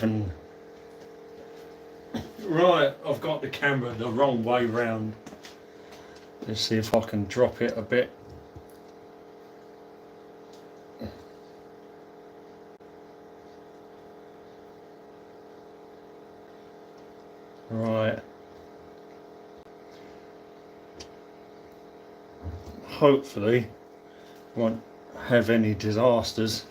And right, I've got the camera the wrong way round. Let's see if I can drop it a bit. Right. Hopefully won't have any disasters.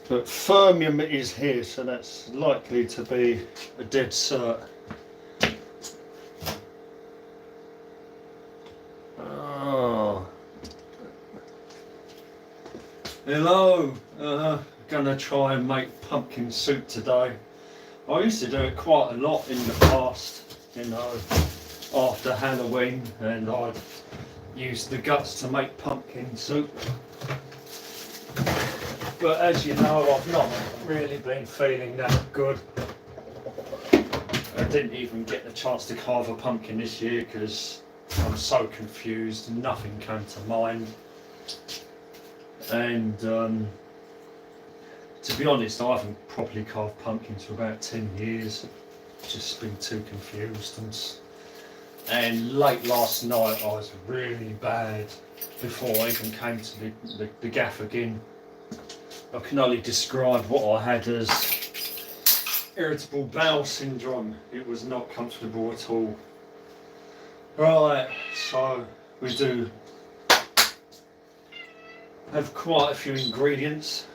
But Fermium is here, so that's likely to be a dead cert. Oh. Hello. Gonna try and make pumpkin soup today. I used to do it quite a lot in the past, you know, after Halloween, and I'd use the guts to make pumpkin soup. But as you know, I've not really been feeling that good. I didn't even get the chance to carve a pumpkin this year because I'm so confused, nothing came to mind. And to be honest, I haven't properly carved pumpkins for about 10 years. Just been too confused. And late last night I was really bad before I even came to the gaff again. I can only describe what I had as irritable bowel syndrome. It was not comfortable at all. Right, so we do have quite a few ingredients.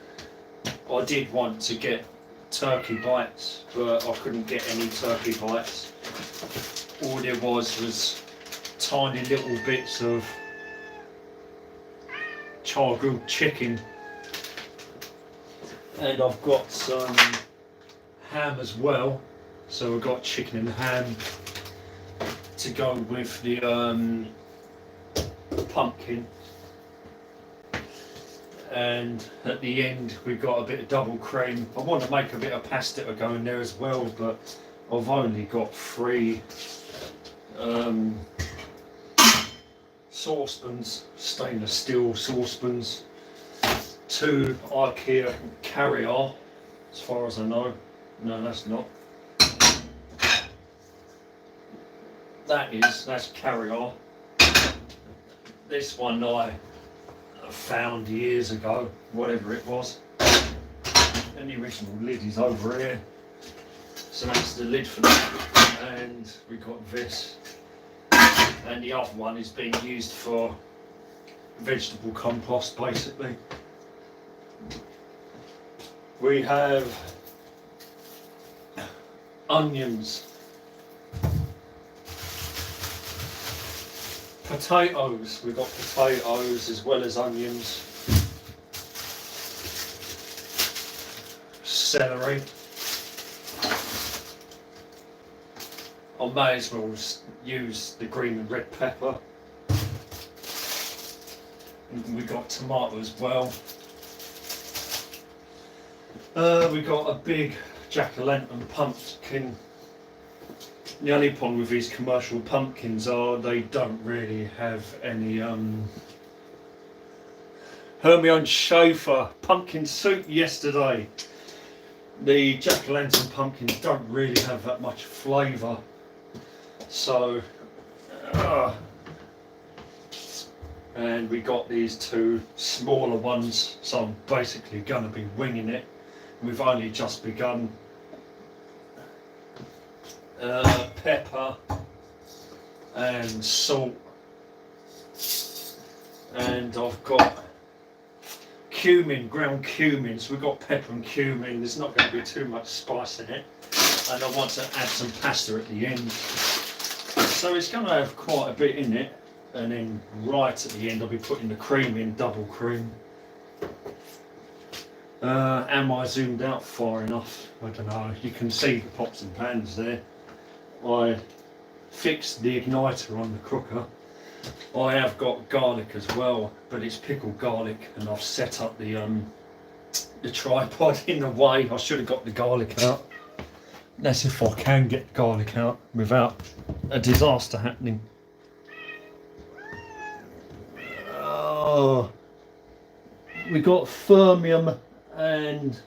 I did want to get turkey bites, but I couldn't get any turkey bites. All there was tiny little bits of char grilled chicken. And I've got some ham as well. So we've got chicken and ham to go with the pumpkin. And at the end we've got a bit of double cream. I want to make a bit of pasta to go in there as well, but I've only got 3 saucepans, stainless steel saucepans, 2 IKEA Carrier, as far as I know. No, that's not. That's Carrier. This one I found years ago, whatever it was. And the original lid is over here. So that's the lid for that. And we got this. And the other one is being used for vegetable compost, basically. We have onions, potatoes. We've got potatoes as well as onions, celery. I may as well use the green and red pepper. And we've got tomato as well. We've got a big jack-o'-lantern pumpkin. The only problem with these commercial pumpkins are they don't really have any Hermione Schaefer pumpkin soup yesterday. The jack-o'-lantern pumpkins don't really have that much flavour. So and we got these 2 smaller ones, so I'm basically going to be winging it. We've only just begun. Pepper and salt, and I've got cumin, ground cumin. So we've got pepper and cumin. There's not going to be too much spice in it, and I want to add some pasta at the end. So it's going to have quite a bit in it, and then right at the end I'll be putting the cream in, double cream. Am I zoomed out far enough? I don't know. You can see the pots and pans there. I fixed the igniter on the cooker. I have got garlic as well, but it's pickled garlic, and I've set up the tripod in the way. I should have got the garlic out. That's if I can get garlic out without a disaster happening. Oh, we got Fermium and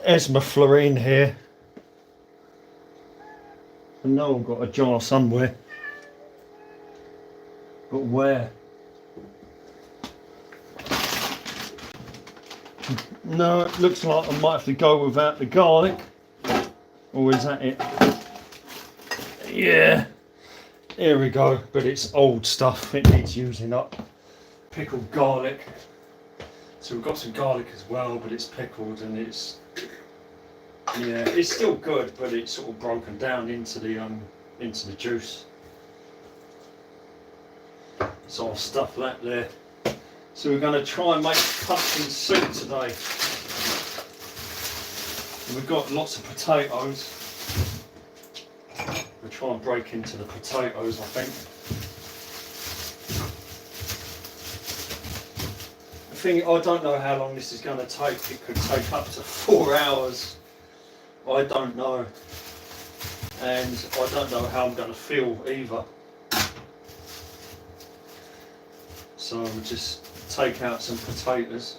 There's my Florine here. I know I've got a jar somewhere, but where? No, it looks like I might have to go without the garlic. Or is that it? Yeah, here we go. But it's old stuff, it needs using up. Pickled garlic. So we've got some garlic as well, but it's pickled and it's, yeah, it's still good, but it's sort of broken down into the juice. So I'll stuff that there. So we're going to try and make pumpkin soup today. And we've got lots of potatoes. We'll try and break into the potatoes, I think. I don't know how long this is going to take. It could take up to 4 hours. I don't know. And I don't know how I'm going to feel either. So we'll just take out some potatoes.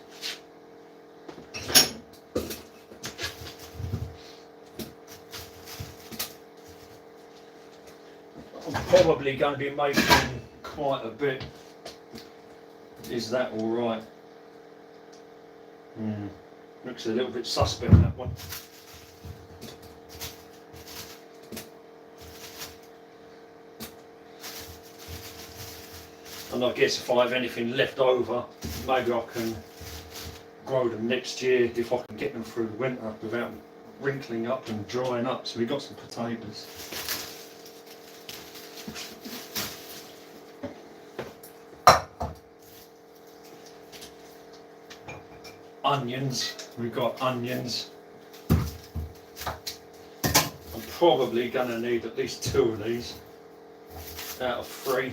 I'm probably going to be making quite a bit. Is that all right? Looks a little bit suspect, that one. And I guess if I have anything left over, maybe I can grow them next year if I can get them through the winter without wrinkling up and drying up. So we've got some potatoes. Onions, we've got onions. I'm probably going to need at least 2 of these out of 3.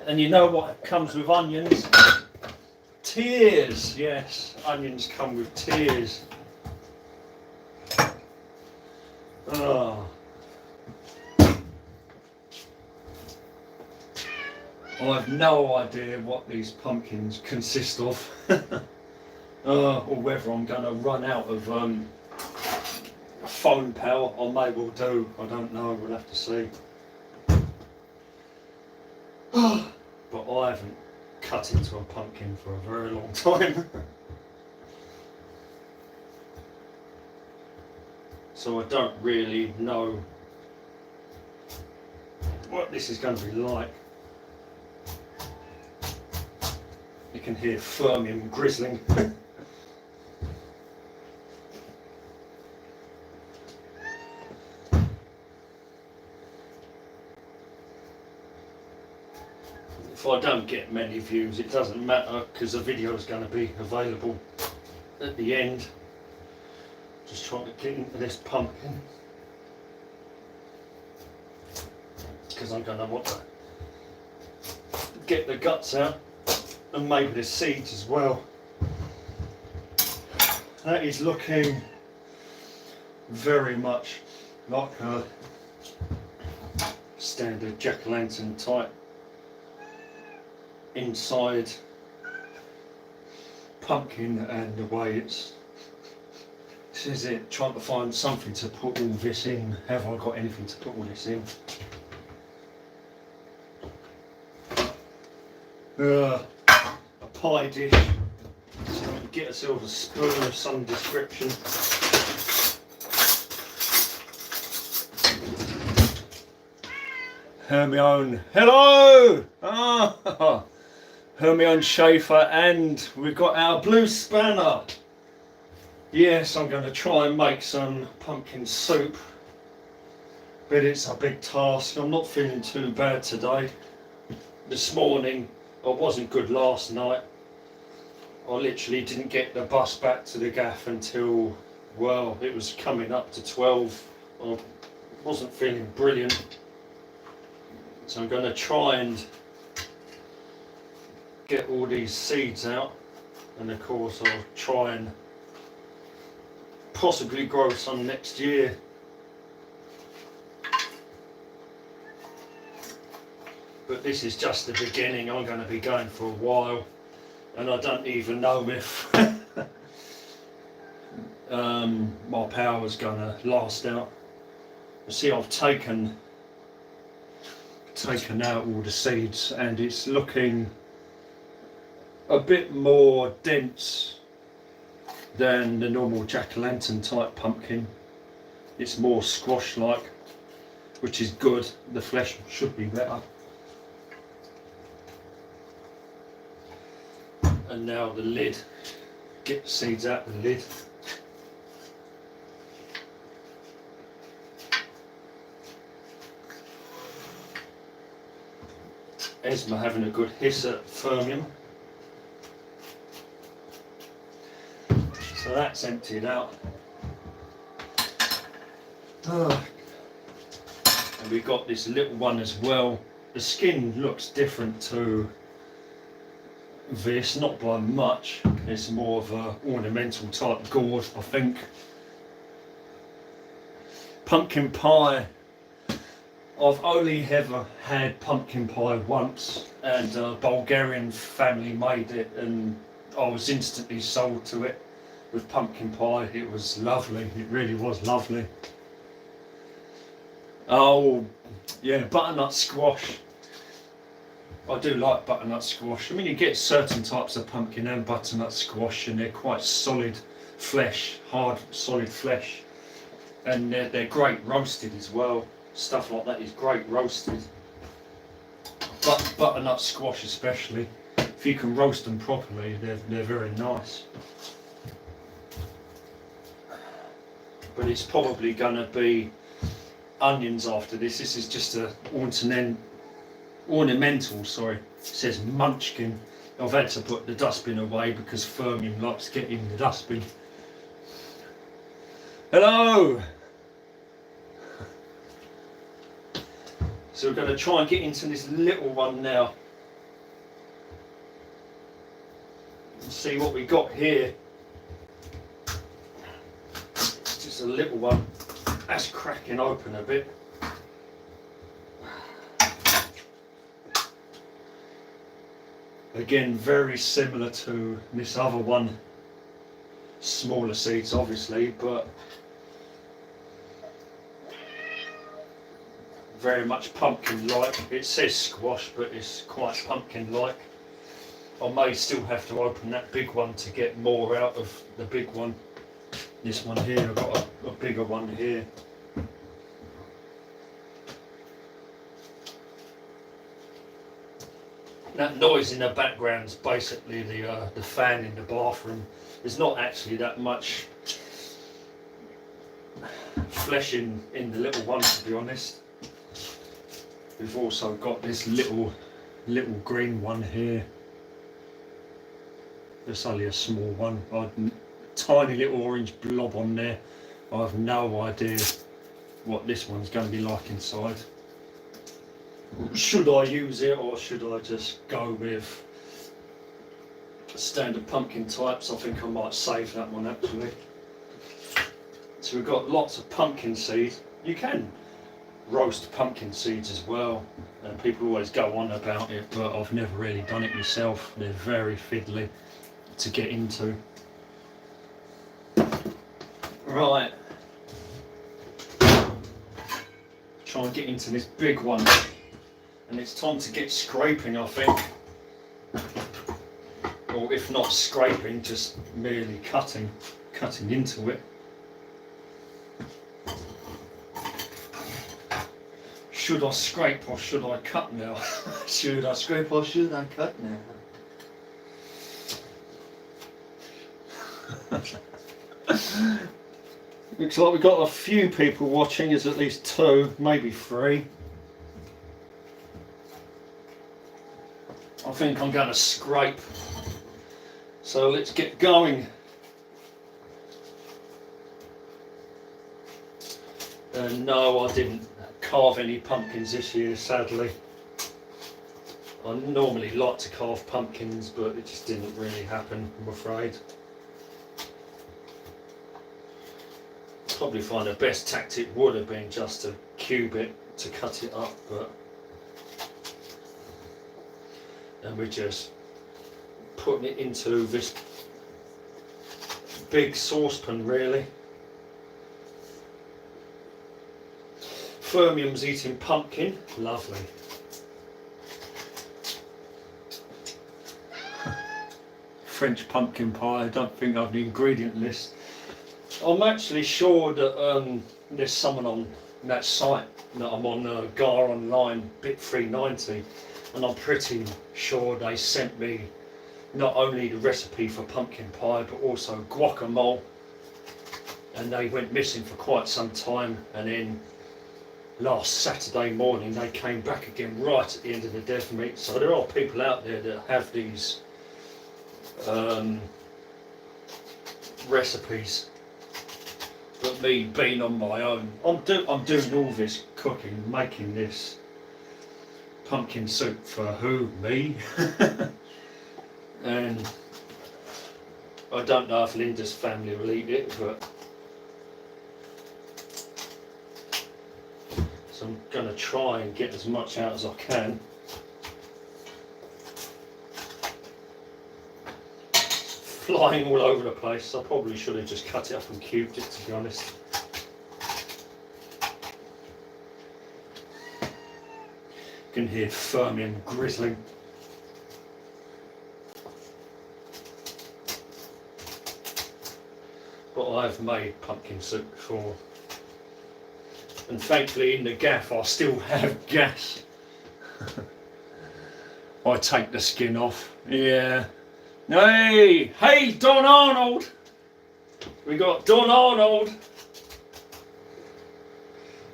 And you know what comes with onions? Tears, yes, onions come with tears. Oh. I have no idea what these pumpkins consist of. Or whether I'm going to run out of foam power. I may well do, I don't know, we'll have to see. But I haven't cut into a pumpkin for a very long time. So I don't really know what this is going to be like. You can hear Fermium grizzling. If I don't get many views, it doesn't matter because the video is going to be available at the end. Just trying to get into this pumpkin because I'm going to want to get the guts out and maybe the seeds as well. That is looking very much like a standard jack-o'-lantern type inside pumpkin, and the way it's, this is it, trying to find something to put all this in. Have I got anything to put all this in? A pie dish, so we can get ourselves a spoon of some description. Hermione, hello! Ah, Hermione Schaefer, and we've got our blue spanner. Yes, I'm going to try and make some pumpkin soup, but it's a big task. I'm not feeling too bad today. This morning, I wasn't good last night. I literally didn't get the bus back to the gaff until, well, it was coming up to 12. I wasn't feeling brilliant. So I'm going to try and get all these seeds out, and of course I'll try and possibly grow some next year. But this is just the beginning. I'm going to be going for a while, and I don't even know if my power's gonna last out. You see, I've taken out all the seeds, and it's looking a bit more dense than the normal jack-o'-lantern type pumpkin. It's more squash-like, which is good. The flesh should be better. And now the lid. Get the seeds out the lid. Esma having a good hiss at Fermium. So that's emptied out. And we've got this little one as well. The skin looks different to this, not by much. It's more of a ornamental type gourd, I think. Pumpkin pie. I've only ever had pumpkin pie once, and a Bulgarian family made it, and I was instantly sold to it with pumpkin pie. It was lovely, it really was lovely. Oh, yeah, butternut squash. I do like butternut squash. I mean, you get certain types of pumpkin and butternut squash, and they're quite solid flesh, hard, solid flesh. And they're great roasted as well. Stuff like that is great roasted. But butternut squash especially, if you can roast them properly, they're very nice. But it's probably going to be onions after this. This is just a ornamental, sorry. It says Munchkin. I've had to put the dustbin away because Fermium likes getting the dustbin. Hello! So we're going to try and get into this little one now. And see what we got here. Just a little one. That's cracking open a bit. Again, very similar to this other one. Smaller seeds obviously, but very much pumpkin-like. It says squash, but it's quite pumpkin-like. I may still have to open that big one to get more out of the big one. This one here, I've got a bigger one here. That noise in the background is basically the fan in the bathroom. There's not actually that much flesh in the little one, to be honest. We've also got this little green one here. It's only a small one. Tiny little orange blob on there. I have no idea what this one's going to be like inside. Should I use it, or should I just go with standard pumpkin types? I think I might save that one actually. So we've got lots of pumpkin seed. You can roast pumpkin seeds as well, and people always go on about it, but I've never really done it myself. They're very fiddly to get into. Right, try and get into this big one, and it's time to get scraping, I think, or if not scraping, just merely cutting into it. Should I scrape or should I cut now? Should I scrape or should I cut now? Looks like we've got a few people watching. There's at least 2, maybe 3. I think I'm going to scrape. So let's get going. No, I didn't carve any pumpkins this year, sadly. I normally like to carve pumpkins, but it just didn't really happen, I'm afraid. Probably find the best tactic would have been just to cube it, to cut it up, but and we're just putting it into this big saucepan really. Fermium's eating pumpkin, lovely. French pumpkin pie, I don't think I've the ingredient list. I'm actually sure that there's someone on that site that I'm on, Gar Online, Bit390, and I'm pretty sure they sent me not only the recipe for pumpkin pie but also guacamole, and they went missing for quite some time, and then last Saturday morning they came back again right at the end of the dev meat. So there are people out there that have these recipes, but me being on my own, I'm doing all this cooking, making this pumpkin soup for who? Me? And I don't know if Linda's family will eat it, but so I'm going to try and get as much out as I can. Flying all over the place. I probably should have just cut it up and cubed it, to be honest. You can hear Fermium grizzling. But I've made pumpkin soup before. And thankfully in the gaff I still have gas. I take the skin off. Yeah. Hey, Don Arnold! We got Don Arnold.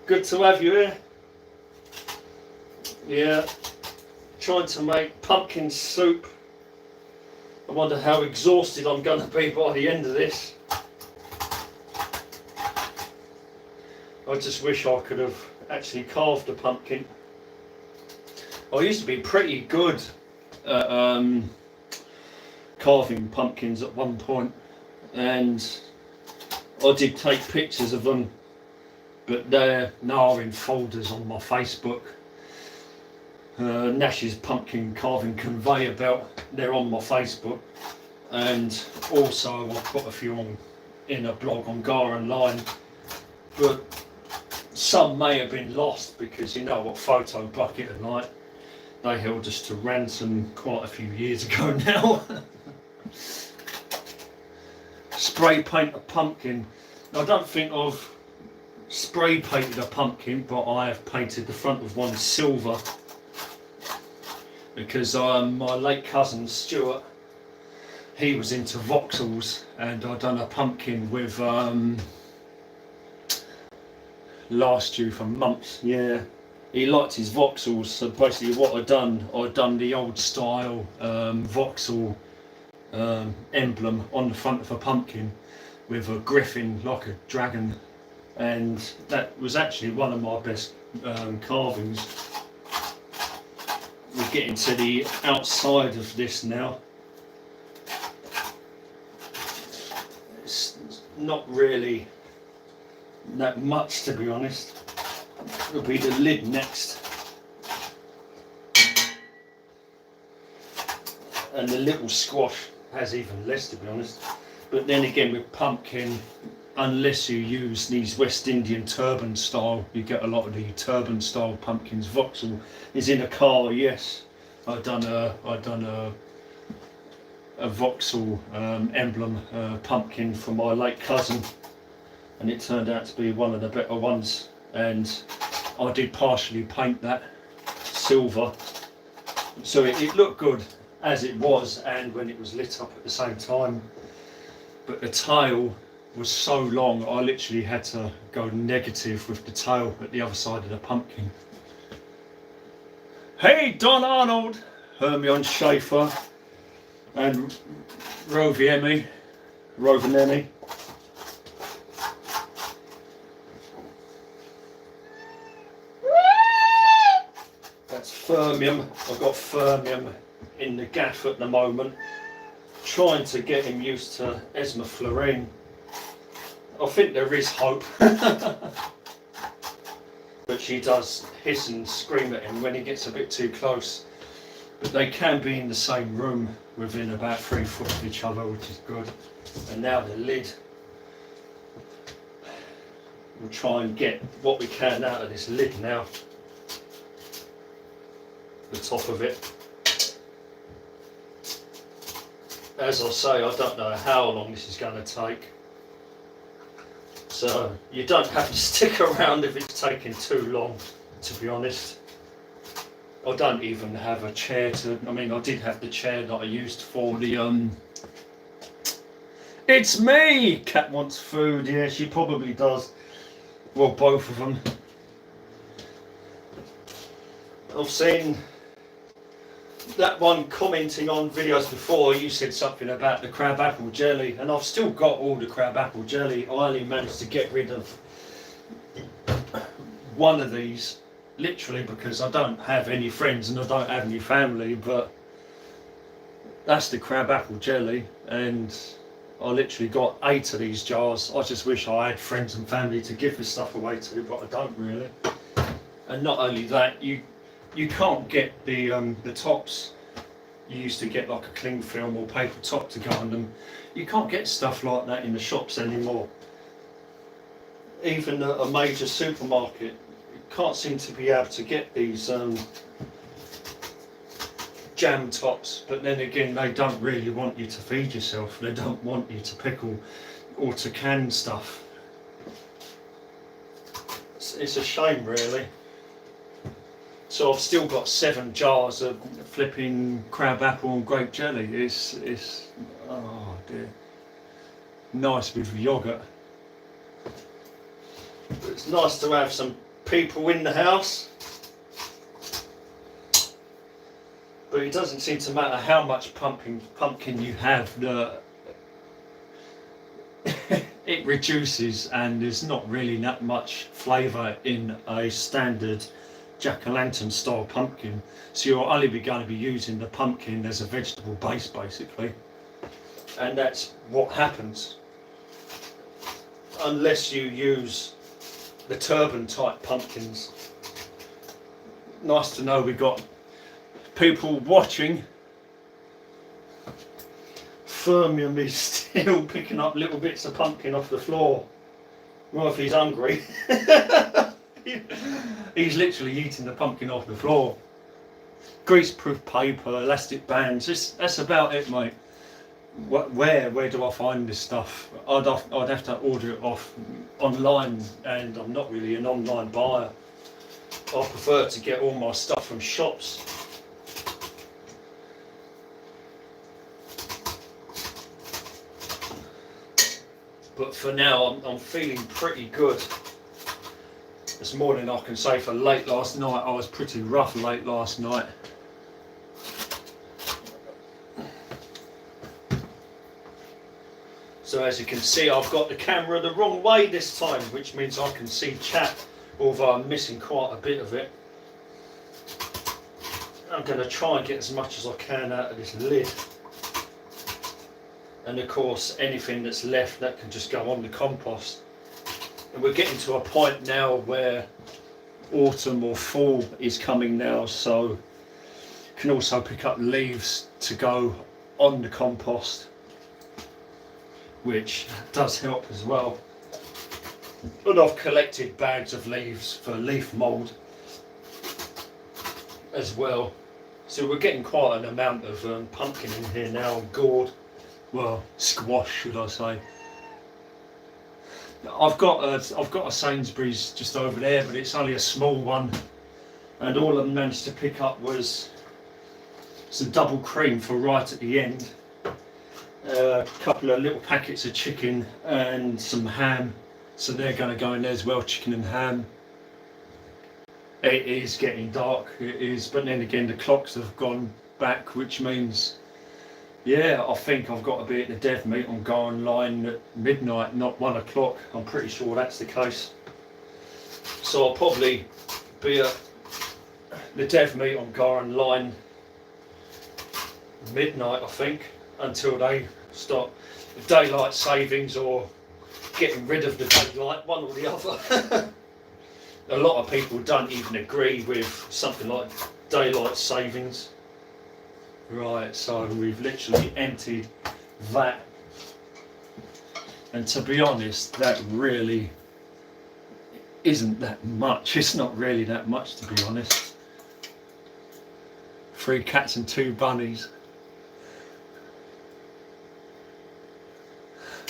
Good to have you here. Yeah. Trying to make pumpkin soup. I wonder how exhausted I'm going to be by the end of this. I just wish I could have actually carved a pumpkin. I used to be pretty good at carving pumpkins at one point, and I did take pictures of them, but they're now in folders on my Facebook. Nash's pumpkin carving conveyor belt, they're on my Facebook, and also I've put a few on in a blog on Gar Online, but some may have been lost because you know what Photo Bucket and like, they held us to ransom quite a few years ago now. Spray paint a pumpkin. I don't think I've spray painted a pumpkin, but I have painted the front of one silver because my late cousin Stuart, he was into voxels, and I done a pumpkin with last year for months. Yeah, he liked his voxels, so basically what I'd done the old style voxel emblem on the front of a pumpkin with a griffin like a dragon, and that was actually one of my best carvings. We're getting to the outside of this now. It's not really that much, to be honest. It'll be the lid next, and the little squash has even less, to be honest. But then again, with pumpkin, unless you use these West Indian turban style, you get a lot of the turban style pumpkins. Voxel is in a car. Yes, I've done a voxel emblem pumpkin for my late cousin, and it turned out to be one of the better ones, and I did partially paint that silver, so it looked good as it was and when it was lit up at the same time. But the tail was so long, I literally had to go negative with the tail at the other side of the pumpkin. Hey, Don Arnold, Hermione Schaefer, and Rovaniemi. That's Fermium. I've got Fermium in the gaff at the moment, trying to get him used to Esma Florine. I think there is hope. But she does hiss and scream at him when he gets a bit too close. But they can be in the same room within about 3 foot of each other, which is good. And now the lid. We'll try and get what we can out of this lid now. The top of it. As I say, I don't know how long this is going to take. So you don't have to stick around if it's taking too long, to be honest. I don't even have a chair to, I mean, I did have the chair that I used for the, It's me! Cat wants food, yeah, she probably does. Well, both of them. I've seen that one commenting on videos before. You said something about the crab apple jelly, and I've still got all the crab apple jelly. I only managed to get rid of one of these, literally because I don't have any friends and I don't have any family, but that's the crab apple jelly, and I literally got 8 of these jars. I just wish I had friends and family to give this stuff away to, but I don't really. And not only that, you can't get the tops. You used to get like a cling film or paper top to go on them. You can't get stuff like that in the shops anymore. Even a major supermarket can't seem to be able to get these jam tops, but then again they don't really want you to feed yourself. They don't want you to pickle or to can stuff. It's a shame really. So I've still got 7 jars of flipping crab apple and grape jelly. It's oh dear. Nice with yoghurt. But it's nice to have some people in the house. But it doesn't seem to matter how much pumpkin you have, it reduces, and there's not really that much flavour in a standard jack-o'-lantern style pumpkin. So you're only going to be using the pumpkin as a vegetable base basically. And that's what happens. Unless you use the turban type pumpkins. Nice to know we've got people watching. Firmium is still picking up little bits of pumpkin off the floor. Well, if he's hungry. He's literally eating the pumpkin off the floor. Greaseproof paper, elastic bands, that's about it, mate. Where do I find this stuff? I'd have to order it off online, and I'm not really an online buyer. I prefer to get all my stuff from shops. But for now, I'm feeling pretty good. This morning I can say for late last night, I was pretty rough late last night. So as you can see, I've got the camera the wrong way this time, which means I can see chat, although I'm missing quite a bit of it. I'm going to try and get as much as I can out of this lid. And of course, anything that's left, that can just go on the compost. And we're getting to a point now where autumn or fall is coming now, so you can also pick up leaves to go on the compost, which does help as well. And I've collected bags of leaves for leaf mould as well. So we're getting quite an amount of pumpkin in here now, gourd. Well, squash should I say. I've got a Sainsbury's just over there, but it's only a small one, and all I managed to pick up was some double cream for right at the end, a couple of little packets of chicken and some ham, so they're going to go in there as well, chicken and ham. It is getting dark, it is, but then again the clocks have gone back, which means, yeah, I think I've got to be at the dev meet on Garden Line at midnight, not 1 o'clock. I'm pretty sure that's the case. So I'll probably be at the dev meet on Garden Line midnight, I think, until they start daylight savings or getting rid of the daylight, one or the other. A lot of people don't even agree with something like daylight savings. Right, so we've literally emptied that And to be honest, that really isn't that much. It's not really that much, to be honest. 3 cats and 2 bunnies.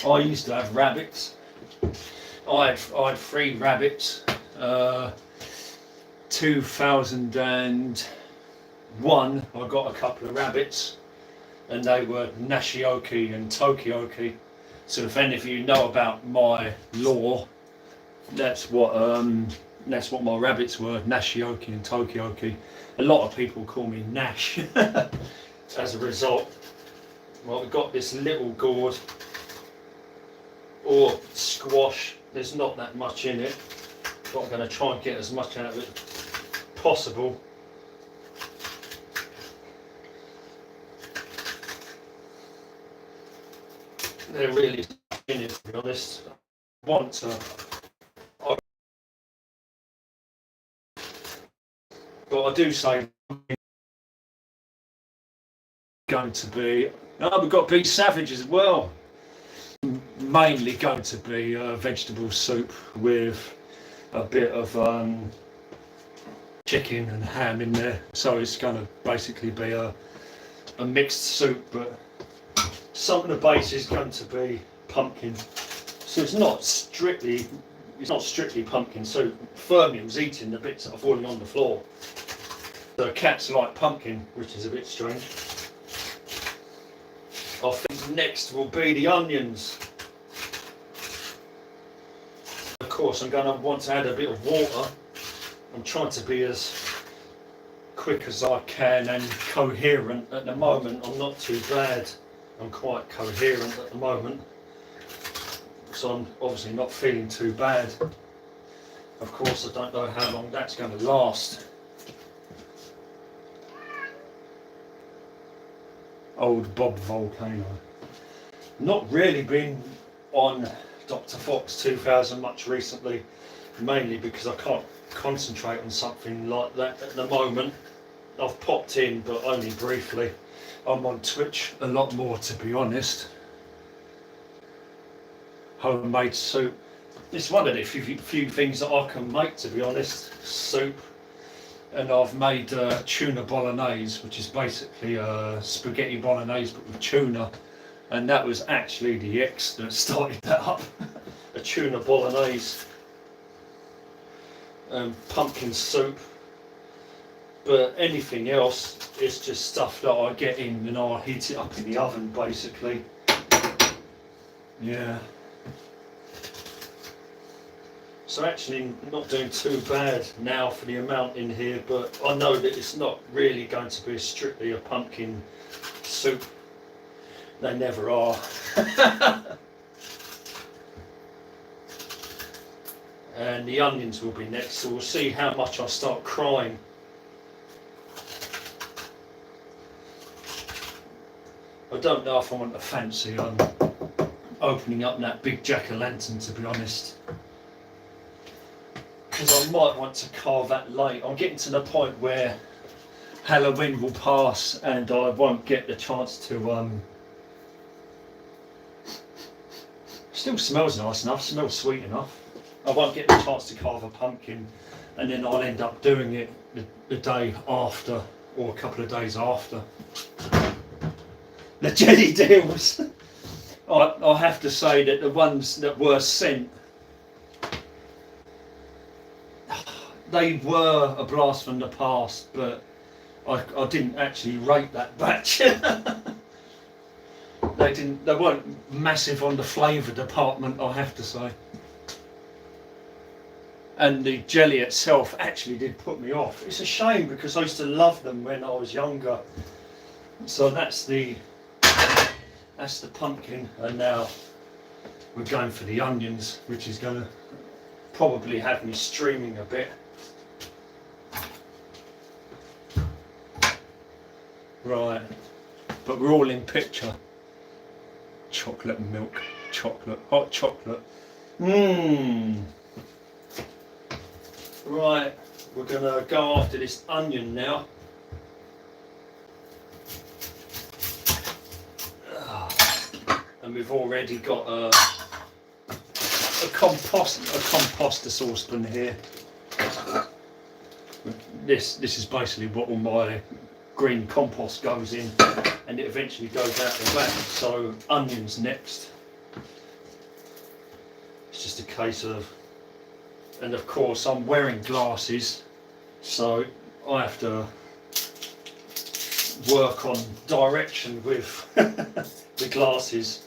I used to have rabbits. I had 3 rabbits. 2001 I got a couple of rabbits, and they were Nashioki and Tokioki. So if any of you know about my lore, that's what my rabbits were, Nashioki and Tokioki. A lot of people call me Nash as a result. Well, we've got this little gourd or squash. There's not that much in it, but I'm going to try and get as much out of it possible. They're really in it, to be honest. I want to. But I do say going to be. Oh, we've got beef savage as well. Mainly going to be vegetable soup with a bit of chicken and ham in there. So it's going to basically be a mixed soup, but some of the base is going to be pumpkin. So it's not strictly pumpkin soup. Fermium's eating the bits that are falling on the floor. The cats like pumpkin, which is a bit strange. I think next will be the onions. Of course, I'm going to want to add a bit of water. I'm trying to be as quick as I can and coherent. At the moment, I'm not too bad. I'm quite coherent at the moment. So I'm obviously not feeling too bad. Of course, I don't know how long that's going to last. Old Bob Volcano. Not really been on Dr. Fox 2000 much recently, mainly because I can't concentrate on something like that at the moment. I've popped in, but only briefly. I'm on Twitch a lot more, to be honest. Homemade soup. It's one of the few things that I can make, to be honest. Soup. And I've made tuna bolognese, which is basically spaghetti bolognese but with tuna. And that was actually the ex that started that up. A tuna bolognese. Pumpkin soup. But anything else is just stuff that I get in and I heat it up in the oven, basically. Yeah. So actually not doing too bad now for the amount in here, but I know that it's not really going to be strictly a pumpkin soup. They never are. And the onions will be next, so we'll see how much I start crying. I don't know if I want to fancy opening up that big jack-o'-lantern, to be honest. Because I might want to carve that late. I'm getting to the point where Halloween will pass and I won't get the chance to still smells nice enough, smells sweet enough. I won't get the chance to carve a pumpkin, and then I'll end up doing it the day after or a couple of days after. The jelly deals. I have to say that the ones that were sent, they were a blast from the past, but I didn't actually rate that batch. They weren't massive on the flavour department, I have to say. And the jelly itself actually did put me off. It's a shame because I used to love them when I was younger. So that's the pumpkin, and now we're going for the onions, which is going to probably have me streaming a bit. Right, but we're all in picture. Chocolate milk, chocolate, hot chocolate. Mmm. Right, we're going to go after this onion now. And we've already got composter saucepan here. This is basically what all my green compost goes in, and it eventually goes out the back. So onions next. It's just a case of, and of course I'm wearing glasses, so I have to work on direction with the glasses,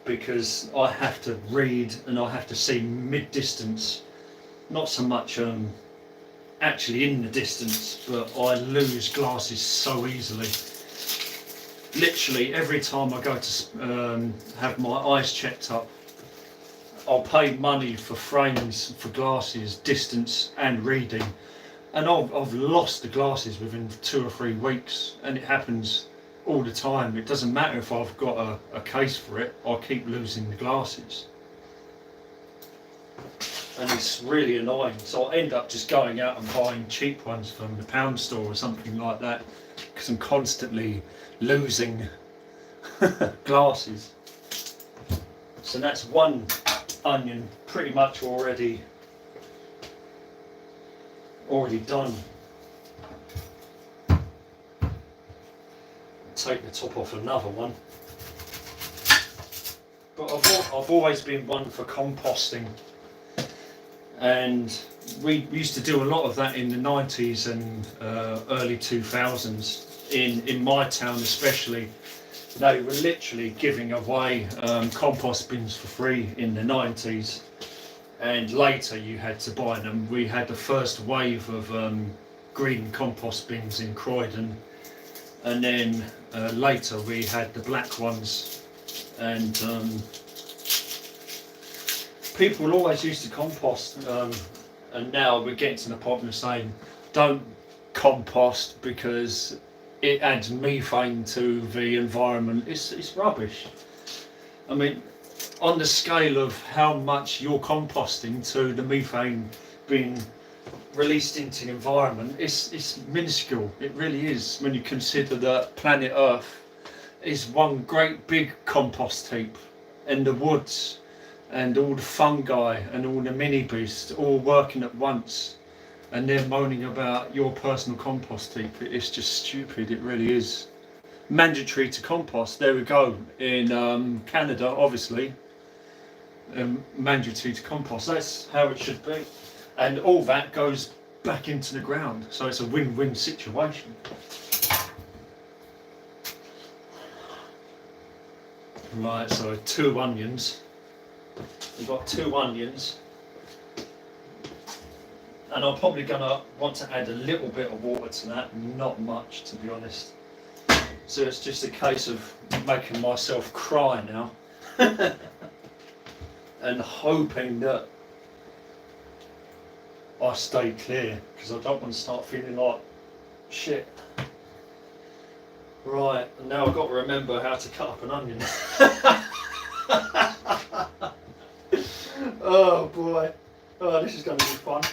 because I have to read and I have to see mid-distance, not so much actually in the distance, but I lose glasses so easily. Literally every time I go to have my eyes checked up, I'll pay money for frames for glasses, distance and reading, and I've lost the glasses within 2 or 3 weeks, and it happens all the time. It doesn't matter if I've got a case for it, I keep losing the glasses. And it's really annoying, so I end up just going out and buying cheap ones from the pound store or something like that, because I'm constantly losing glasses. So that's one onion pretty much already done. Take the top off another one. But I've always been one for composting, and we used to do a lot of that in the 90s and early 2000s in my town especially. They were literally giving away compost bins for free in the 90s, and later you had to buy them. We had the first wave of green compost bins in Croydon, and then later we had the black ones, and people always used to compost, and now we're getting to the point of saying don't compost because it adds methane to the environment. It's rubbish. I mean, on the scale of how much you're composting to the methane being released into the environment, it's minuscule. It really is, when you consider that planet Earth is one great big compost heap, and the woods and all the fungi and all the mini beasts all working at once, and they're moaning about your personal compost heap. It's just stupid, it really is. Mandatory to compost, there we go. In Canada, obviously, mandatory to compost, that's how it should be. And all that goes back into the ground, so it's a win-win situation. Right, so 2 onions. We've got 2 onions. And I'm probably going to want to add a little bit of water to that, not much to be honest. So it's just a case of making myself cry now and hoping that I stay clear, because I don't want to start feeling like shit. Right, and now I've got to remember how to cut up an onion. Oh boy, oh, this is going to be fun.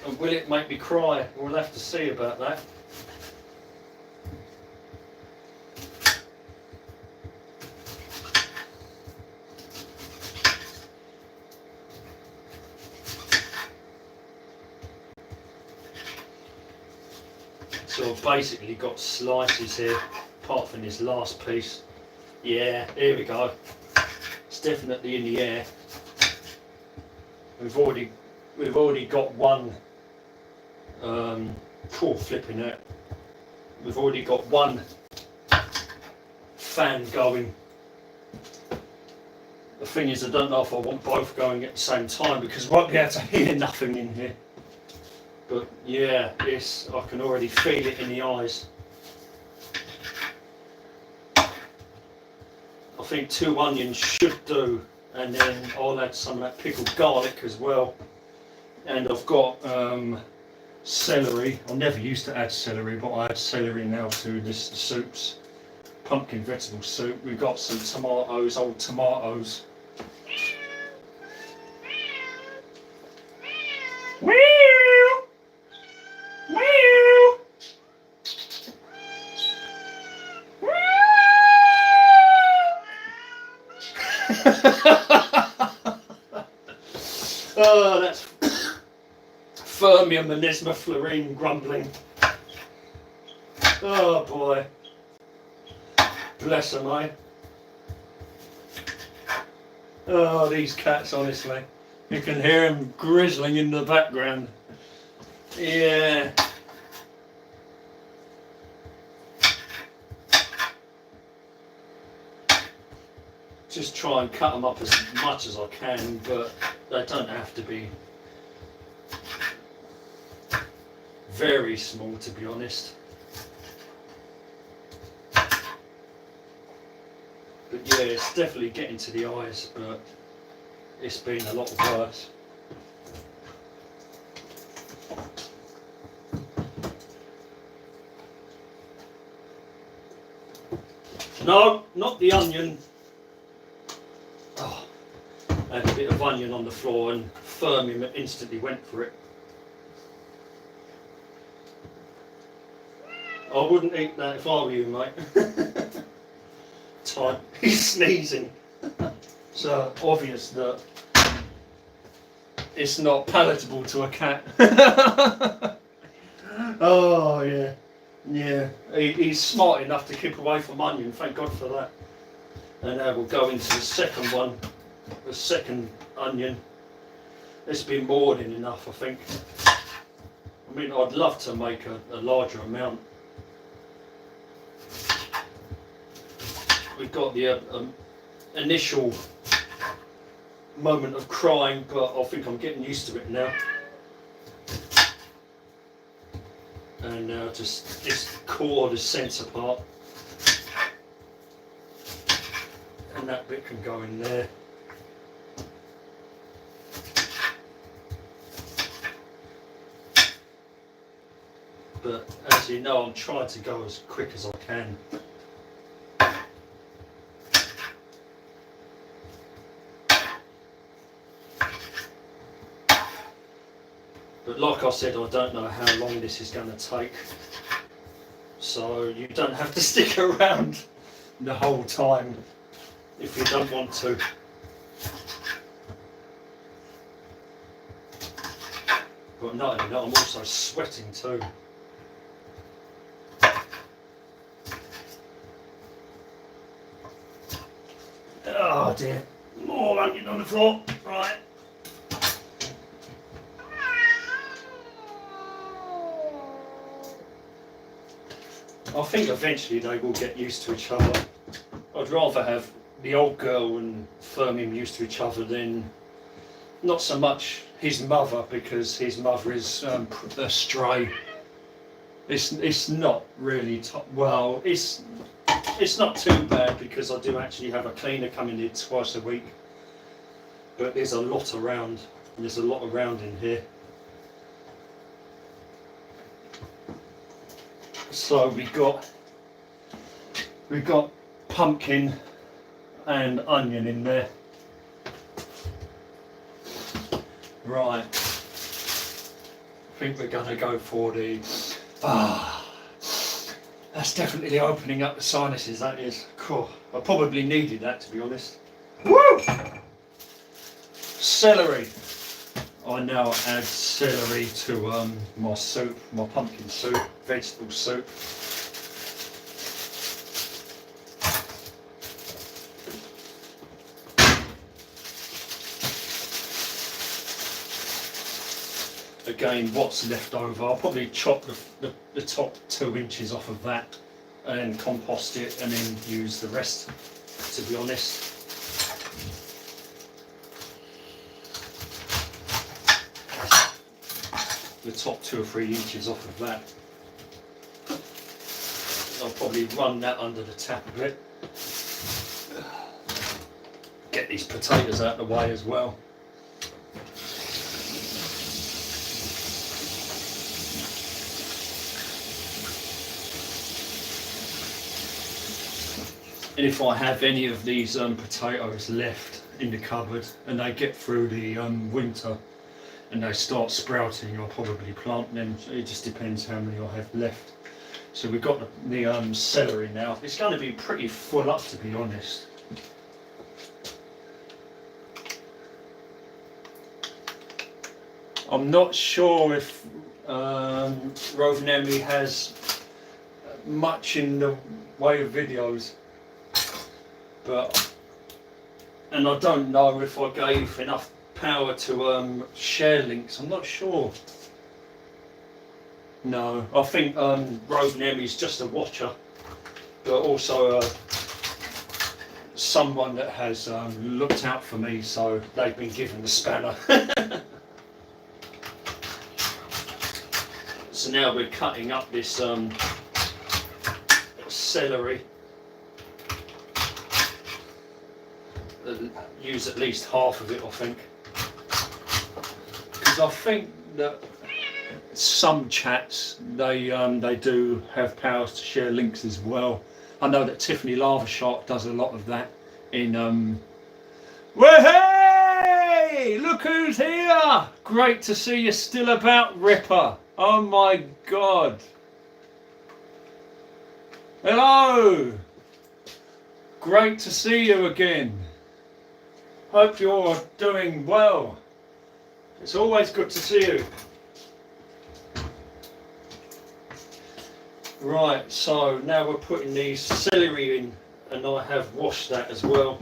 And will it make me cry? We'll have to see about that. So I've basically got slices here, apart from this last piece. Yeah, here we go. It's definitely in the air. We've already got one. Flipping it. We've already got one fan going. The thing is, I don't know if I want both going at the same time, because I won't be able to hear nothing in here. But yeah, this, I can already feel it in the eyes. I think 2 onions should do, and then I'll add some of that pickled garlic as well. And I've got celery. I never used to add celery, but I add celery now to this soups. Pumpkin vegetable soup. We've got some tomatoes, old tomatoes. Oh, that's Fermium and Esmaflurine grumbling. Oh boy. Bless them, eh? Oh, these cats, honestly. You can hear them grizzling in the background. Yeah. Just try and cut them up as much as I can, but they don't have to be very small, to be honest. But yeah, it's definitely getting to the eyes, but it's been a lot worse. No, not the onion. Oh, I had a bit of onion on the floor and Fermium instantly went for it. I wouldn't eat that if I were you, mate. Time. He's sneezing. So obvious that it's not palatable to a cat. Oh yeah, yeah. He's smart enough to keep away from onion. Thank God for that. And now we'll go into the second one, the second onion. It's been more than enough, I think. I mean, I'd love to make a larger amount. We've got the initial moment of crying, but I think I'm getting used to it now. And now just this core, the centre part, and that bit can go in there. But as you know, I'm trying to go as quick as I can. But like I said, I don't know how long this is going to take. So you don't have to stick around the whole time if you don't want to. But not only that, I'm also sweating too. Oh dear, more onion on the floor, right. I think eventually they will get used to each other. I'd rather have the old girl and Fermium used to each other than not so much his mother, because his mother is a stray. It's not really well. It's not too bad because I do actually have a cleaner coming in twice a week. But there's a lot around. There's a lot around in here. So we got pumpkin and onion in there. Right. I think we're gonna go for the that's definitely opening up the sinuses, that is. Cool. I probably needed that, to be honest. Woo! Celery. I now add celery to my soup, my pumpkin soup, vegetable soup. Again, what's left over, I'll probably chop the top 2 inches off of that and compost it and then use the rest, to be honest. The top 2 or 3 inches off of that. I'll probably run that under the tap a bit. Get these potatoes out of the way as well. And if I have any of these potatoes left in the cupboard and they get through the winter and they start sprouting, I'll probably plant them. It just depends how many I have left. So we've got the celery now. It's going to be pretty full up, to be honest. I'm not sure if Rovaniemi has much in the way of videos, and I don't know if I gave enough power to share links. I'm not sure. No, I think Rovaniemi is just a watcher, but also someone that has looked out for me, so they've been given the spanner. So now we're cutting up this celery. Use at least half of it, I think, because I think that some chats they do have powers to share links as well. I know that Tiffany Lava Shark does a lot of that in well, hey, look who's here! Great to see you still about, Ripper. Oh my god. Hello. Great to see you again. Hope you're doing well. It's always good to see you. Right, so now we're putting the celery in, and I have washed that as well.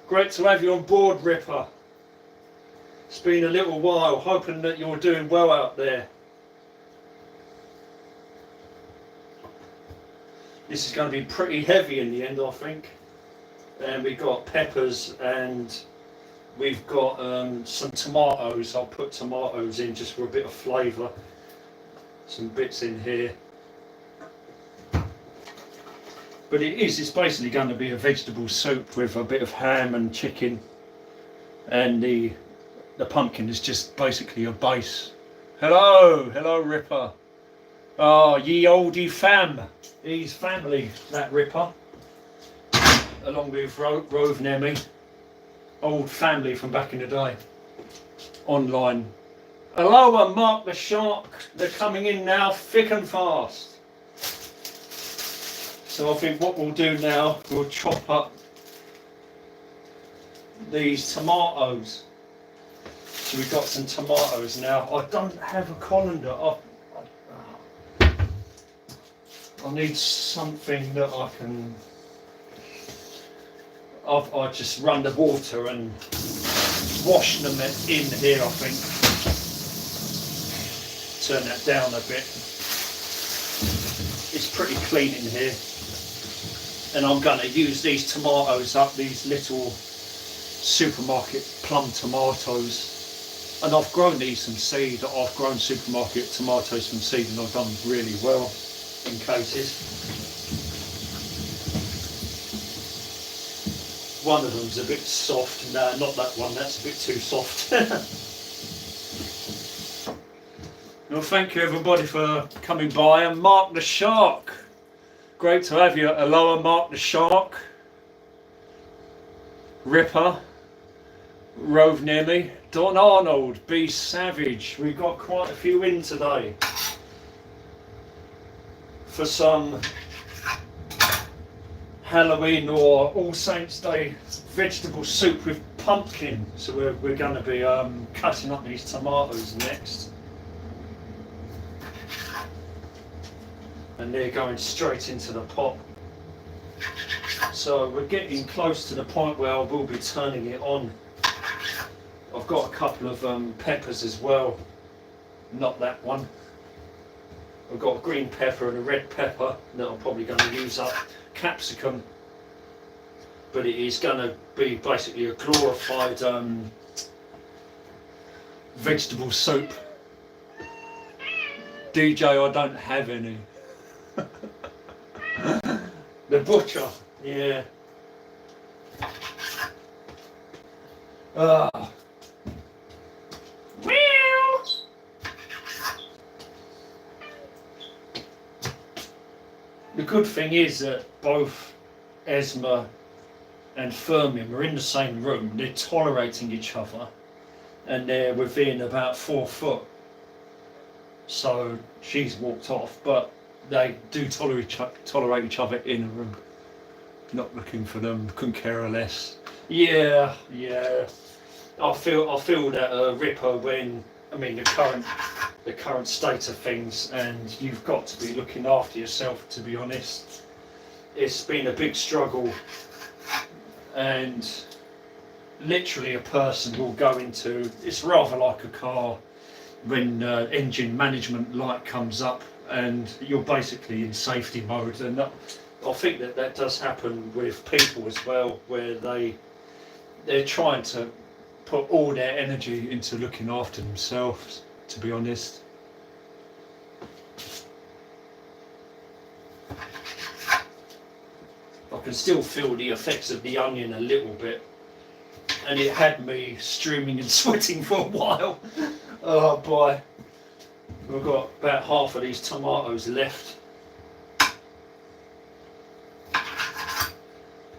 Great to have you on board, Ripper. It's been a little while, hoping that you're doing well out there. This is going to be pretty heavy in the end, I think. And we've got peppers and we've got some tomatoes. I'll put tomatoes in just for a bit of flavour. Some bits in here. But it's basically going to be a vegetable soup with a bit of ham and chicken. And the pumpkin is just basically a base. Hello Ripper. Oh, ye oldie fam. He's family, that Ripper. Along with Rovaniemi. Old family from back in the day. Online. Hello, and Mark the Shark. They're coming in now, thick and fast. So I think what we'll do now, we'll chop up these tomatoes. So we've got some tomatoes now. I don't have a colander. I need something that I can... I just run the water and wash them in here, I think. Turn that down a bit. It's pretty clean in here. And I'm going to use these tomatoes up, these little supermarket plum tomatoes. And I've grown these from seed. I've grown supermarket tomatoes from seed and I've done really well in cases. One of them's a bit soft. No, not that one, that's a bit too soft. Well, thank you everybody for coming by. And Mark the Shark. Great to have you. Aloha, Mark the Shark. Ripper. Rovaniemi. Don Arnold. B Savage. We've got quite a few in today. For some Halloween or All Saints Day vegetable soup with pumpkin. So we're going to be cutting up these tomatoes next. And they're going straight into the pot. So we're getting close to the point where I will be turning it on. I've got a couple of peppers as well. Not that one. I've got a green pepper and a red pepper that I'm probably going to use up. Capsicum. But it is going to be basically a glorified vegetable soup. DJ, I don't have any. The butcher, yeah. The good thing is that both Esma and Fermium are in the same room. They're tolerating each other and they're within about 4 foot. So she's walked off, but they do tolerate each other in a room. Not looking for them, couldn't care less. Yeah. I feel that Ripper when, I mean, the current state of things, and you've got to be looking after yourself, to be honest. It's been a big struggle, and literally a person will go into, it's rather like a car when engine management light comes up and you're basically in safety mode, and I think that does happen with people as well, where they're trying to put all their energy into looking after themselves, to be honest. I can still feel the effects of the onion a little bit, and it had me streaming and sweating for a while. Oh boy, we've got about half of these tomatoes left.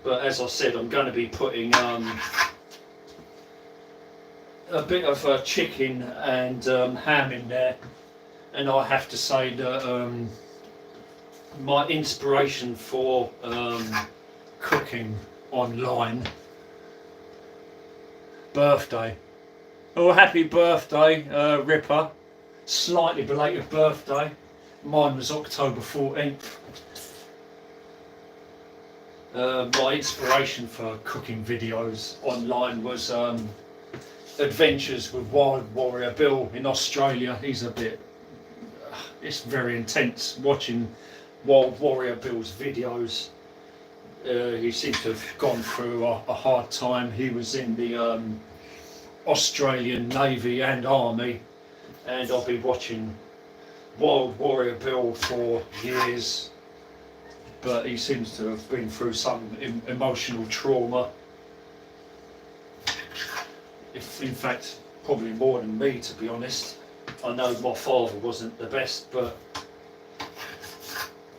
But as I said, I'm going to be putting a bit of chicken and ham in there, and I have to say that my inspiration for cooking online, birthday. Oh, happy birthday, Ripper. Slightly belated birthday. Mine was October 14th. My inspiration for cooking videos online was adventures with Wild Warrior Bill in Australia. He's a bit, it's very intense watching Wild Warrior Bill's videos. He seems to have gone through a hard time. He was in the Australian Navy and Army, and I've been watching Wild Warrior Bill for years, but he seems to have been through some emotional trauma. In fact, probably more than me, to be honest. I know my father wasn't the best, but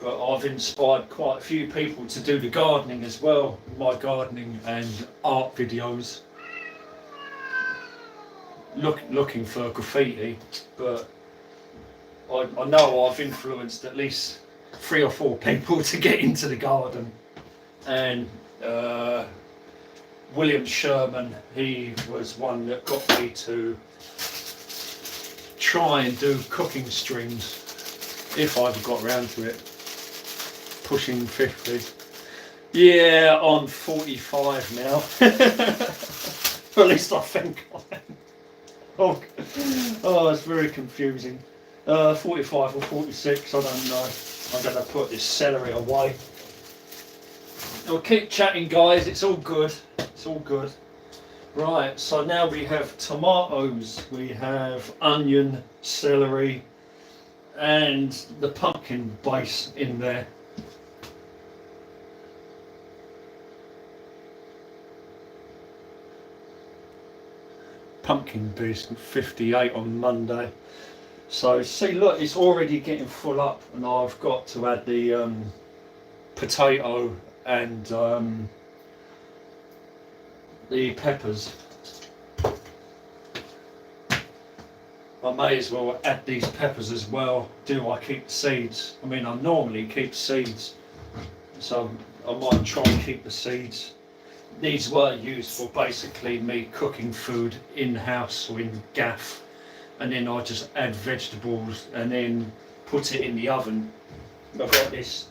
I've inspired quite a few people to do the gardening as well, my gardening and art videos. Looking for graffiti, but I know I've influenced at least 3 or 4 people to get into the garden. And William Sherman, he was one that got me to try and do cooking streams, if I ever got around to it. Pushing 50. Yeah, I'm 45 now. Or at least I think I am. Oh, it's very confusing. 45 or 46, I don't know. I'm going to put this celery away. We'll keep chatting, guys. It's all good. It's all good. Right, so now we have tomatoes, we have onion, celery, and the pumpkin base in there. Pumpkin base 58 on Monday. So see, look, it's already getting full up, and I've got to add the potato and the peppers. I may as well add these peppers as well. Do I keep the seeds? I mean, I normally keep seeds, so I might try and keep the seeds. These were used for basically me cooking food in-house or in gaff, and then I just add vegetables and then put it in the oven. I've got this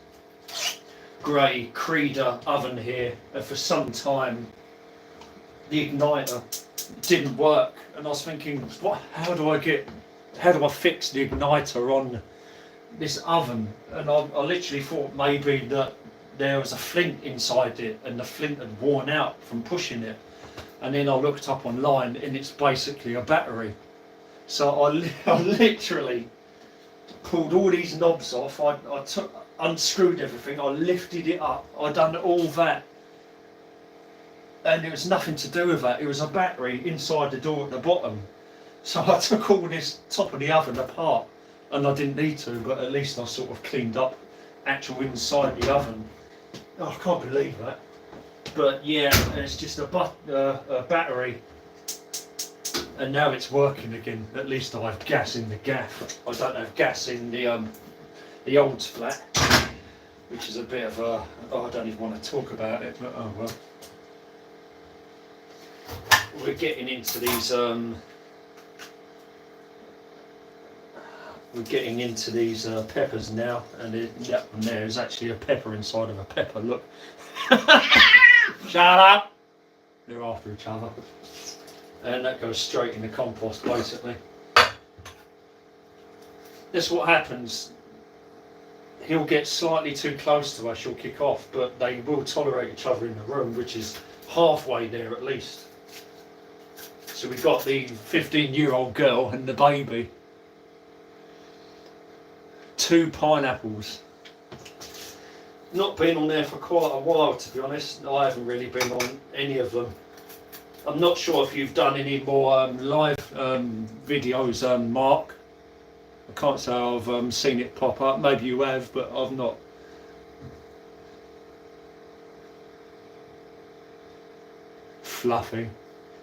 grey Creeder oven here, and for some time the igniter didn't work, and I was thinking, how do I fix the igniter on this oven? And I literally thought maybe that there was a flint inside it and the flint had worn out from pushing it, and then I looked up online and it's basically a battery. So I literally pulled all these knobs off, I unscrewed everything, I lifted it up, I done all that, and it was nothing to do with that. It was a battery inside the door at the bottom. So I took all this top of the oven apart, and I didn't need to, but at least I sort of cleaned up actual inside the oven. Oh, I can't believe that. But yeah, it's just a battery, and now it's working again. At least I have gas in the gaff. I don't have gas in the old flat, which is a bit of a, I don't even want to talk about it, but oh well. we're getting into these peppers now, and that one there is actually a pepper inside of a pepper. Look. Shut up. They're after each other, and that goes straight in the compost basically. That's what happens. He'll get slightly too close to us, she'll kick off, but they will tolerate each other in the room, which is halfway there at least. So we've got the 15-year-old girl and the baby. 2 pineapples. Not been on there for quite a while, to be honest. I haven't really been on any of them. I'm not sure if you've done any more live videos, Mark. I can't say I've seen it pop up. Maybe you have, but I've not. Fluffy.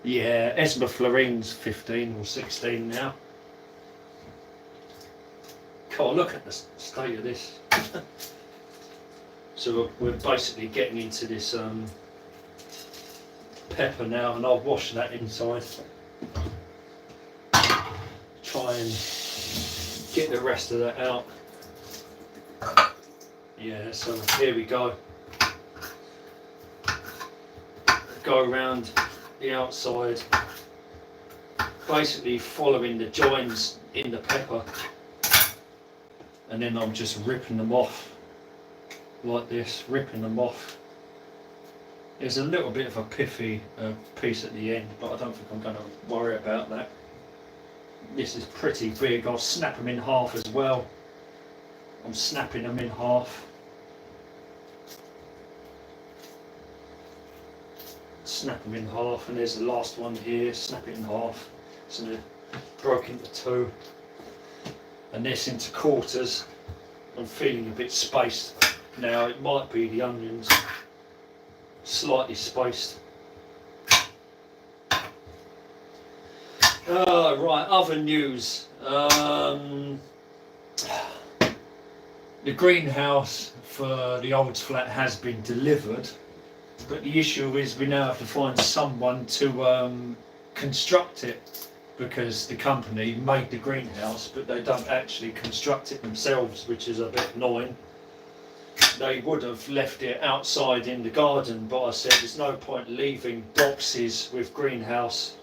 Yeah, Esma Florine's 15 or 16 now. God, look at the state of this. So we're basically getting into this pepper now, and I'll wash that inside. Try and get the rest of that out. Yeah, so here we go. Go around the outside, basically following the joins in the pepper, and then I'm just ripping them off like this, ripping them off. There's a little bit of a piffy piece at the end, but I don't think I'm going to worry about that. This is pretty big. I'll snap them in half as well. I'm snapping them in half. Snap them in half, and there's the last one here. Snap it in half. So they're broke into 2. And this into quarters. I'm feeling a bit spaced now. It might be the onions. Slightly spaced. Right, other news. The greenhouse for the Olds flat has been delivered, but the issue is we now have to find someone to construct it, because the company made the greenhouse but they don't actually construct it themselves, which is a bit annoying. They would have left it outside in the garden, but I said there's no point leaving boxes with greenhouse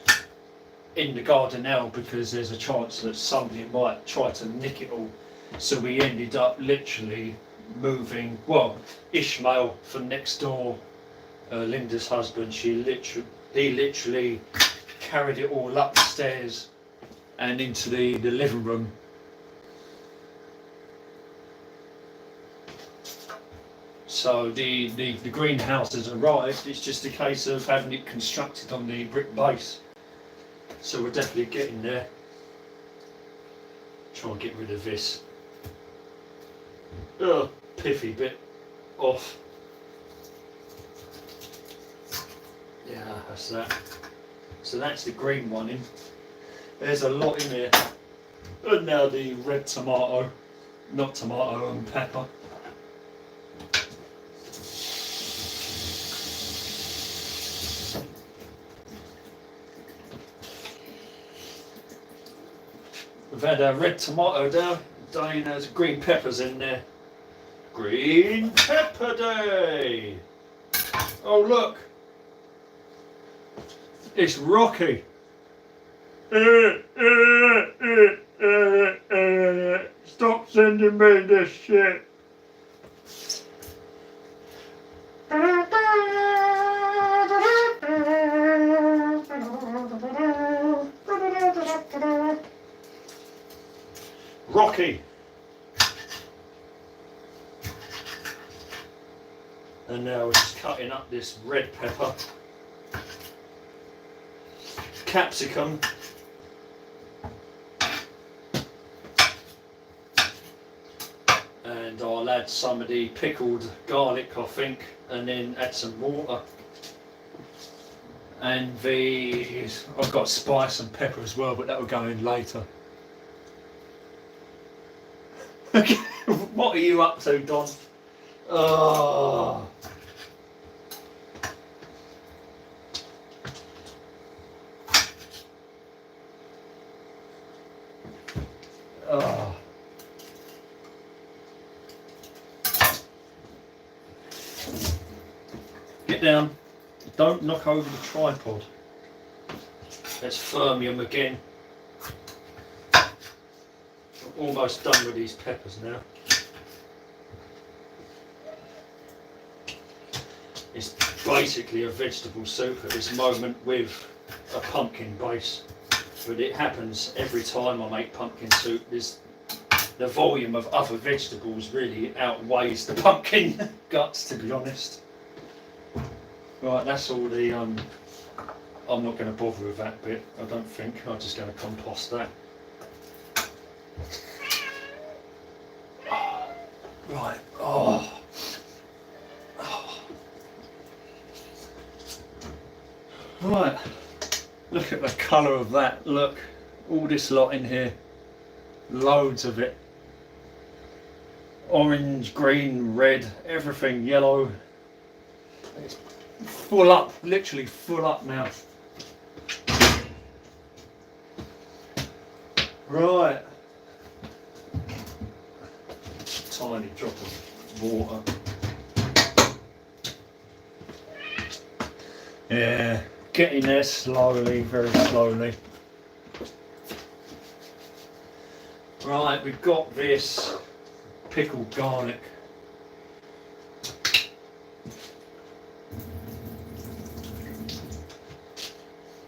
in the garden now, because there's a chance that somebody might try to nick it all. So we ended up literally moving, well, Ishmael from next door, Linda's husband, he literally carried it all up the stairs and into the living room. So the greenhouse has arrived. It's just a case of having it constructed on the brick base. So we're definitely getting there. Try and get rid of this piffy bit off. Yeah, that's that. So that's the green one in. There's a lot in there. And now the red tomato, not tomato, and pepper. We've had a red tomato down. Dane has green peppers in there. Green Pepper Day! Oh look! It's Rocky! Stop sending me this shit! Rocky! And now we're just cutting up this red pepper, capsicum, and I'll add some of the pickled garlic, I think, and then add some water. And I've got spice and pepper as well, but that will go in later. What are you up to, Don? Oh. Oh. Get down. Don't knock over the tripod. Let's firm again. I'm almost done with these peppers now. It's basically a vegetable soup at this moment with a pumpkin base, but it happens every time I make pumpkin soup. The volume of other vegetables really outweighs the pumpkin guts, to be honest. Right, that's all the I'm not going to bother with that bit, I don't think. I'm just going to compost that. Right, oh. Right, look at the colour of that. Look, all this lot in here, loads of it. Orange, green, red, everything, yellow. It's full up, literally full up now. Right, tiny drop of water. Yeah. Getting there slowly, very slowly. Right, we've got this pickled garlic.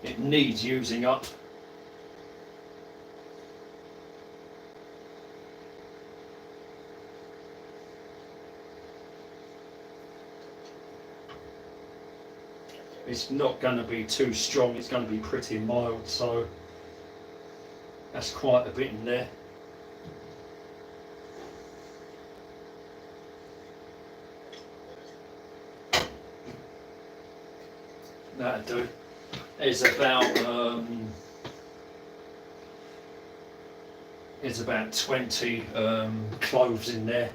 It needs using up. It's not going to be too strong, it's going to be pretty mild, so that's quite a bit in there. That'll do. There's about 20 cloves in there.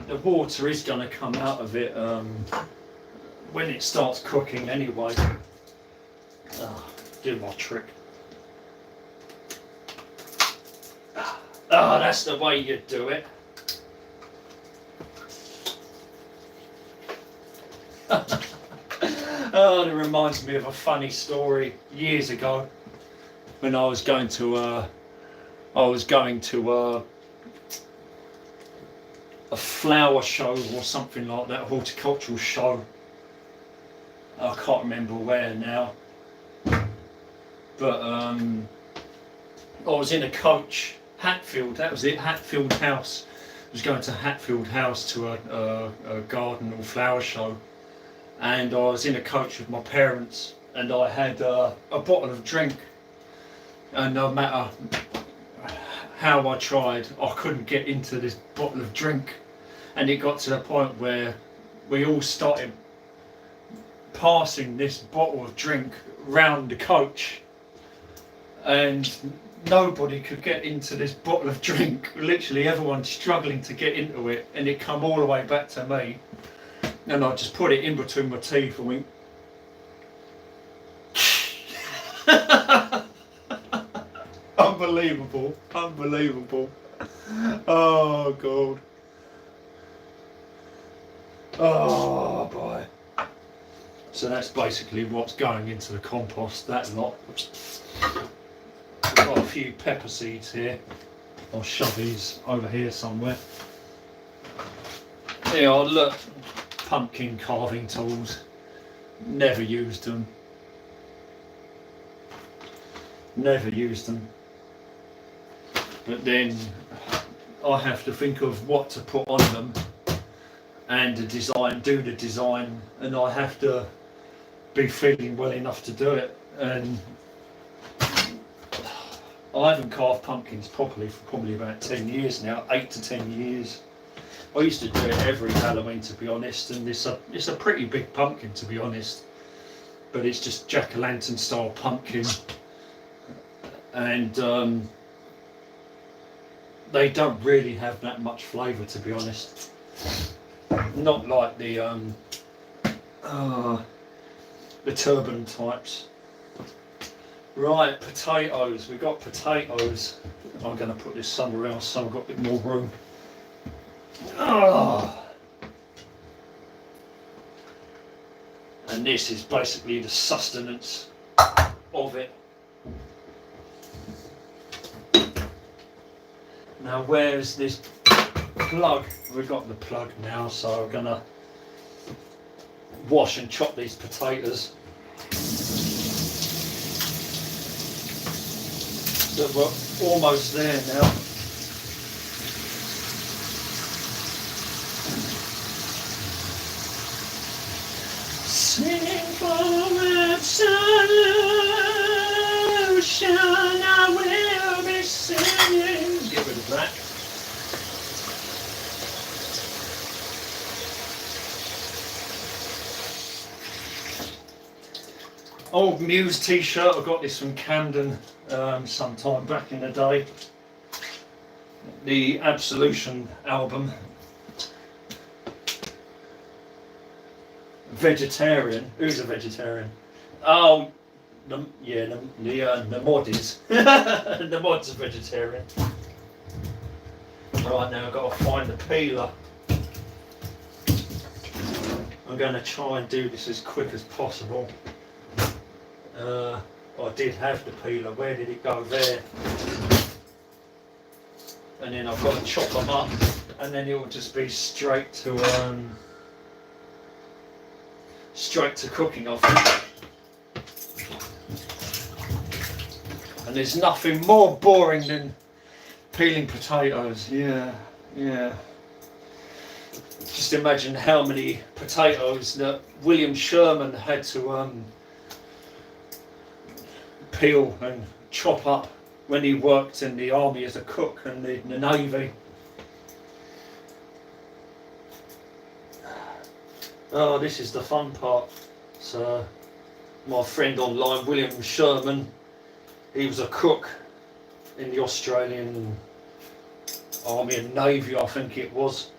The water is going to come out of it when it starts cooking anyway. Do my trick. That's the way you do it. It reminds me of a funny story years ago when I was going to a flower show or something like that, a horticultural show. I can't remember where now, but I was in a coach, Hatfield, that was it, Hatfield House. I was going to Hatfield House to a garden or flower show, and I was in a coach with my parents, and I had a bottle of drink, and no matter how I tried, I couldn't get into this bottle of drink, and it got to the point where we all started passing this bottle of drink round the coach, and nobody could get into this bottle of drink. Literally everyone struggling to get into it, and it come all the way back to me, and I just put it in between my teeth and went unbelievable, unbelievable. Oh god. Oh boy. So that's basically what's going into the compost, that lot. I've got a few pepper seeds here. I'll shove these over here somewhere. There are, look, pumpkin carving tools. Never used them. Never used them. But then I have to think of what to put on them and the design, do the design, and I have to be feeling well enough to do it. And I haven't carved pumpkins properly for probably about 10 years now, 8 to 10 years. I used to do it every Halloween, to be honest, and it's a pretty big pumpkin, to be honest, but it's just jack-o'-lantern style pumpkin, and they don't really have that much flavour, to be honest. Not like the the turban types. Right, potatoes. We've got potatoes. I'm going to put this somewhere else so I've got a bit more room. And this is basically the sustenance of it. Now where's this plug? We've got the plug now, so I'm going to wash and chop these potatoes. So we're almost there now. Singing for absolution, I will be singing. Get rid of that. Old Muse t-shirt. I got this from Camden sometime back in the day. The Absolution album. Vegetarian. Who's a vegetarian? Oh, the mod is. The mod's a vegetarian. Right, now I've got to find the peeler. I'm going to try and do this as quick as possible. I did have the peeler. Where did it go? There. And then I've got to chop them up, and then it will just be straight to cooking, I think. And there's nothing more boring than peeling potatoes. Yeah. Just imagine how many potatoes that William Sherman had to peel and chop up when he worked in the army as a cook and the navy. Oh, this is the fun part. So, my friend online, William Sherman, he was a cook in the Australian Army and Navy, I think it was.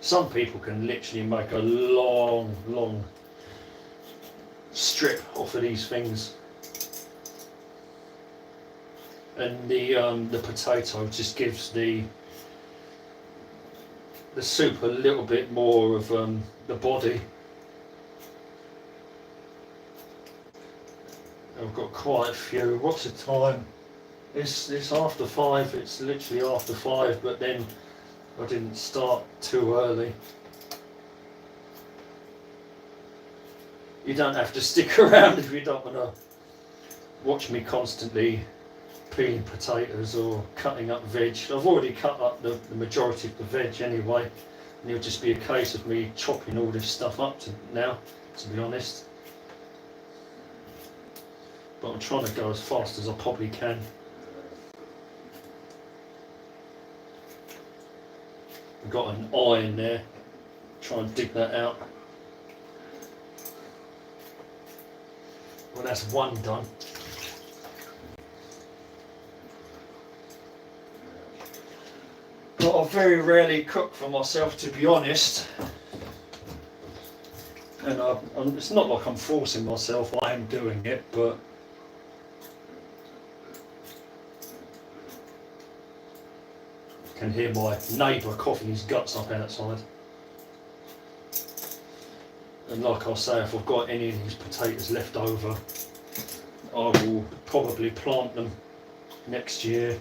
Some people can literally make a long strip off of these things. And the potato just gives the soup a little bit more of the body. I've got quite a few. What's the time? It's after 5. It's literally after 5, but then I didn't start too early. You don't have to stick around if you don't want to watch me constantly peeling potatoes or cutting up veg. I've already cut up the majority of the veg anyway, and it'll just be a case of me chopping all this stuff up now, to be honest. But I'm trying to go as fast as I probably can. I've got an eye in there, try and dig that out. Well, that's one done. But I very rarely cook for myself, to be honest. And it's not like I'm forcing myself, I am doing it, but I can hear my neighbour coughing his guts up outside. And like I say, if I've got any of these potatoes left over, I will probably plant them next year.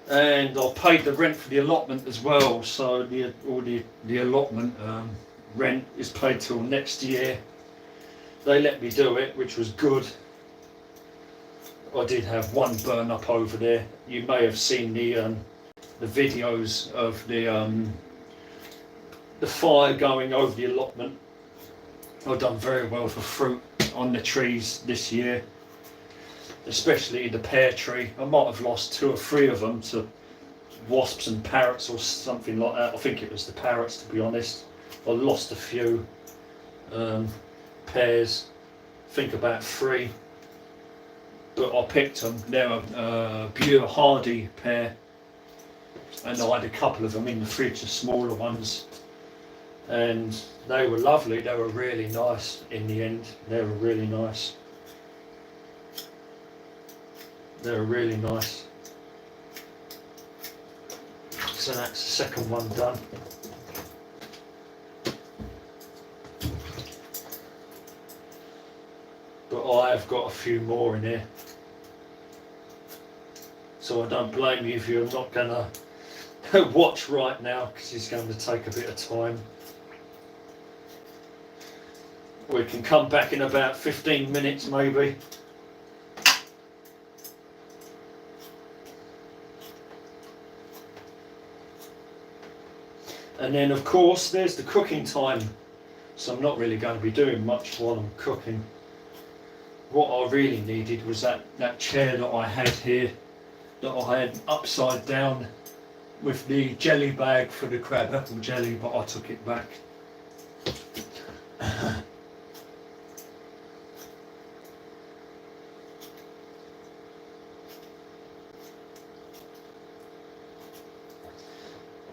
And I paid the rent for the allotment as well, so the allotment rent is paid till next year. They let me do it, which was good. I did have one burn up over there. You may have seen the videos of the fire going over the allotment. I've done very well for fruit on the trees this year, especially the pear tree. I might have lost 2 or 3 of them to wasps and parrots or something like that. I think it was the parrots, to be honest. I lost a few pears, I think about 3, but I picked them. They're a Bure Hardy pear, and I had a couple of them in the fridge, the smaller ones. and they were lovely. They were really nice in the end. They were really nice. They were really nice. So that's the second one done. But I have got a few more in here. So I don't blame you if you're not going to watch right now, because it's going to take a bit of time. We can come back in about 15 minutes maybe. And then of course there's the cooking time. So I'm not really going to be doing much while I'm cooking. What I really needed was that chair that I had here, that I had upside down with the jelly bag for the crab apple jelly, but I took it back.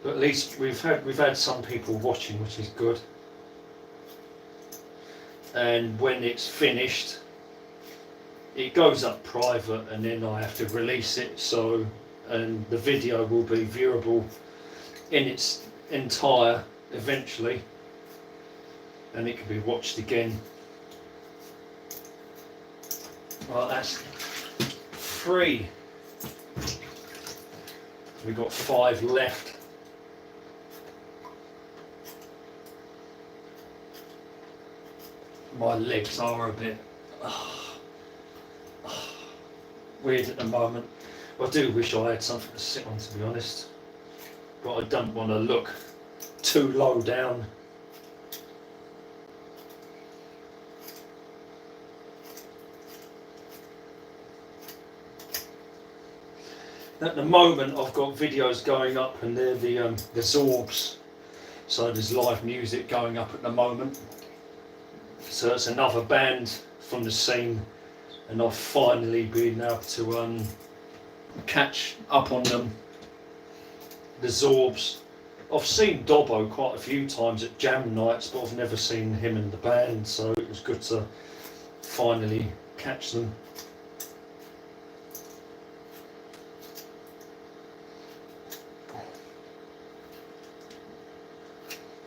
But at least we've had some people watching, which is good. And when it's finished, it goes up private, and then I have to release it. So, and the video will be viewable in its entire eventually, and it can be watched again. Well, that's 3. We've got 5 left. My legs are a bit weird at the moment. I do wish I had something to sit on, to be honest, but I don't want to look too low down. At the moment I've got videos going up, and they're the Zorbs, so there's live music going up at the moment. So it's another band from the scene, and I've finally been able to catch up on them. The Zorbs. I've seen Dobbo quite a few times at jam nights, but I've never seen him and the band, so it was good to finally catch them.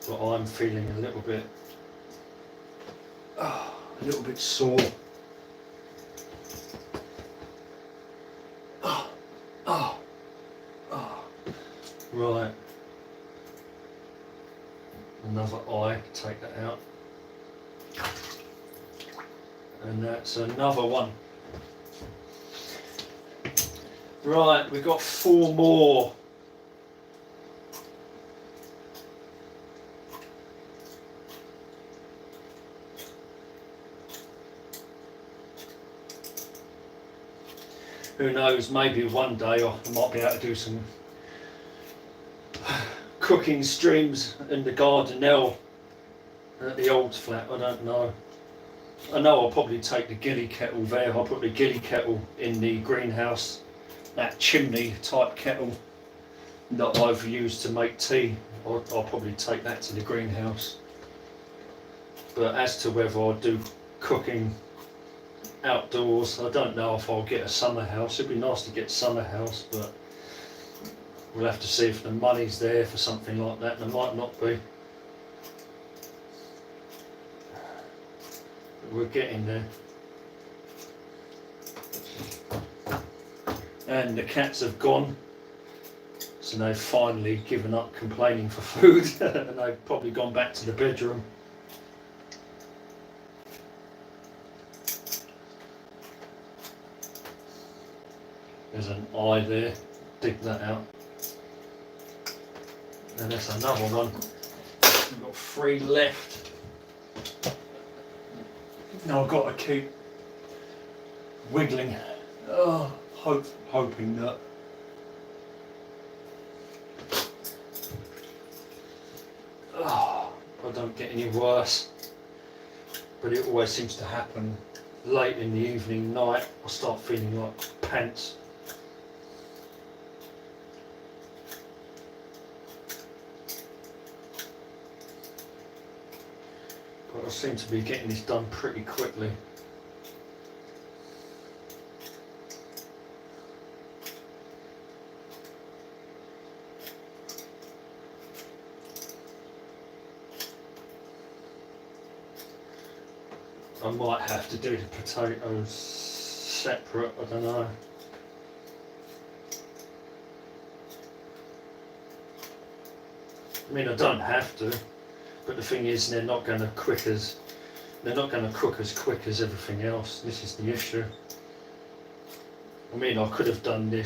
But I'm feeling a little bit sore. Right. Another eye, take that out. And that's another one. Right, we've got 4 more. Who knows, maybe one day I might be able to do some cooking streams in the Gardenelle at the old flat. I don't know. I know I'll probably take the gilly kettle there. I'll put the gilly kettle in the greenhouse, that chimney type kettle that I've used to make tea. I'll probably take that to the greenhouse. But as to whether I'll do cooking outdoors, I don't know if I'll get a summer house. It'd be nice to get a summer house, but we'll have to see if the money's there for something like that. There might not be. But we're getting there. And the cats have gone, so they've finally given up complaining for food and they've probably gone back to the bedroom. There's an eye there, dig that out. And there's another one. We've got 3 left. Now I've got to keep wiggling, hoping that I don't get any worse. But it always seems to happen late in the evening, night. I start feeling like pants. I seem to be getting this done pretty quickly. I might have to do the potatoes separate, I don't know. I mean, I don't have to, but the thing is, they're not going to cook as quick as everything else. This is the issue. I mean, I could have done the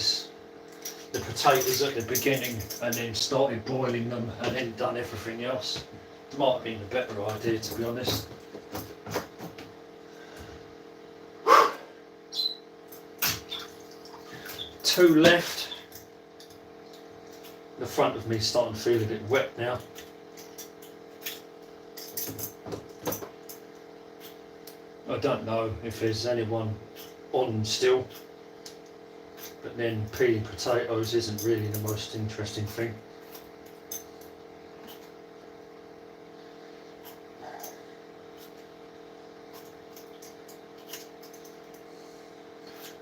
potatoes at the beginning, and then started boiling them, and then done everything else. Might have been a better idea, to be honest. Two left. The front of me is starting to feel a bit wet now. I don't know if there's anyone on still, but then peeling potatoes isn't really the most interesting thing.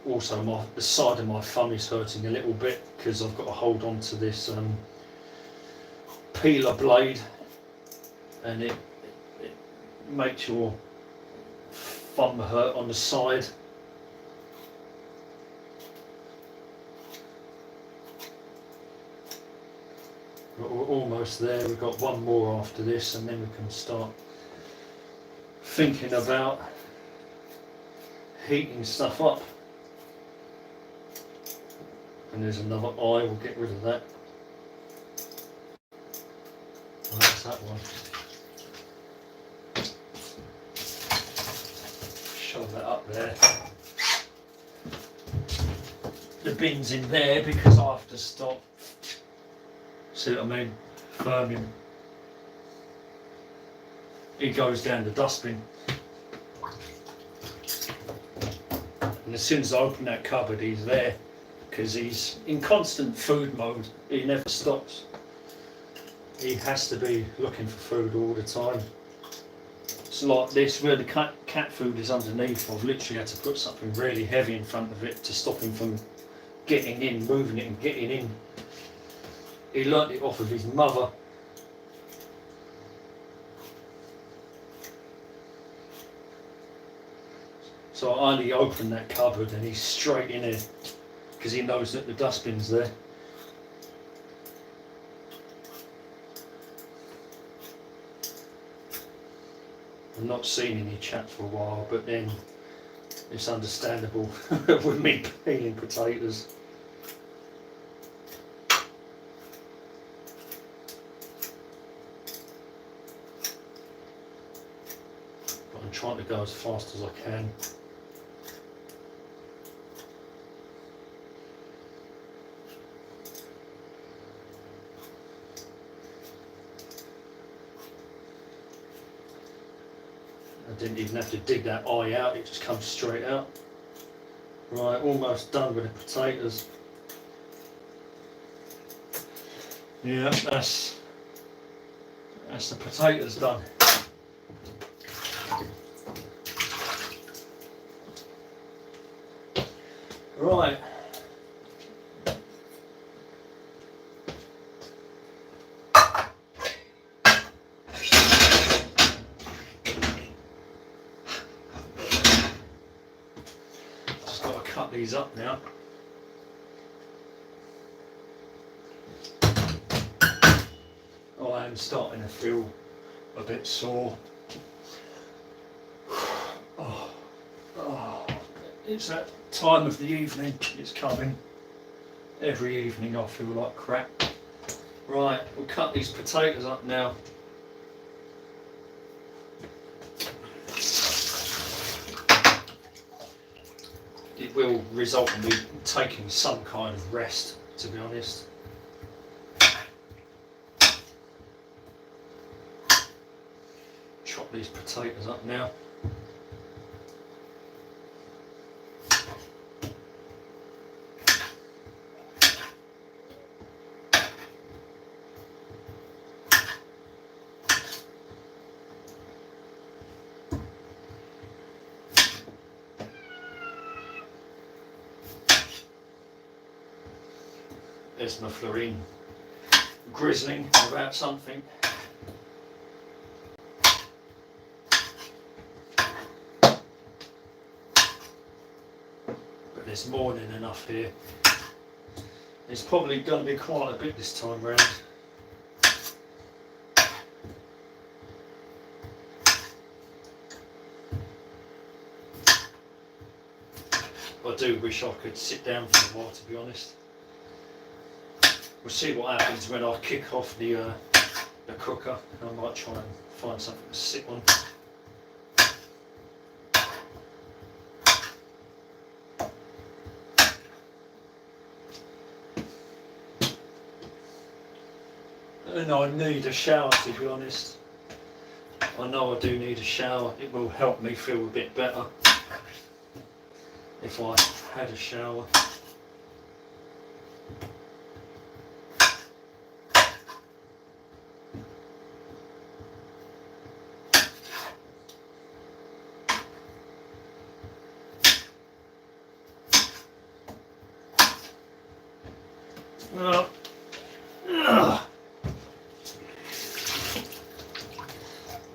Also, the side of my thumb is hurting a little bit because I've got to hold on to this peeler blade, and it makes your thumb hurt on the side. We're almost there. We've got one more after this, and then we can start thinking about heating stuff up. And there's another eye, we'll get rid of that. Oh, that's that one. Shove that up there. The bin's in there because I have to stop. See what I mean? Firming. He goes down the dustbin. And as soon as I open that cupboard, he's there. Because he's in constant food mode. He never stops. He has to be looking for food all the time. It's like this, where the cat food is underneath. I've literally had to put something really heavy in front of it to stop him from getting in, moving it and getting in. He learnt it off of his mother. So I only open that cupboard and he's straight in there. Because he knows that the dustbin's there. I've not seen any chat for a while, but then it's understandable with me peeling potatoes. But I'm trying to go as fast as I can. I didn't even have to dig that eye out, it just comes straight out. Right, almost done with the potatoes. Yeah, that's the potatoes done. Right. Cut these up now. Oh, I am starting to feel a bit sore. It's that time of the evening, it's coming. Every evening I feel like crap. Right, we'll cut these potatoes up now. It will result in me taking some kind of rest, to be honest. Chop these potatoes up now. There's my Florine grizzling about something. But there's more than enough here. It's probably going to be quite a bit this time round. I do wish I could sit down for a while, to be honest. We'll see what happens when I kick off the cooker. I might try and find something to sit on. And I need a shower, to be honest. I know I do need a shower. It will help me feel a bit better if I had a shower.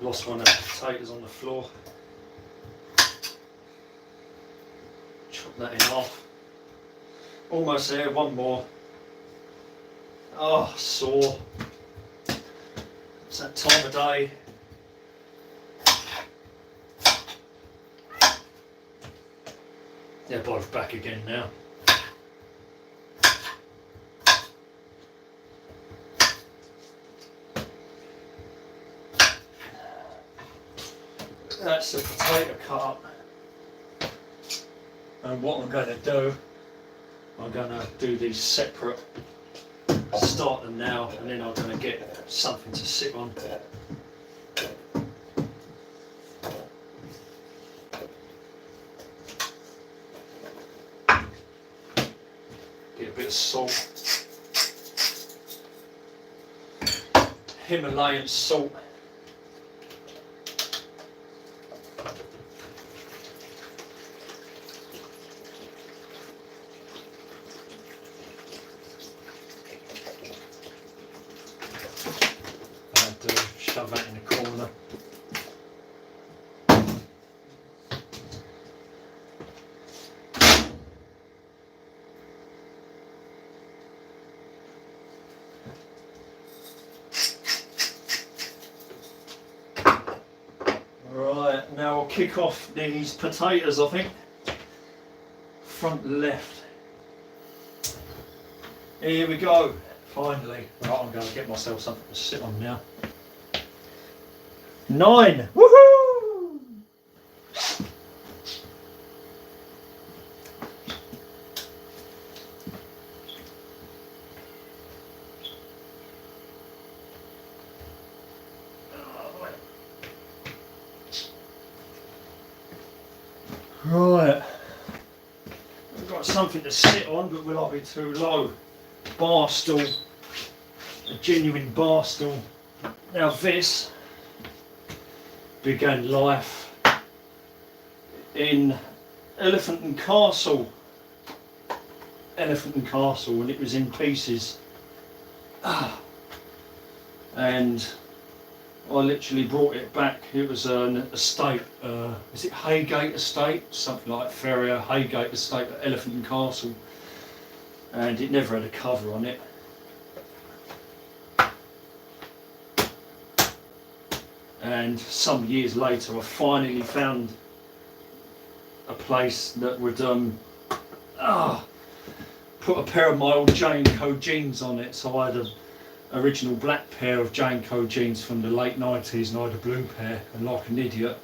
Lost one of the potatoes on the floor. Chop that in half. Almost there, one more. Oh, sore. It's that time of day. They're both back again now. That's the potato cut. And what I'm going to do, I'm going to do these separate, start them now, and then I'm going to get something to sit on. Get a bit of salt. Himalayan salt. Shove that in the corner. Right, now I'll kick off these potatoes, I think. Front left. Here we go, finally. Right, I'm going to get myself something to sit on now. 9! Woohoo! Right. We've got something to sit on, but will I be too low? Bar stool. A genuine bar stool. Now this began life in Elephant and Castle, and it was in pieces. And I literally brought it back. It was an estate, is it Haygate Estate? Something like Ferrier Haygate Estate at Elephant and Castle. And it never had a cover on it. And some years later I finally found a place that would put a pair of my old J&Co jeans on it. So I had an original black pair of J&Co jeans from the late 90s and I had a blue pair, and like an idiot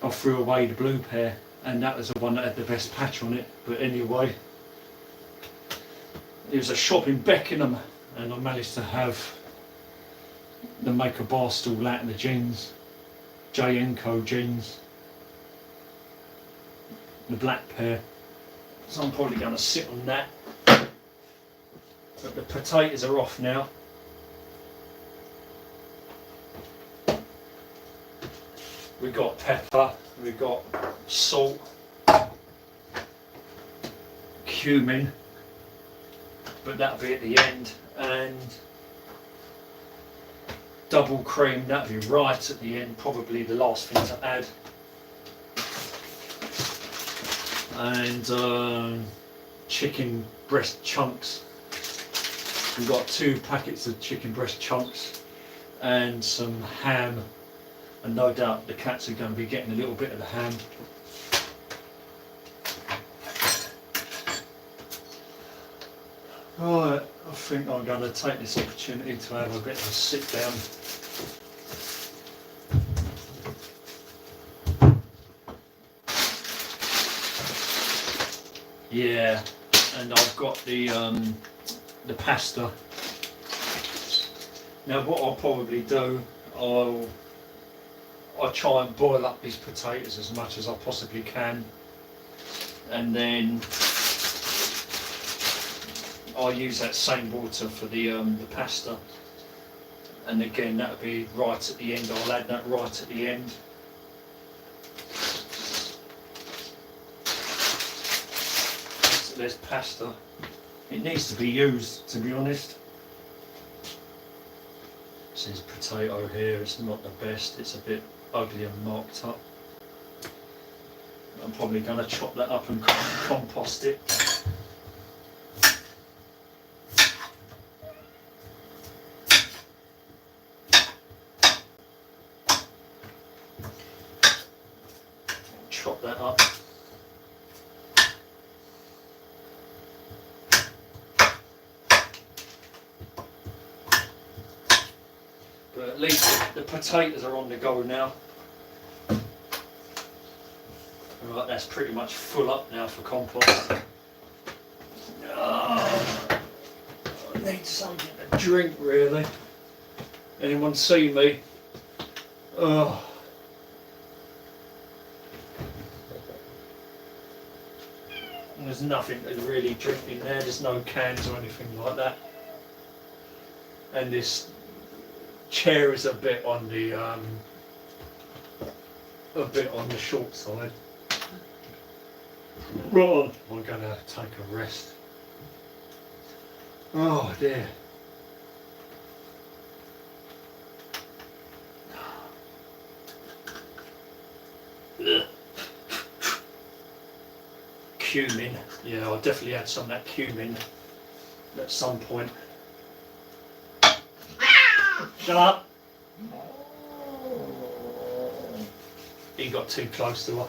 I threw away the blue pair, and that was the one that had the best patch on it. But anyway, it was a shop in Beckenham and I managed to have the make a bar stool out of the jeans. J&Co jeans, the black pair, so I'm probably going to sit on that. But the potatoes are off now. We've got pepper, we've got salt, cumin, but that'll be at the end. And double cream, that'll be right at the end, probably the last thing to add. And chicken breast chunks. We've got 2 packets of chicken breast chunks and some ham, and no doubt the cats are going to be getting a little bit of the ham. Right, I think I'm going to take this opportunity to have a bit of a sit down. Yeah, and I've got the pasta. Now what I'll probably do, I'll try and boil up these potatoes as much as I possibly can, and then I'll use that same water for the pasta, and again that'll be right at the end. I'll add that right at the end. So there's pasta. It needs to be used, to be honest. This is potato here. It's not the best. It's a bit ugly and marked up. I'm probably going to chop that up and compost it. Chop that up. But at least the potatoes are on the go now. Right, that's pretty much full up now for compost. Oh, I need something to drink, really. Anyone see me? Oh. There's nothing to really drink in there. There's no cans or anything like that. And this chair is a bit on the short side. Right, we're gonna take a rest. Oh dear. Cumin. Yeah, I'll definitely add some of that cumin at some point. Shut up. He got too close to her.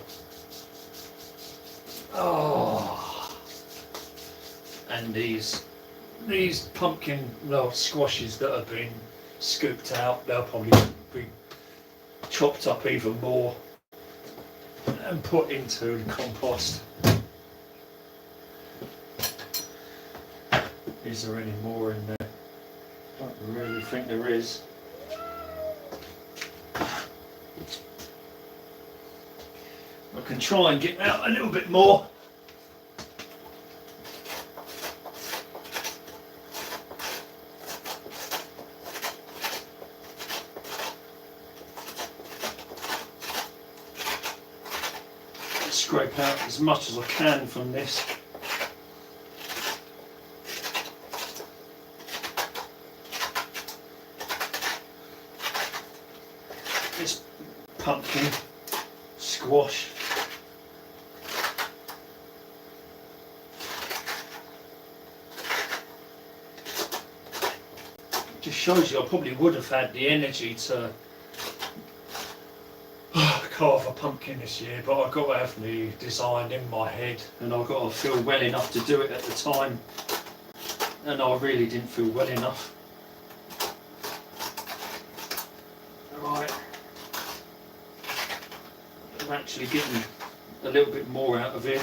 Oh. And these pumpkin squashes that have been scooped out, they'll probably be chopped up even more and put into the compost. Is there any more in there? I don't really think there is. I can try and get out a little bit more. Scrape out as much as I can from this. This pumpkin squash. Just shows you I probably would have had the energy to carve a pumpkin this year, but I've got to have the design in my head, and I've got to feel well enough to do it at the time, and I really didn't feel well enough. Right, I'm actually getting a little bit more out of it.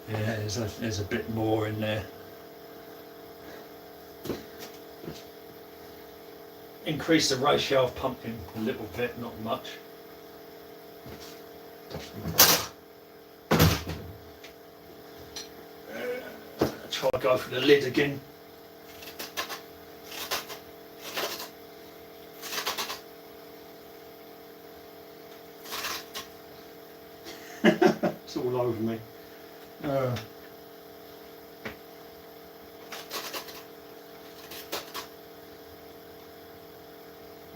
Yeah, there's a bit more in there. increase the ratio of pumping a little bit, not much. Try to go for the lid again. It's all over me. I'm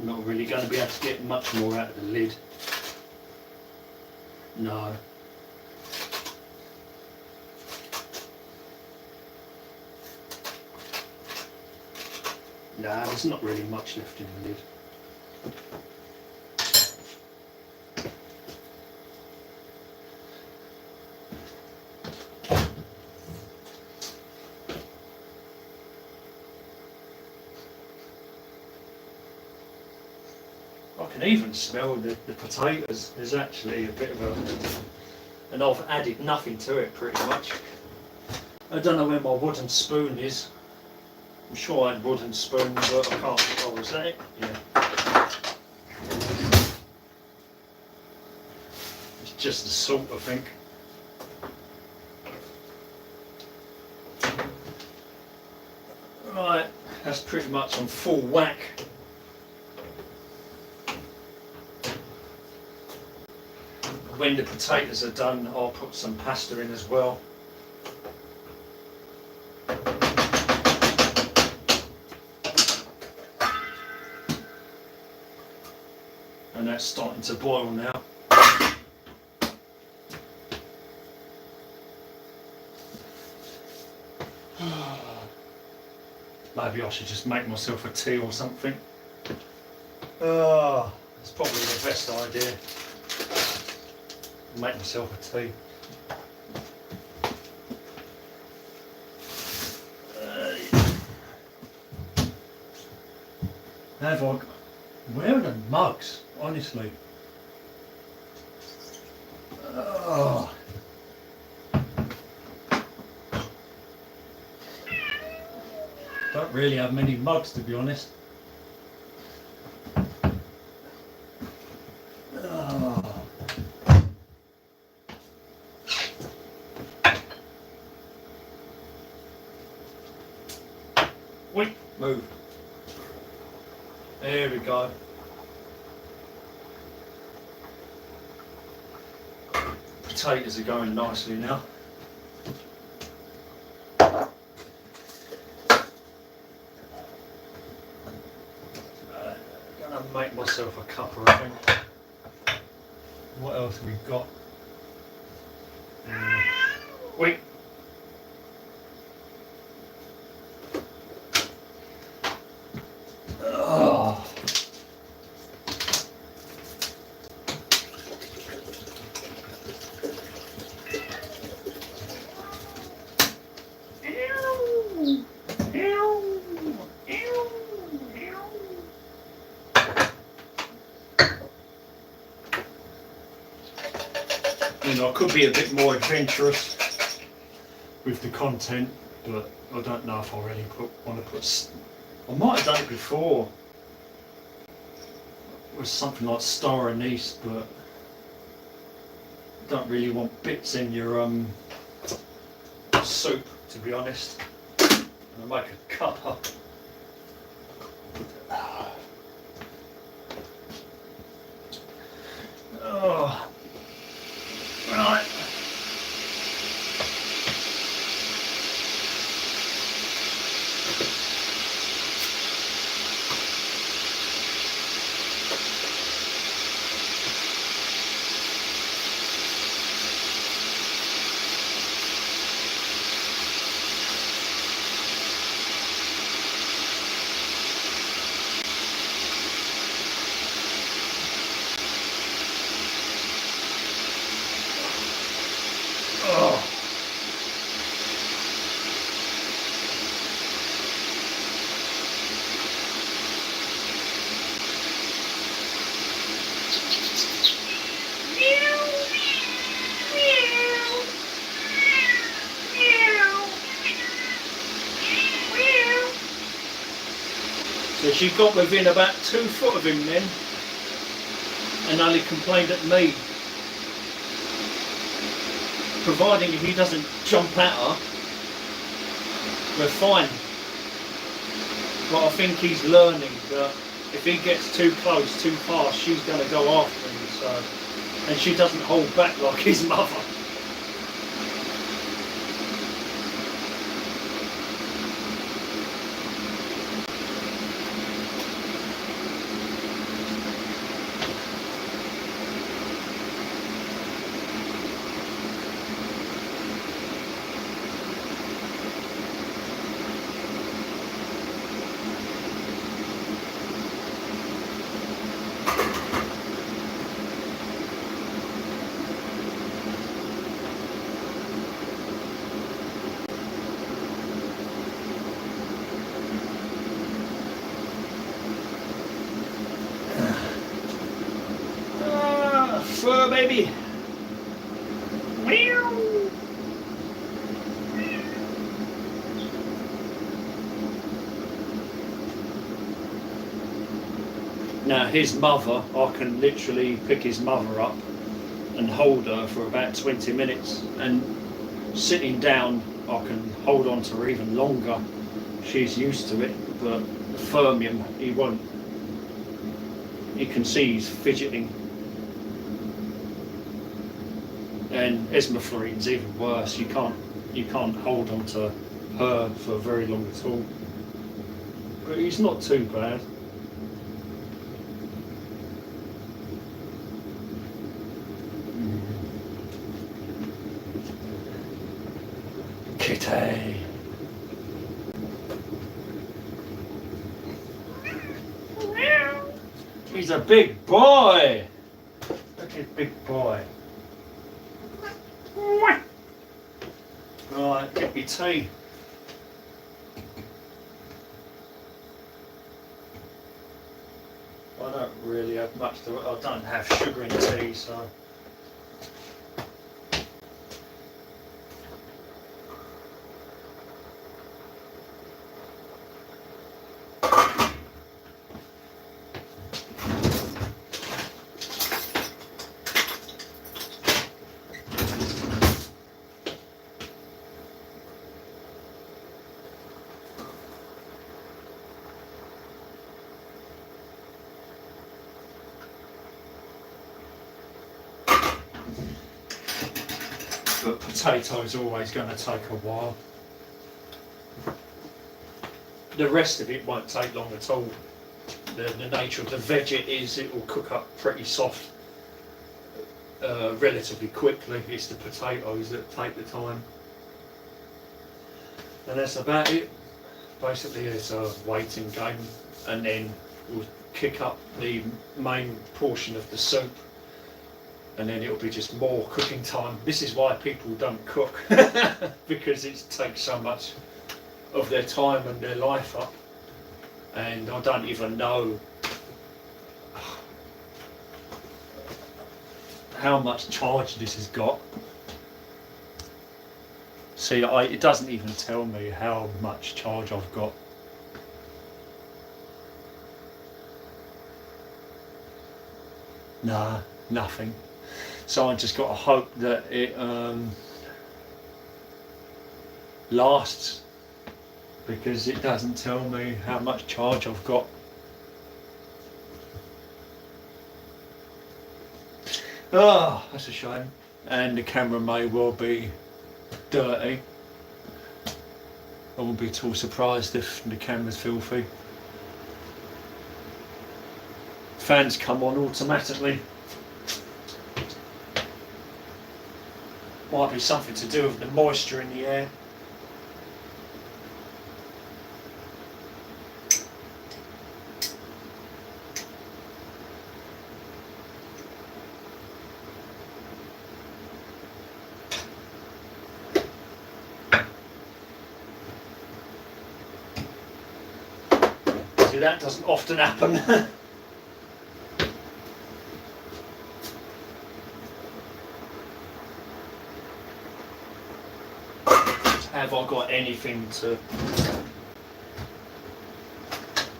not really going to be able to get much more out of the lid. No. Nah, there's not really much left in the lid. I can even smell the potatoes. There's actually a bit of a, and I've added nothing to it pretty much. I don't know where my wooden spoon is. I'm sure I had wooden spoon, but I can't. Oh, was that it? Yeah. It's just the salt, I think. Right, that's pretty much on full whack. When the potatoes are done, I'll put some pasta in as well. And that's starting to boil now. Maybe I should just make myself a tea or something. That's probably the best idea. Make myself a tea. Have I? Where are the mugs? Honestly. Don't really have many mugs, to be honest. Wait, move. There we go. Potatoes are going nicely now. Gonna make myself a cuppa, I think. What else have we got? Wait. You know, I could be a bit more adventurous with the content, but I don't know if I really want to put. I might have done it before with something like star anise, but I don't really want bits in your soup, to be honest. I'll make a cuppa. Oh. Right. So she got within about 2 foot of him then, and only complained at me. Providing he doesn't jump at her, we're fine. But I think he's learning that if he gets too close, too fast, she's going to go after him. So, and she doesn't hold back like his mother. Fur baby. Now his mother, I can literally pick his mother up and hold her for about 20 minutes, and sitting down I can hold on to her even longer. She's used to it, but Fermium, he won't. You can see he's fidgeting. And Esmaflorine's even worse. You can't hold on to her for very long at all. But he's not too bad. Kitty. He's a big boy. Look at his big boy. Right, get your tea. I don't really have much to it. I don't have sugar in tea, so. But potatoes are always going to take a while. The rest of it won't take long at all. The nature of the veggie is it will cook up pretty soft relatively quickly. It's the potatoes that take the time. And that's about it. Basically it's a waiting game, and then we'll kick up the main portion of the soup, and then it'll be just more cooking time. This is why people don't cook, because it takes so much of their time and their life up. And I don't even know how much charge this has got. See, it doesn't even tell me how much charge I've got. Nah, nothing. So I just got to hope that it lasts, because it doesn't tell me how much charge I've got. Oh, that's a shame. And the camera may well be dirty. I wouldn't be at all surprised if the camera's filthy. Fans come on automatically. Might be something to do with the moisture in the air. See, that doesn't often happen. Have I got anything to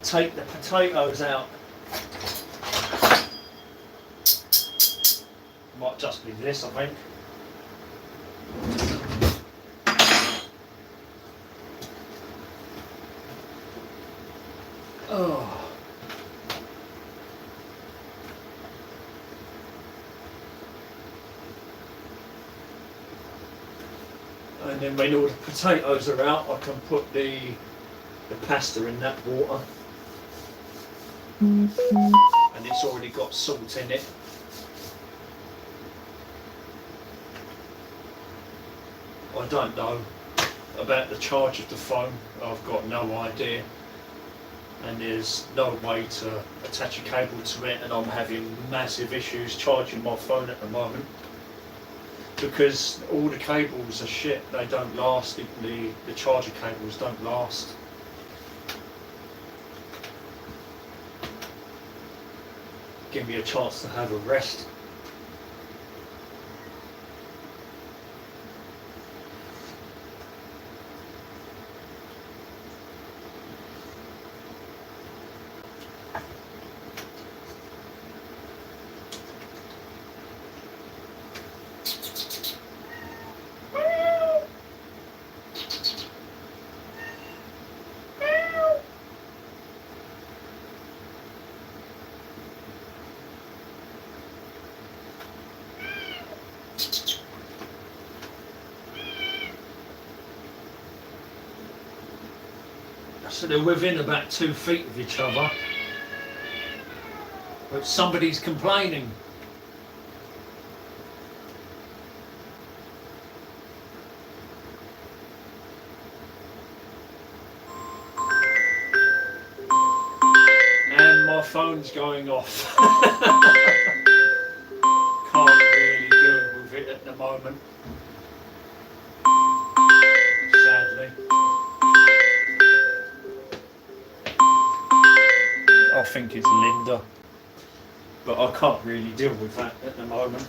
take the potatoes out. Might just be this, I think. Oh. And then when all the potatoes are out, I can put the pasta in that water. And it's already got salt in it. I don't know about the charge of the phone. I've got no idea. And there's no way to attach a cable to it, and I'm having massive issues charging my phone at the moment because all the cables are shit. They don't last. The charger cables don't last. Give me a chance to have a rest. So they're within about 2 feet of each other, but somebody's complaining. And my phone's going off. Can't really do with it at the moment, sadly. I think it's Linda, but I can't really deal with that at the moment.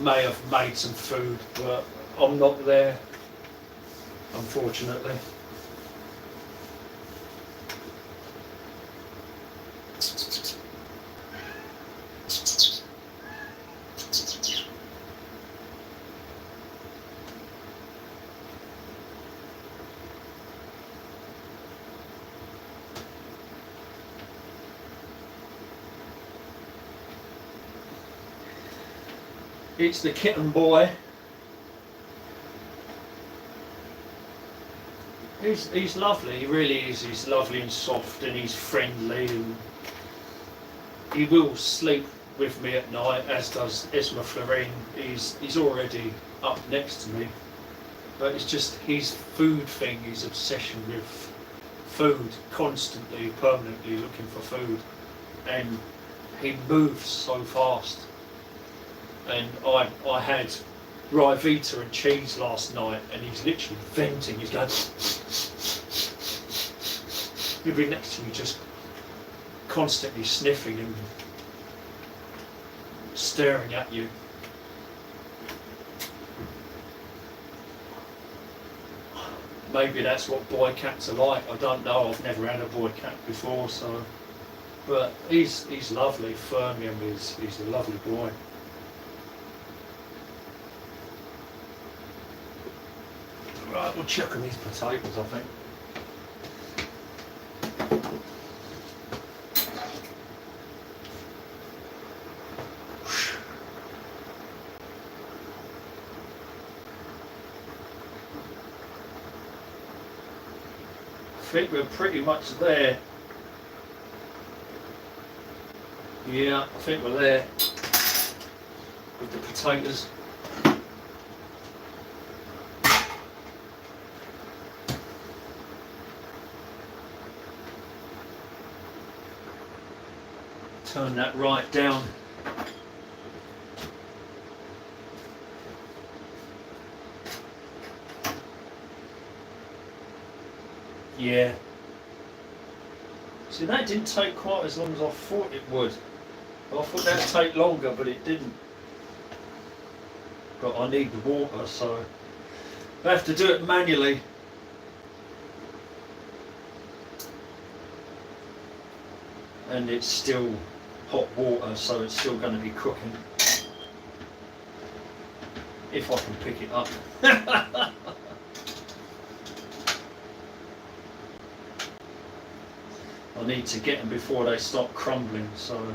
May have made some food, but I'm not there, unfortunately. It's the kitten boy. He's lovely, he really is. He's lovely and soft, and he's friendly, and he will sleep with me at night, as does Esma Florine. He's already up next to me, but it's just his food thing, his obsession with food, constantly, permanently looking for food, and he moves so fast. And I had Ryvita and cheese last night, and he's literally venting. He's going. He'll be next to me, just constantly sniffing and staring at you. Maybe that's what boy cats are like. I don't know. I've never had a boy cat before, so. But he's lovely. Fermium he's a lovely boy. Right, we'll check on these potatoes, I think. I think we're pretty much there. Yeah, I think we're there with the potatoes. Turn that right down. Yeah. See, that didn't take quite as long as I thought it would. I thought that'd take longer, but it didn't. but I need the water, so I have to do it manually. And it's still hot water, so it's still going to be cooking. If I can pick it up. I need to get them before they start crumbling, so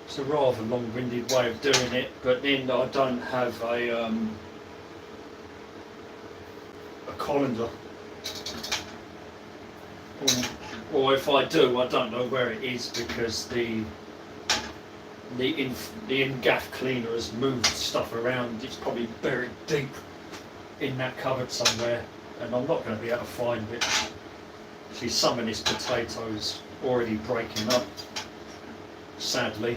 it's a rather long-winded way of doing it, but then I don't have a colander, or if I do, I don't know where it is because the in-gaff cleaner has moved stuff around. It's probably buried deep in that cupboard somewhere, and I'm not going to be able to find it. See, some of this potato's already breaking up, sadly.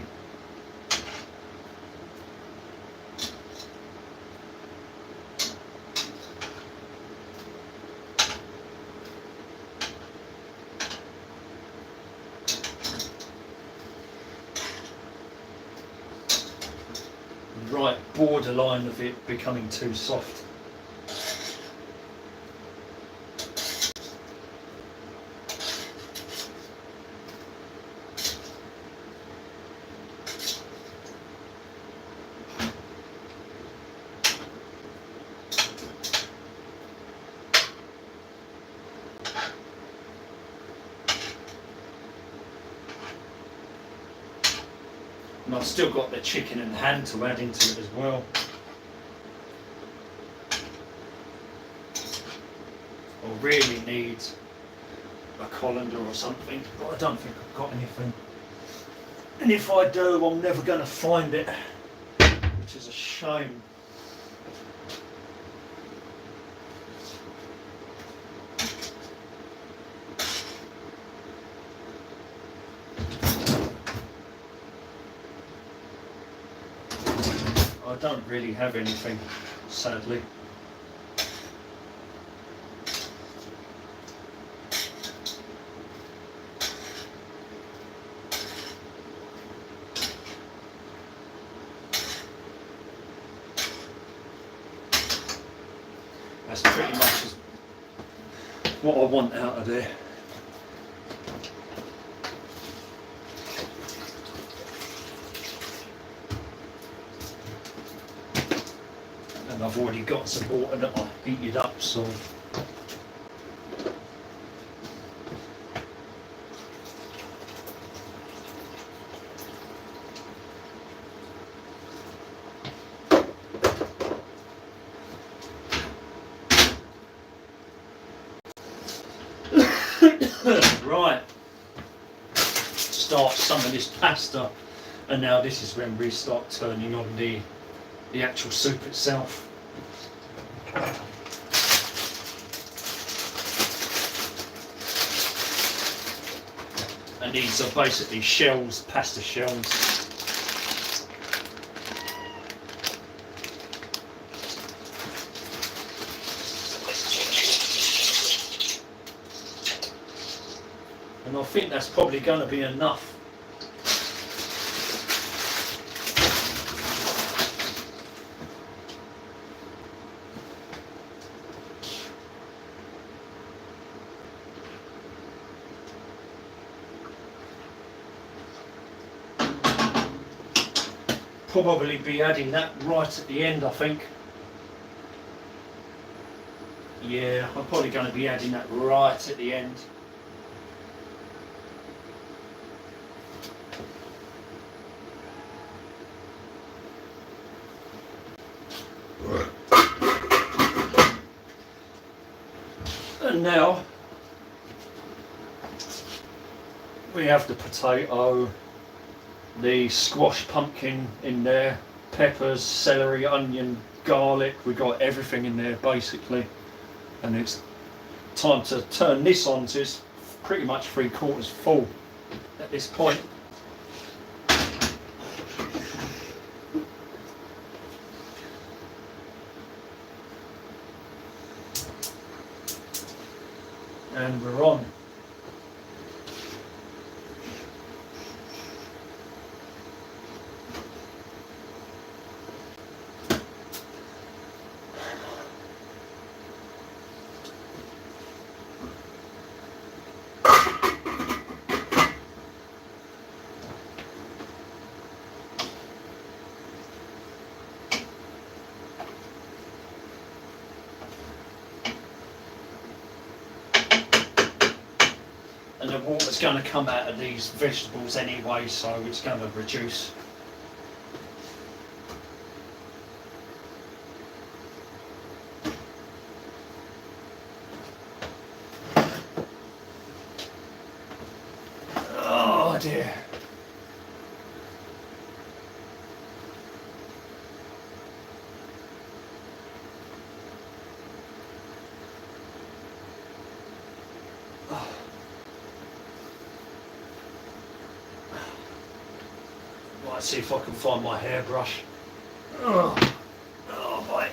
Right borderline of it becoming too soft. And I've still got the chicken and ham to add into it as well. I really need a colander or something, but I don't think I've got anything. And if I do, I'm never going to find it, which is a shame. I don't really have anything, sadly. That's pretty much what I want out of there. And I've already got some water that I heated up, so right, start some of this pasta, and now this is when we start turning on the actual soup itself. And these are basically shells, pasta shells. And I think that's probably going to be enough. Probably be adding that right at the end, I think. Yeah, I'm probably going to be adding that right at the end. And now We have the potato, the squash pumpkin in there, peppers, celery, onion, garlic. We got everything in there basically, and it's time to turn this on. So it's pretty much 3/4 full at this point. And we're on. And the water's going to come out of these vegetables anyway, so it's going to reduce. Oh dear. Right, see if I can find my hairbrush. Oh, oh boy.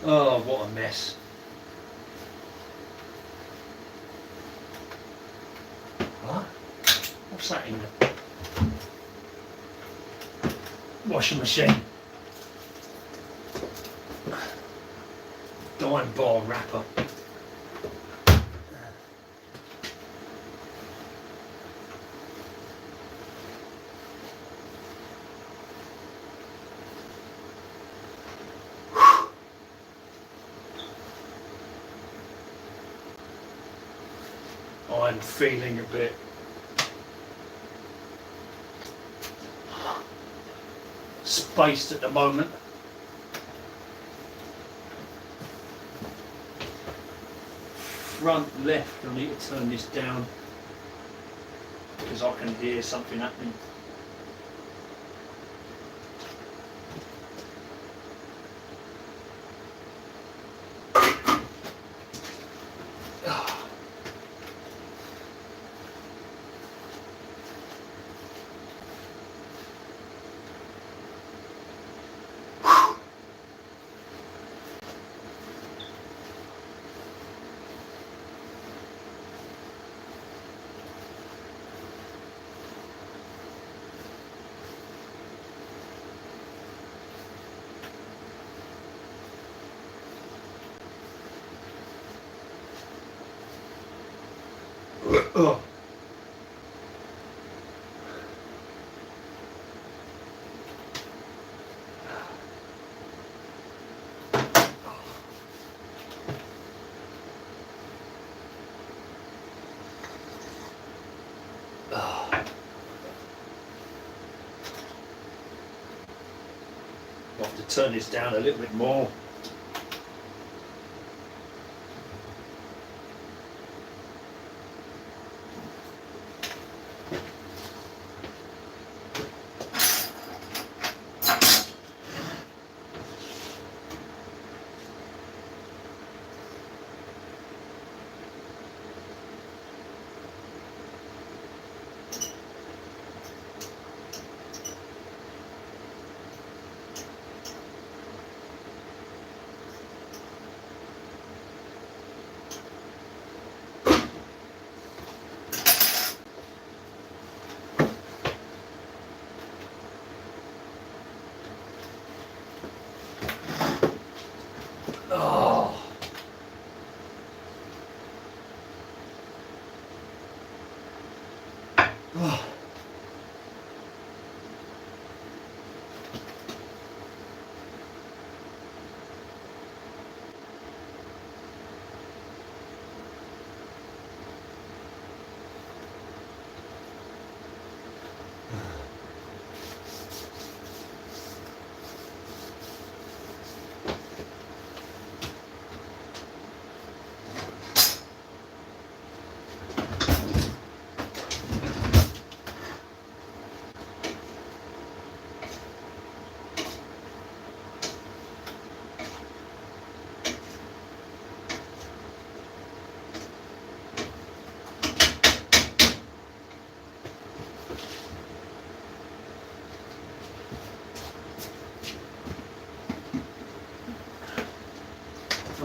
Oh, what a mess. What? What's that in the washing machine? Dime bar wrapper. I'm feeling a bit spaced at the moment. Front left, I need to turn this down because I can hear something happening. Oh. I'll have to turn this down a little bit more.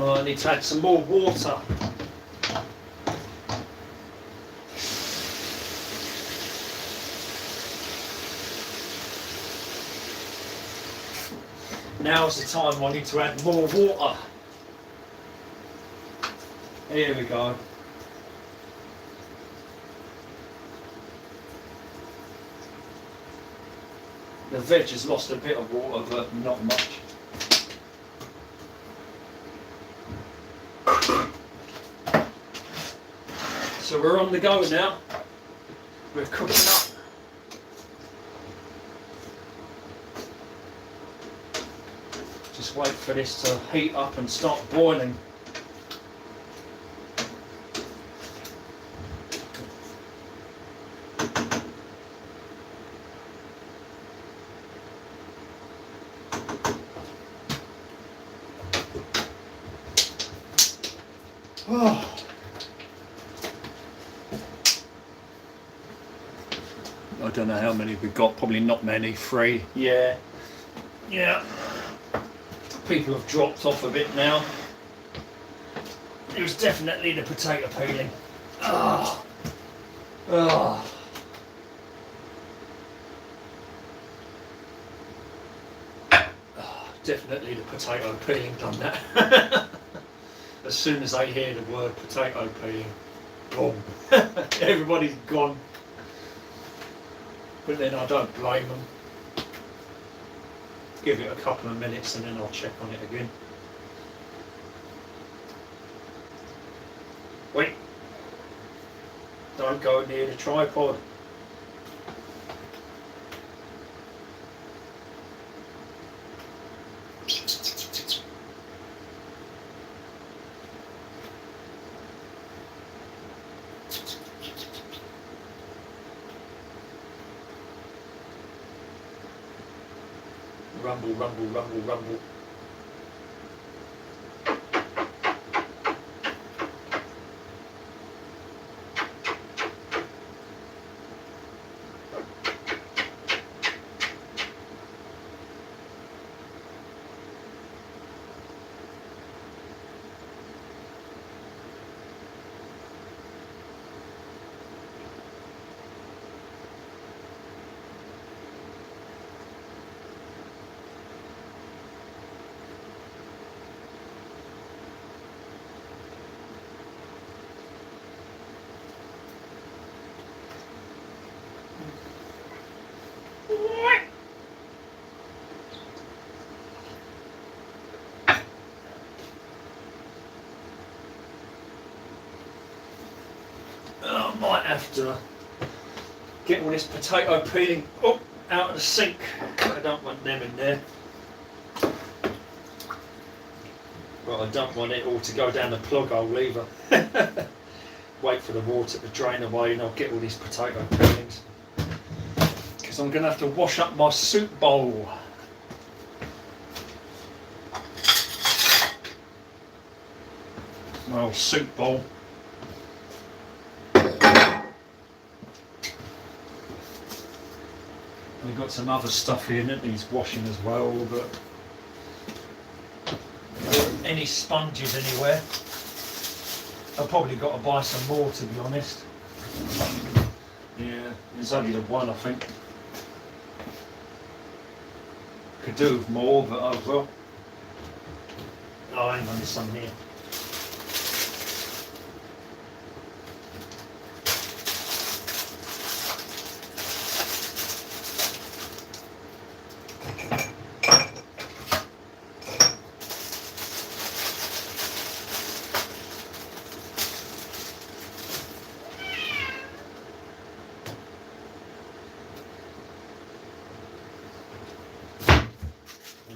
Oh, I need to add some more water. Now's the time I need to add more water. Here we go. The veg has lost a bit of water, but not much. So we're on the go now. We're cooking up. Just wait for this to heat up and start boiling. Oh. I don't know how many we've got, probably not many, 3. Yeah. People have dropped off a bit now. It was definitely the potato peeling. Definitely the potato peeling done that. As soon as they hear the word potato peeling, boom, everybody's gone. But then I don't blame them. Give it a couple of minutes and then I'll check on it again. Wait, don't go near the tripod. Rumble, rumble, rumble, rumble. I might have to get all this potato peeling up out of the sink. I don't want them in there. But I don't want it all to go down the plug hole either. Wait for the water to drain away and I'll get all these potato peelings. Because I'm going to have to wash up my soup bowl. My old soup bowl. We've got some other stuff in it, needs washing as well, but any sponges anywhere? I've probably got to buy some more, to be honest. Yeah, there's only the one, I think. Could do with more, but oh well. Oh, hang on, there's some here.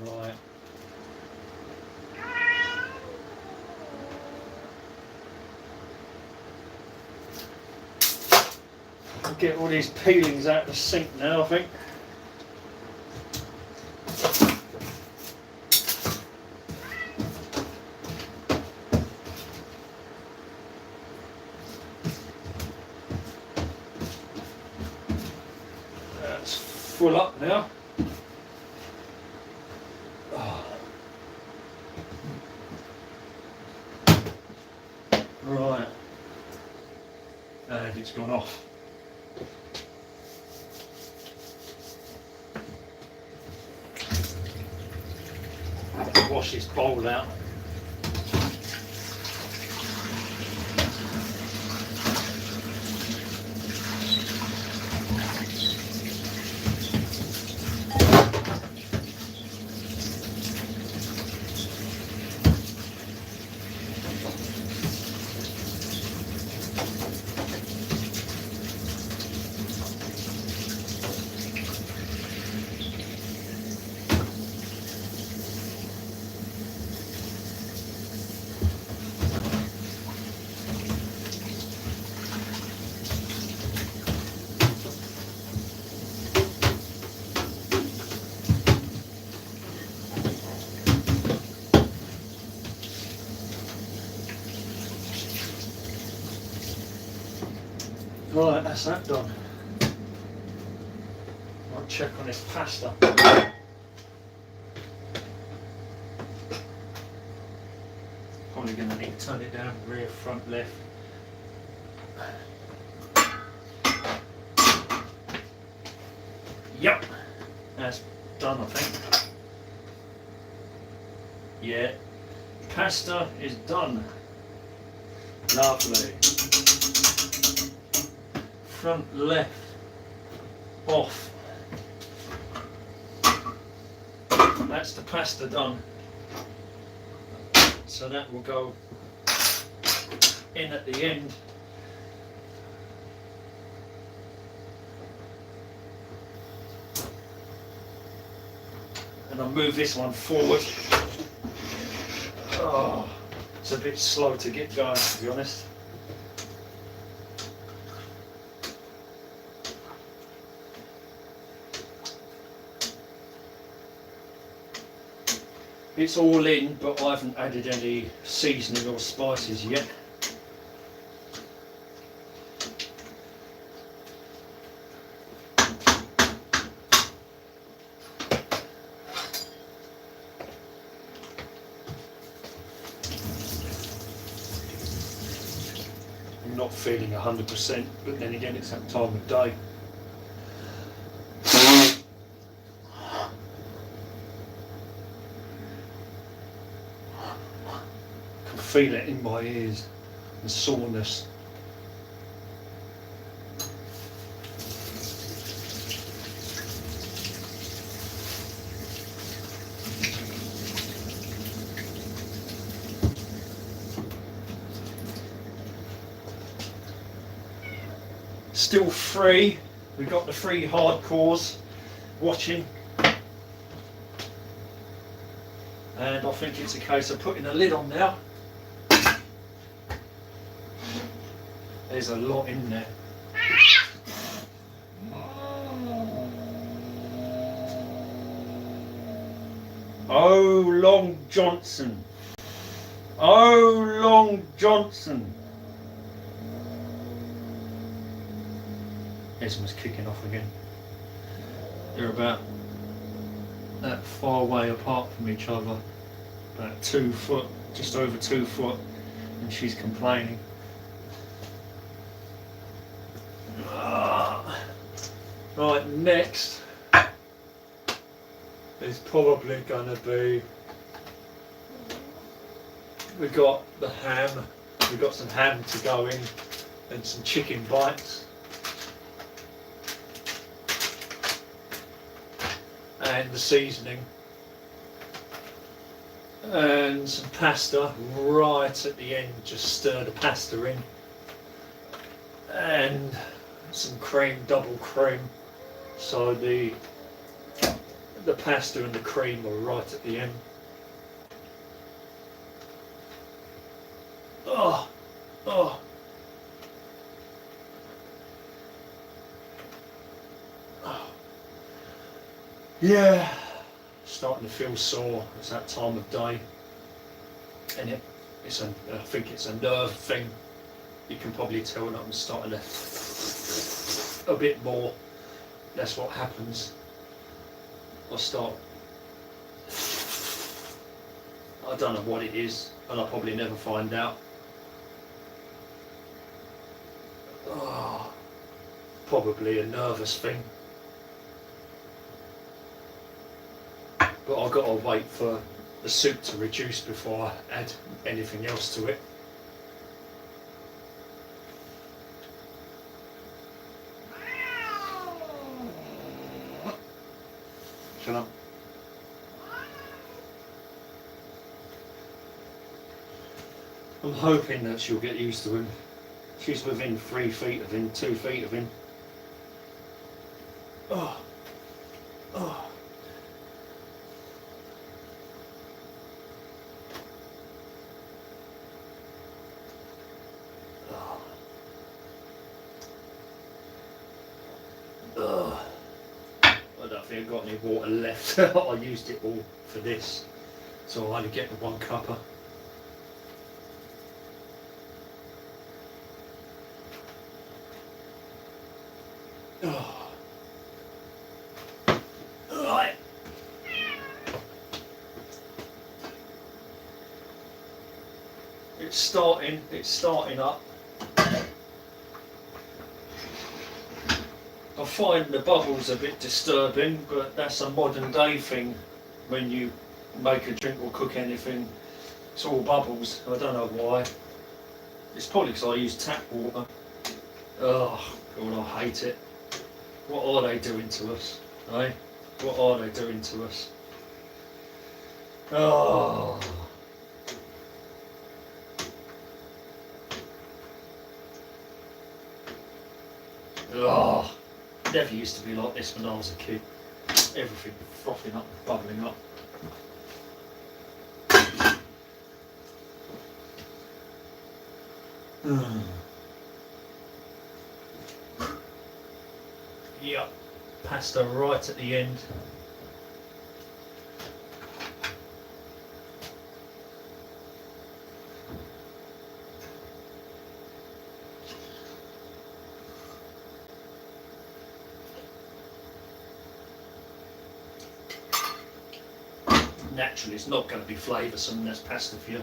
Right. I'll get all these peelings out of the sink now, I think. That's full up now. it's gone off. Wash this bowl out. Right, that's that done. I'll check on this pasta. Probably going to need to turn it down, rear, front, left. Yep, that's done, I think. Yeah, pasta is done. Lovely. Front left off. That's the pasta done. So that will go in at the end. And I'll move this one forward. Oh, it's a bit slow to get going, to be honest. It's all in, but I haven't added any seasoning or spices yet. I'm not feeling 100%, but then again it's that time of day. Feel it in my ears, the soreness. Still free. We've got the three hardcores watching. And I think it's a case of putting a lid on now. There's a lot in there. Oh, Long Johnson. Oh, Long Johnson. Esma's kicking off again. They're about that far away apart from each other. About 2 foot, just over 2 foot, and she's complaining. Right, next is probably going to be, we've got the ham, we've got some ham to go in and some chicken bites and the seasoning and some pasta right at the end. Just stir the pasta in and some cream, double cream, so the pasta and the cream are right at the end. Oh, oh. Oh. Yeah, starting to feel sore. It's that time of day, and I think it's a nerve thing. You can probably tell that I'm starting to a bit more. That's what happens. I start. I don't know what it is, and I'll probably never find out. Oh. probably a nervous thing. But I've got to wait for the soup to reduce before I add anything else to it. Shut up. I'm hoping that she'll get used to him. She's within 3 feet of him, 2 feet of him. Oh. Oh. Oh. Oh. I don't think I've got any water left. I used it all for this, so I'll only get the 1 cuppa. Oh. Right. It's starting up. I find the bubbles a bit disturbing, but that's a modern day thing. When you make a drink or cook anything, it's all bubbles. I don't know why. It's probably because I use tap water. Oh God, I hate it. What are they doing to us, eh? What are they doing to us? Oh. Oh. Never used to be like this when I was a kid. Everything frothing up, bubbling up. Yep, pasta right at the end. Naturally, it's not going to be flavoursome, that's pasta for you.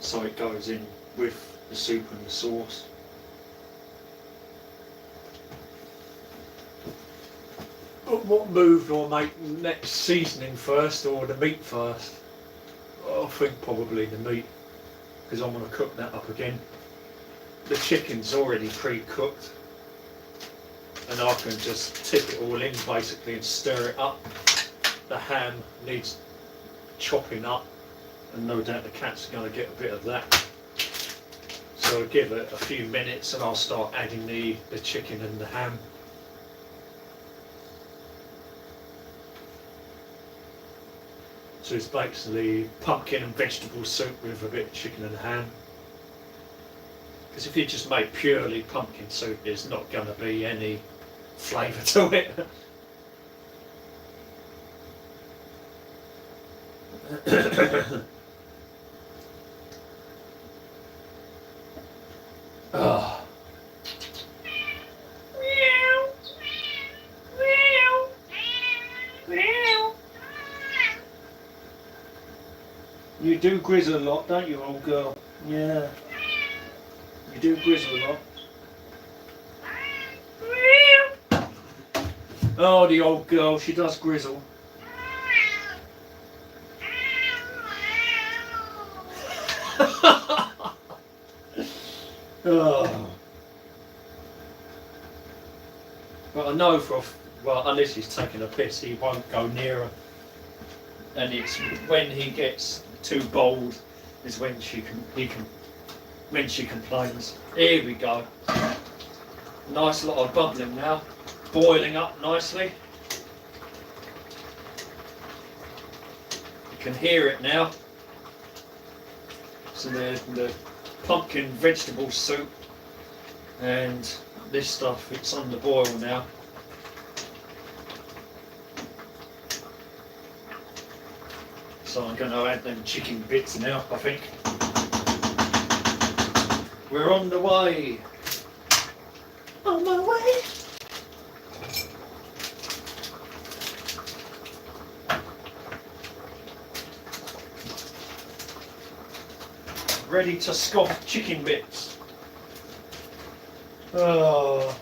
So it goes in with the soup and the sauce. But what move do I make next? Seasoning first or the meat first? I think probably the meat, because I'm going to cook that up again. The chicken's already pre-cooked, and I can just tip it all in basically and stir it up. The ham needs chopping up, and no doubt the cat's going to get a bit of that. So I'll give it a few minutes and I'll start adding the chicken and the ham. So it's basically pumpkin and vegetable soup with a bit of chicken and ham. Because if you just make purely pumpkin soup, there's not going to be any flavour to it. Oh. You do grizzle a lot, don't you, old girl? Yeah. You do grizzle a lot. Oh, the old girl, she does grizzle. Oh. But I know well, unless he's taking a piss, he won't go near her. And it's when he gets too bold is when she complains. Here we go. Nice lot of bubbling now, boiling up nicely. You can hear it now. So the pumpkin vegetable soup and this stuff, it's on the boil now. So I'm going to add them chicken bits now, I think. We're on the way. On my way. Ready to scoff chicken bits. Oh.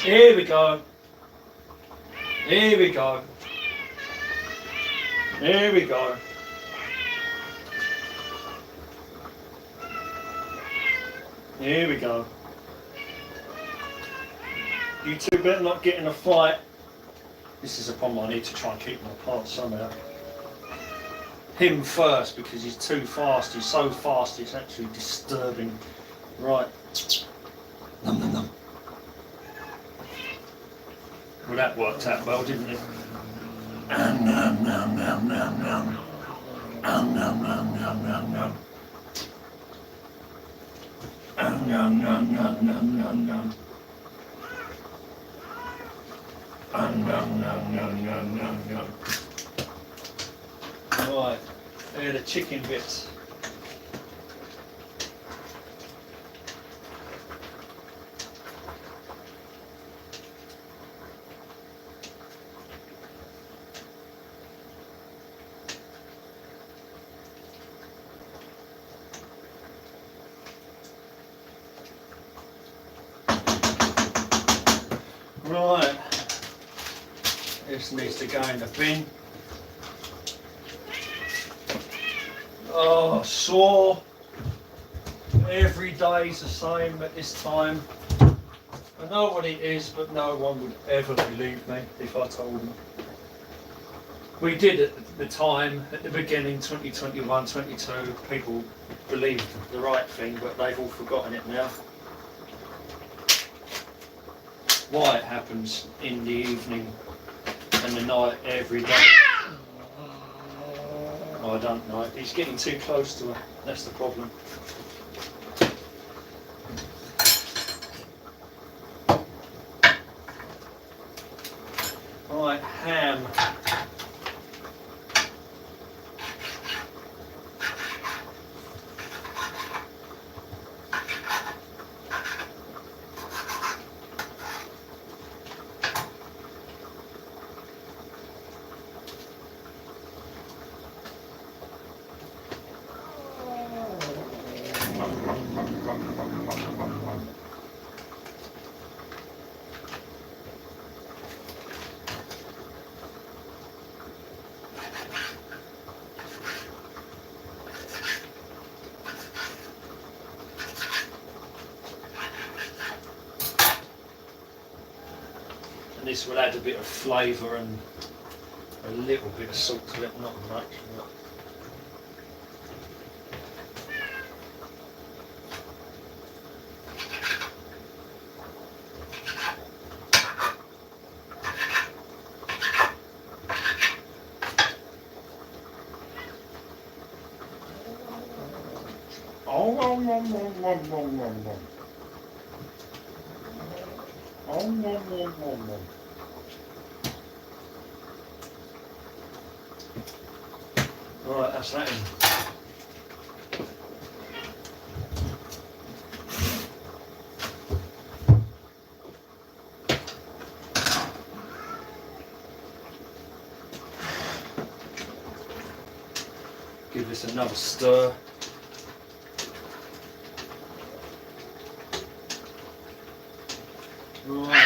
Here we go. Here we go. Here we go. Here we go. You two better not get in a fight. This is a problem I need to try and keep them apart somehow. Him first because he's too fast. He's so fast it's actually disturbing. Right. Nom nom nom. Well, that worked out well, didn't it? Nom nom nom nom nom nom. Nom nom nom nom nom nom. Nom nom nom nom nom nom nom. Nom nom nom nom nom nom nom. Right, they're the chicken bits. Right, this needs to go in the bin. Oh, sore. Every day's the same at this time. I know what it is, but no one would ever believe me if I told them. We did at the time, at the beginning, 2021, 22, people believed the right thing, but they've all forgotten it now. Why it happens in the evening and the night every day, I don't know. He's getting too close to her, that's the problem. Right, ham. This will add a bit of flavour and a little bit of salt to it, not much. But right, that's that in. Give this another stir. Right.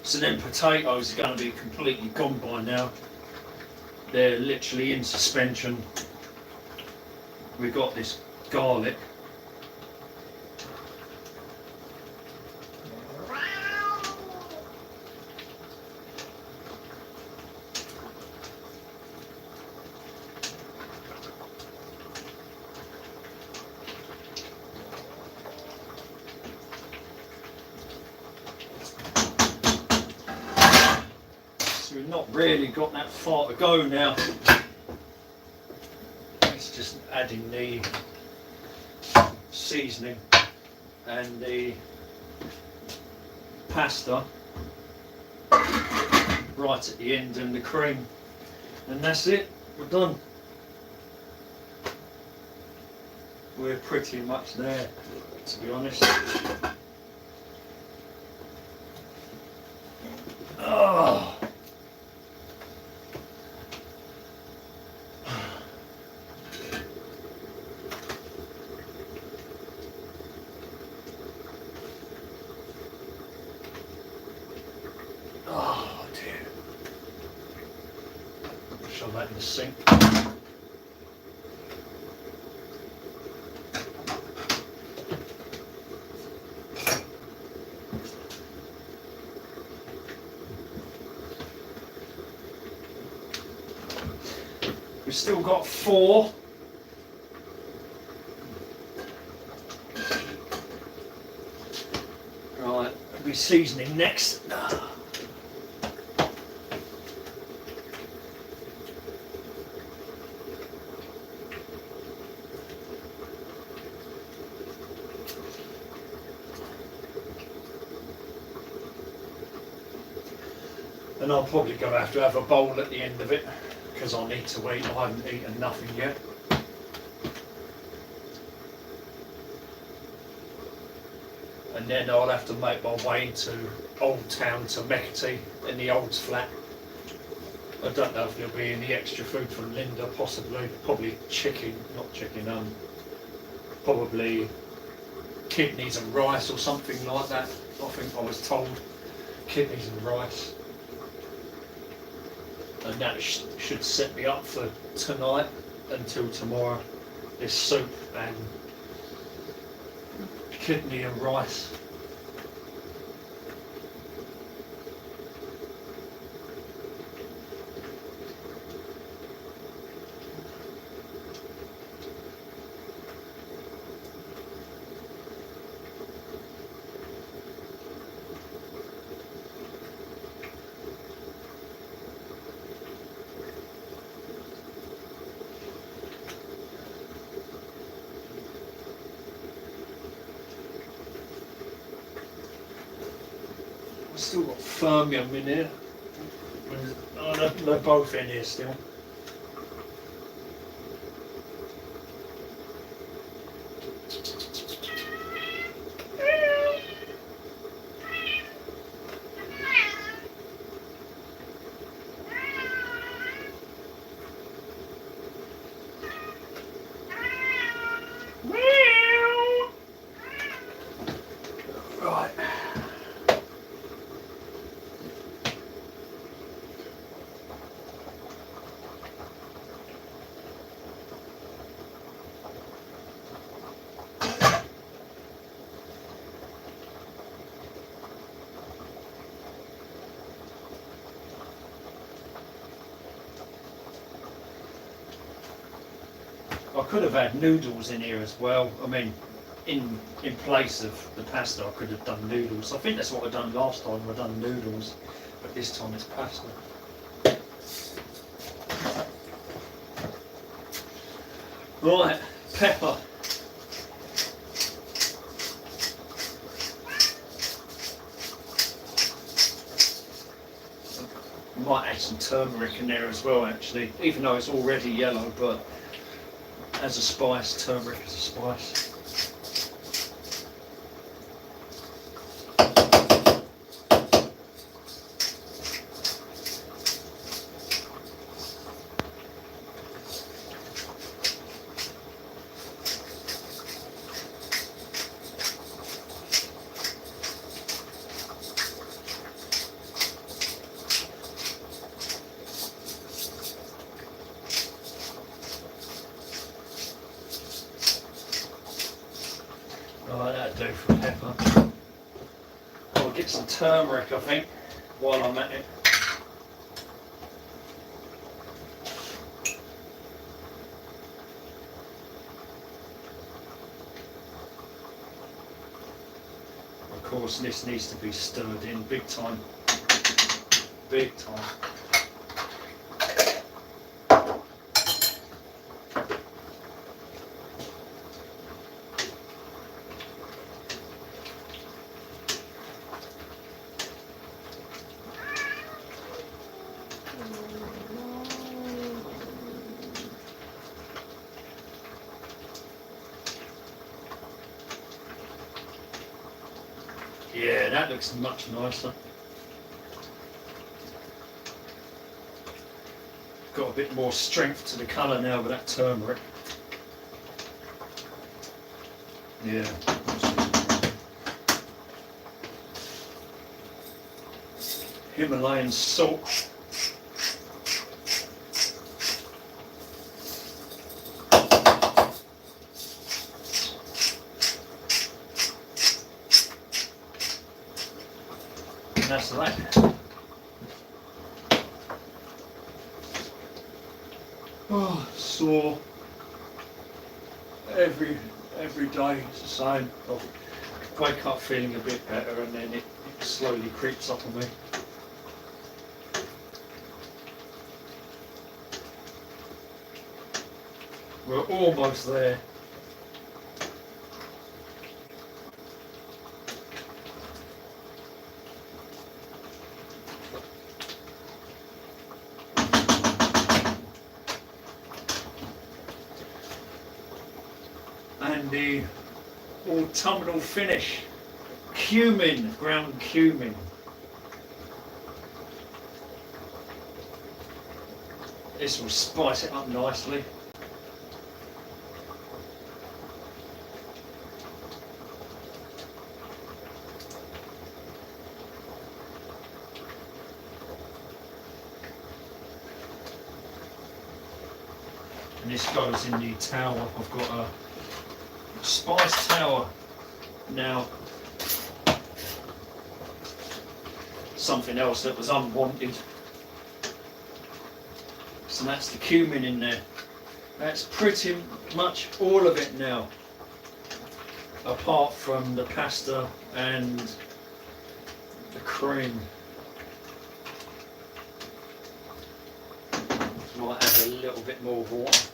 So then potatoes are going to be completely gone by now. They're literally in suspension. We've got this garlic. We've not really got that far to go now. It's just adding the seasoning and the pasta right at the end and the cream, and that's it. we're done. We're pretty much there, to be honest. Oh. Oh dear. Shove that in the sink. We've still got 4. Right, we'll be seasoning next. And I'll probably go have to have a bowl at the end of it because I need to eat. I haven't eaten nothing yet. And then I'll have to make my way into Old Town to Mechty in the Olds flat. I don't know if there'll be any extra food from Linda, possibly. Probably chicken, not chicken, probably kidneys and rice or something like that. I think I was told kidneys and rice. And that should set me up for tonight until tomorrow. This soup and kidney and rice. I've still got Fermium in here. Oh, they're both in here still. Right. I could have had noodles in here as well. I mean, in place of the pasta, I could have done noodles. I think that's what I done last time. I done noodles, but this time it's pasta. Right, pepper. Might add some turmeric in there as well, actually, even though it's already yellow, but as a spice, turmeric is a spice. Right, that'll do for pepper. I'll get some turmeric, I think, while I'm at it. Of course, this needs to be stirred in big time. Big time. Yeah, that looks much nicer. Got a bit more strength to the colour now with that turmeric. Yeah. Himalayan salt. And that's that. Oh, sore. Every day it's the same. I'll wake up feeling a bit better and then it slowly creeps up on me. We're almost there. And the autumnal finish, cumin, ground cumin. This will spice it up nicely. And this goes in the tower. I've got a spice tower now. Something else that was unwanted. So that's the cumin in there. That's pretty much all of it now, apart from the pasta and the cream. Might add a little bit more water.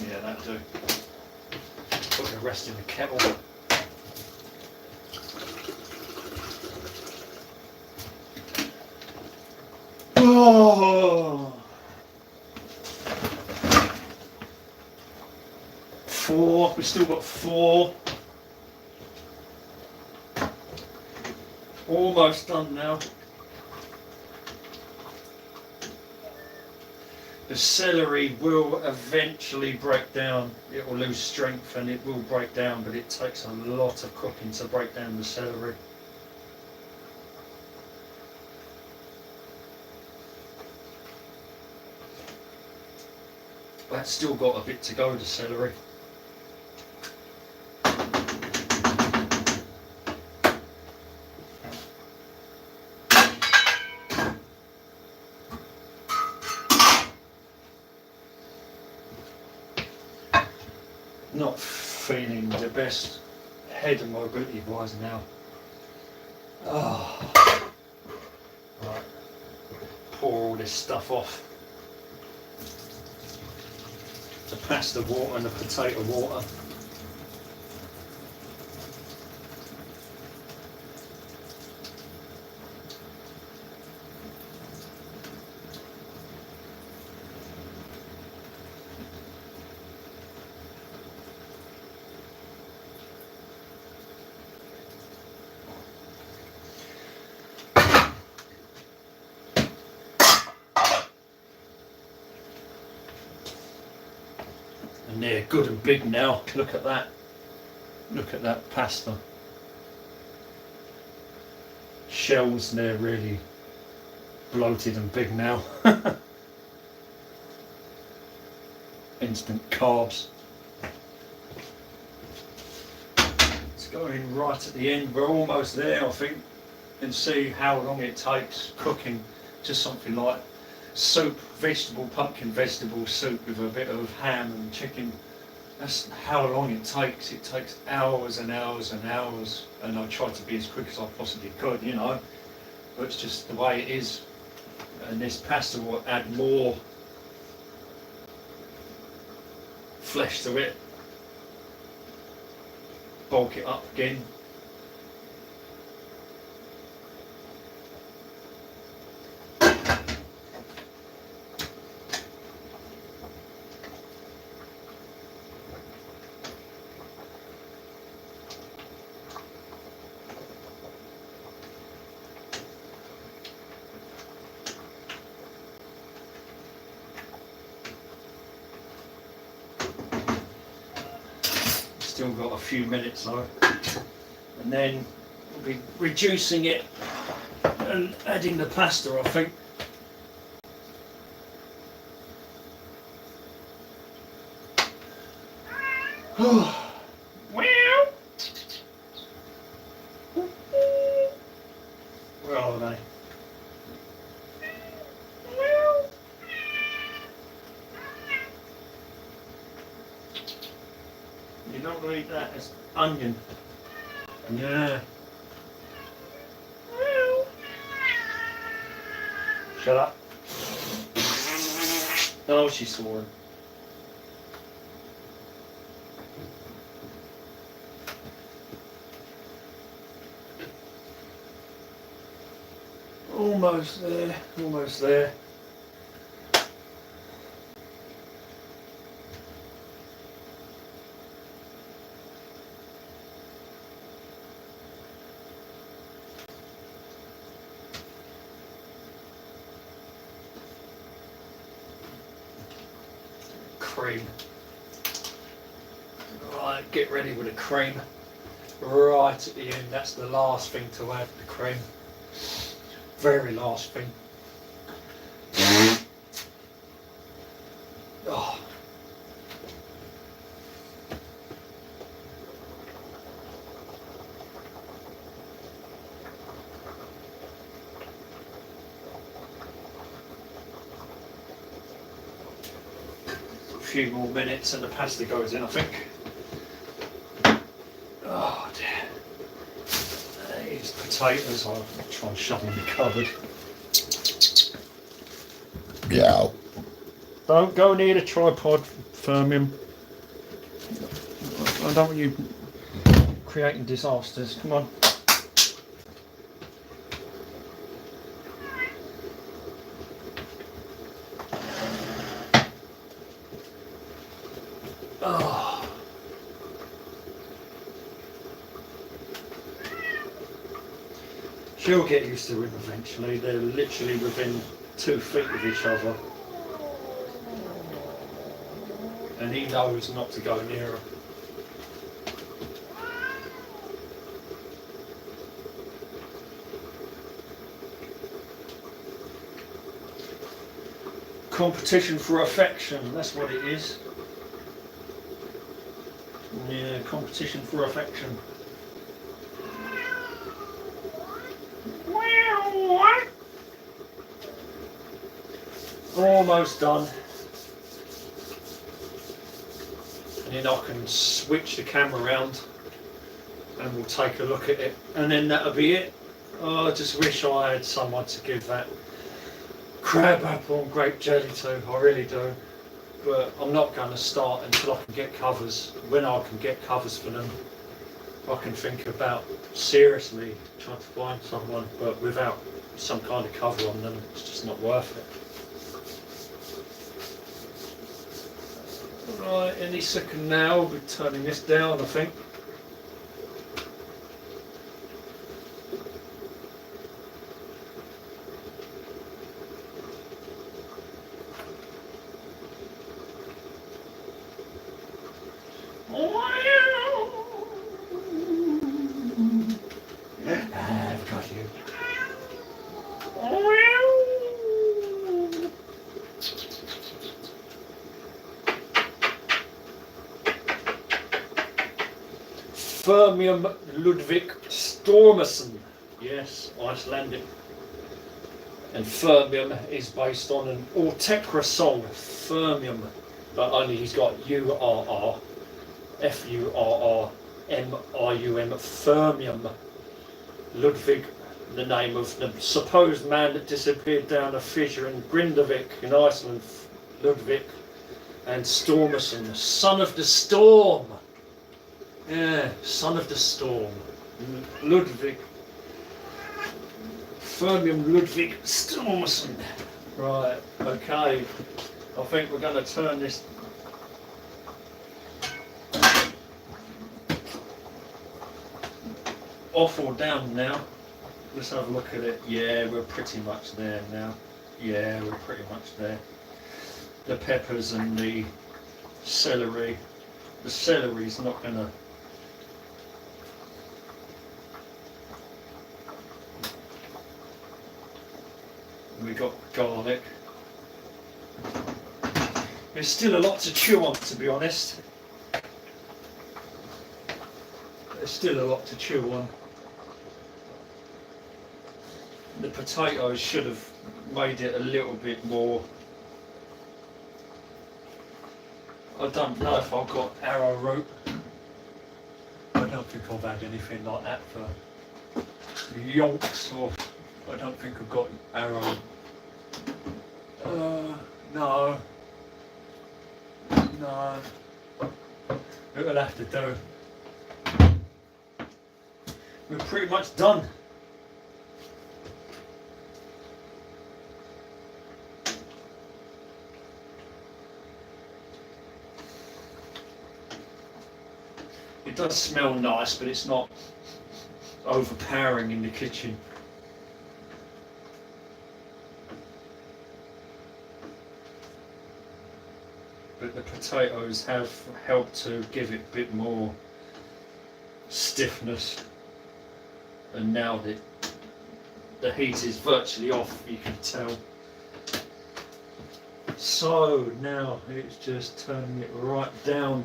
Yeah, that'll do. Put the rest in the kettle. Oh. 4, we've still got 4. Almost done now. The celery will eventually break down. It will lose strength and it will break down, but it takes a lot of cooking to break down the celery. That's still got a bit to go, the celery. Not feeling the best head and mobility wise now. Oh. Right. Pour all this stuff off. The pasta water and the potato water. And they're good and big now. Look at that. Look at that pasta. Shells, they're really bloated and big now. Instant carbs. It's going right at the end. We're almost there, I think. And see how long it takes cooking just something like soup, pumpkin vegetable soup with a bit of ham and chicken. That's how long it takes. It takes hours and hours and hours, and I tried to be as quick as I possibly could, you know, but it's just the way it is. And this pasta will add more flesh to it, bulk it up again. still got a few minutes though. And then we'll be reducing it and adding the plaster, I think. Where are they? You don't read that as onion. Yeah. Shut up. Oh, she saw him. Almost there, almost there. Cream. Right, get ready with the cream. Right at the end, that's the last thing to add, the cream. Very last thing. Oh. A few more minutes and the pasta goes in, I think. Oh dear. These potatoes, I'll try and shove them in the cupboard. Yeah. Don't go near the tripod, Fermium. I don't want you creating disasters. Come on. Oh. She'll get used to it eventually. They're literally within 2 feet of each other. And he knows not to go near her. Competition for affection, that's what it is. Yeah, competition for affection. Almost done. And then I can switch the camera around and we'll take a look at it. And then that'll be it. Oh, I just wish I had someone to give that crab apple and grape jelly to. I really do. But I'm not going to start until I can get covers. When I can get covers for them, I can think about seriously trying to find someone, but without some kind of cover on them, it's just not worth it. Right, any second now, we'll be turning this down, I think. I've got you. Fermium Ludwig Stormason. Yes, Icelandic. And Fermium is based on an Ortekra song, Fermium, but only he's got U-R-R, F-U-R-R-M-I-U-M, Fermium. Ludwig, the name of the supposed man that disappeared down a fissure in Grindavik in Iceland, Ludwig, and Stormason, son of the storm. Yeah, son of the storm. Ludwig. Fermium Ludwig Stormason. Right, okay. I think we're going to turn this off or down now. Let's have a look at it. Yeah, we're pretty much there now. Yeah, we're pretty much there. The peppers and the celery. The celery's not going to we got garlic. There's still a lot to chew on, to be honest. There's still a lot to chew on. The potatoes should have made it a little bit more. I don't know if I've got arrowroot. I don't think I've had anything like that for yolks, or I don't think I've got arrow. No. No. It'll have to do. We're pretty much done. It does smell nice, but it's not overpowering in the kitchen. But the potatoes have helped to give it a bit more stiffness. And now that the heat is virtually off, you can tell. So now it's just turning it right down.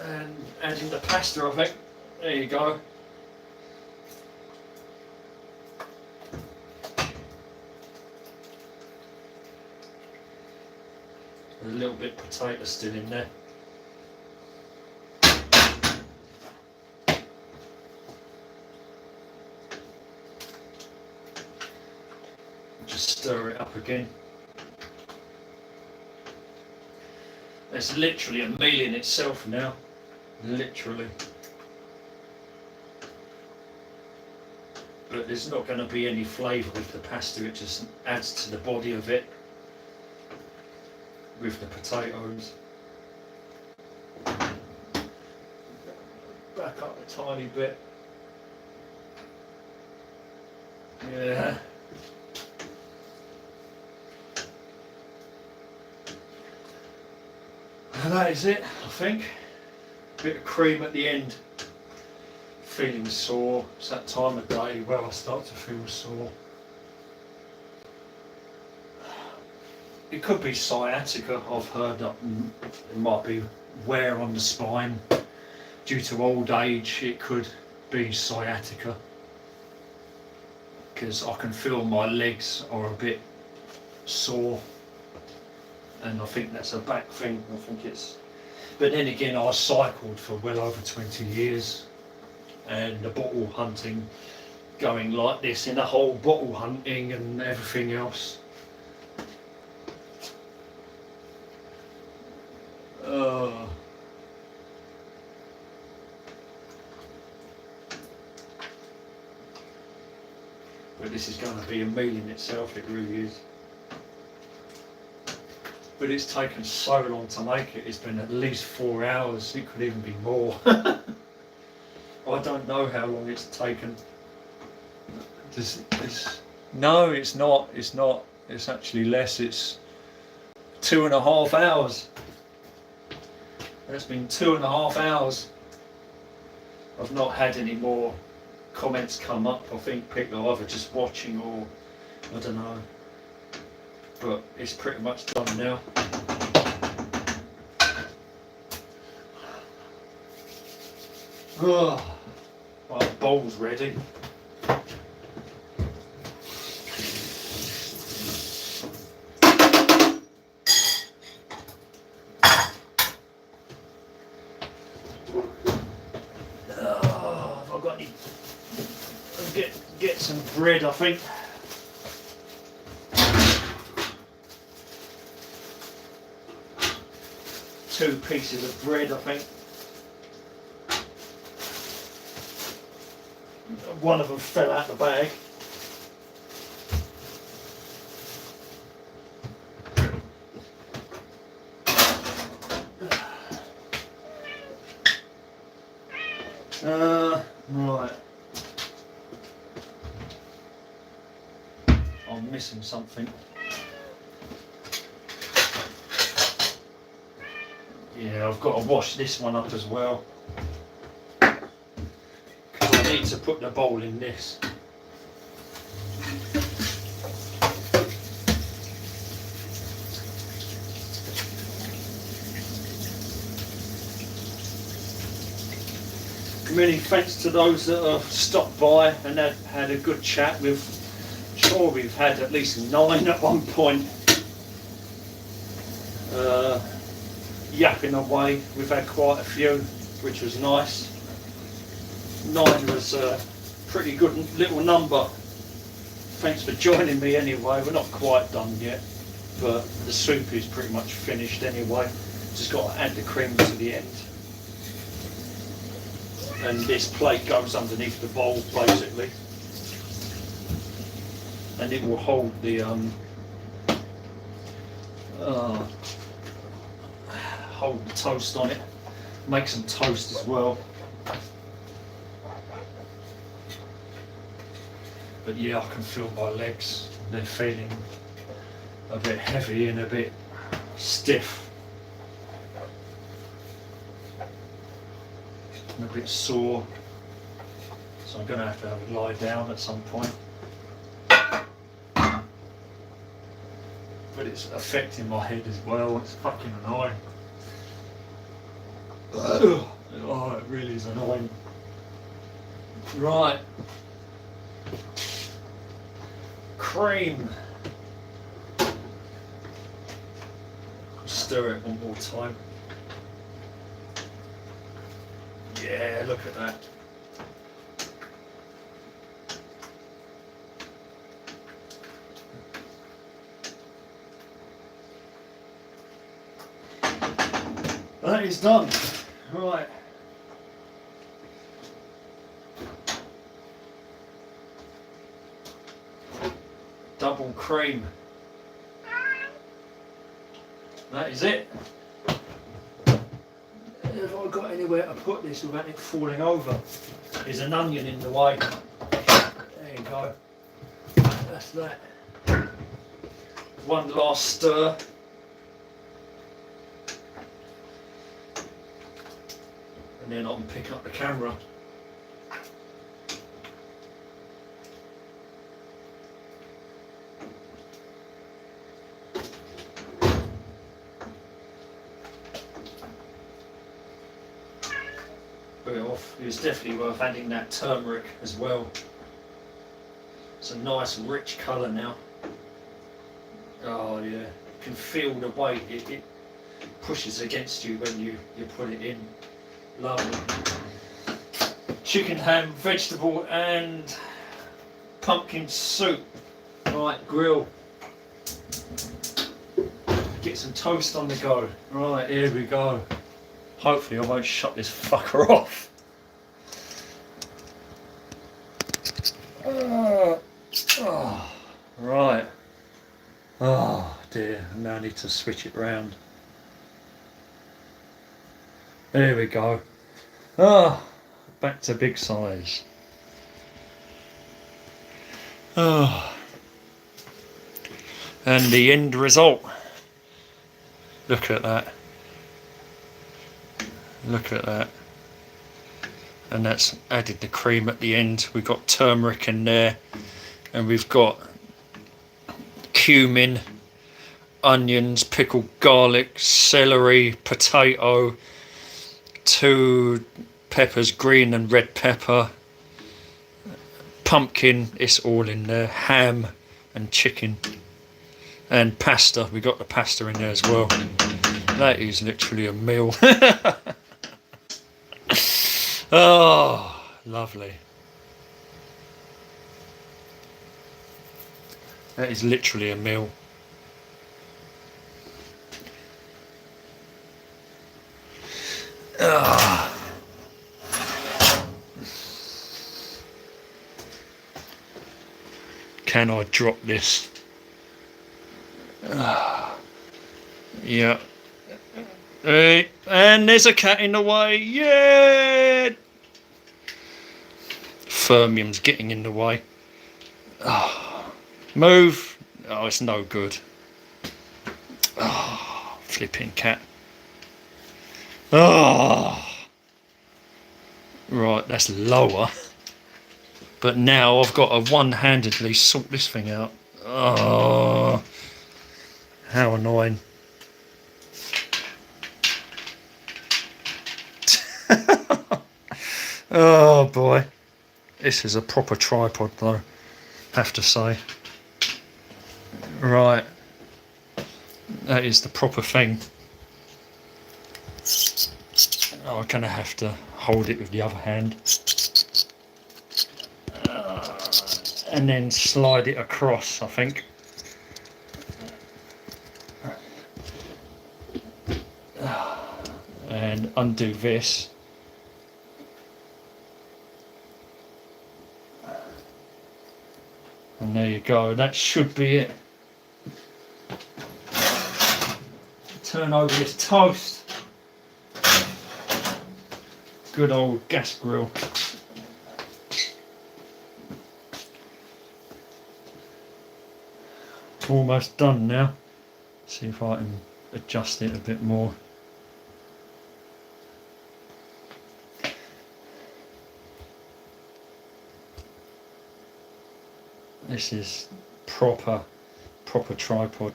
And adding the pasta, I think. There you go. A little bit of potato still in there. Just stir it up again. It's literally a meal in itself now. Literally. But there's not going to be any flavour with the pasta, it just adds to the body of it with the potatoes. Back up a tiny bit. Yeah. And that is it, I think. Bit of cream at the end. Feeling sore. It's that time of day where I start to feel sore. It could be sciatica. I've heard that it might be wear on the spine. Due to old age, it could be sciatica. Because I can feel my legs are a bit sore. And I think that's a back thing. I think it's. But then again, I cycled for well over 20 years, and the bottle hunting, going like this in the whole bottle hunting and everything else. But this is going to be a meal in itself, it really is. But it's taken so long to make it. It's been at least 4 hours. It could even be more. I don't know how long it's taken. No, it's not. It's not. It's actually less. It's 2.5 hours. It's been 2.5 hours. I've not had any more comments come up. I think people are either just watching or I don't know. But it's pretty much done now. Oh, well, the bowl's ready. Oh, I've got any. Get some bread, I think. Two pieces of bread, I think. One of them fell out the bag. Right. I'm missing something. Yeah, I've got to wash this one up as well. I need need to put the bowl in this. Many thanks to those that have stopped by and had a good chat. Sure we've had at least 9 at one point. Yapping away, we've had quite a few, which was nice. 9 was a pretty good little number. Thanks for joining me anyway. We're not quite done yet, but the soup is pretty much finished anyway. Just got to add the cream to the end. And this plate goes underneath the bowl basically, and it will hold the toast on it. Make some toast as well. But yeah, I can feel my legs, they're feeling a bit heavy and a bit stiff. I'm a bit sore, so I'm going to have a lie down at some point. But it's affecting my head as well. It's fucking annoying. Oh, it really is annoying. Right. Cream. Stir it one more time. Yeah, look at that. That is done. Right. Double cream. That is it. Have I got anywhere to put this without it falling over? There's an onion in the way. There you go. That's that. One last stir. And then I can pick up the camera. Put it off. It was definitely worth adding that turmeric as well. It's a nice rich colour now. Oh yeah, you can feel the weight it pushes against you when you put it in. Lovely. Chicken, ham, vegetable and pumpkin soup. Right, grill. Get some toast on the go. Right, here we go. Hopefully I won't shut this fucker off. Right. Oh dear, now I need to switch it round. There we go. Back to big size. And the end result. Look at that. Look at that. And that's added the cream at the end. We've got turmeric in there, and we've got cumin, onions, pickled garlic, celery, potato, 2 peppers, green and red pepper, pumpkin, it's all in there, ham and chicken, and pasta. We got the pasta in there as well. That is literally a meal. Oh, lovely. That is literally a meal. Can I drop this? Yeah. Hey, and there's a cat in the way. Yeah. Fermium's getting in the way. Move. Oh, it's no good. Flipping cat. Right, that's lower. But now I've got to one-handedly sort this thing out. Oh, how annoying. Oh boy. This is a proper tripod though, have to say. Right. That is the proper thing. Oh, I'm going to have to hold it with the other hand. And then slide it across, I think. And undo this. And there you go, that should be it. Turn over this toast. Good old gas grill. Almost done now. See if I can adjust it a bit more. This is proper tripod.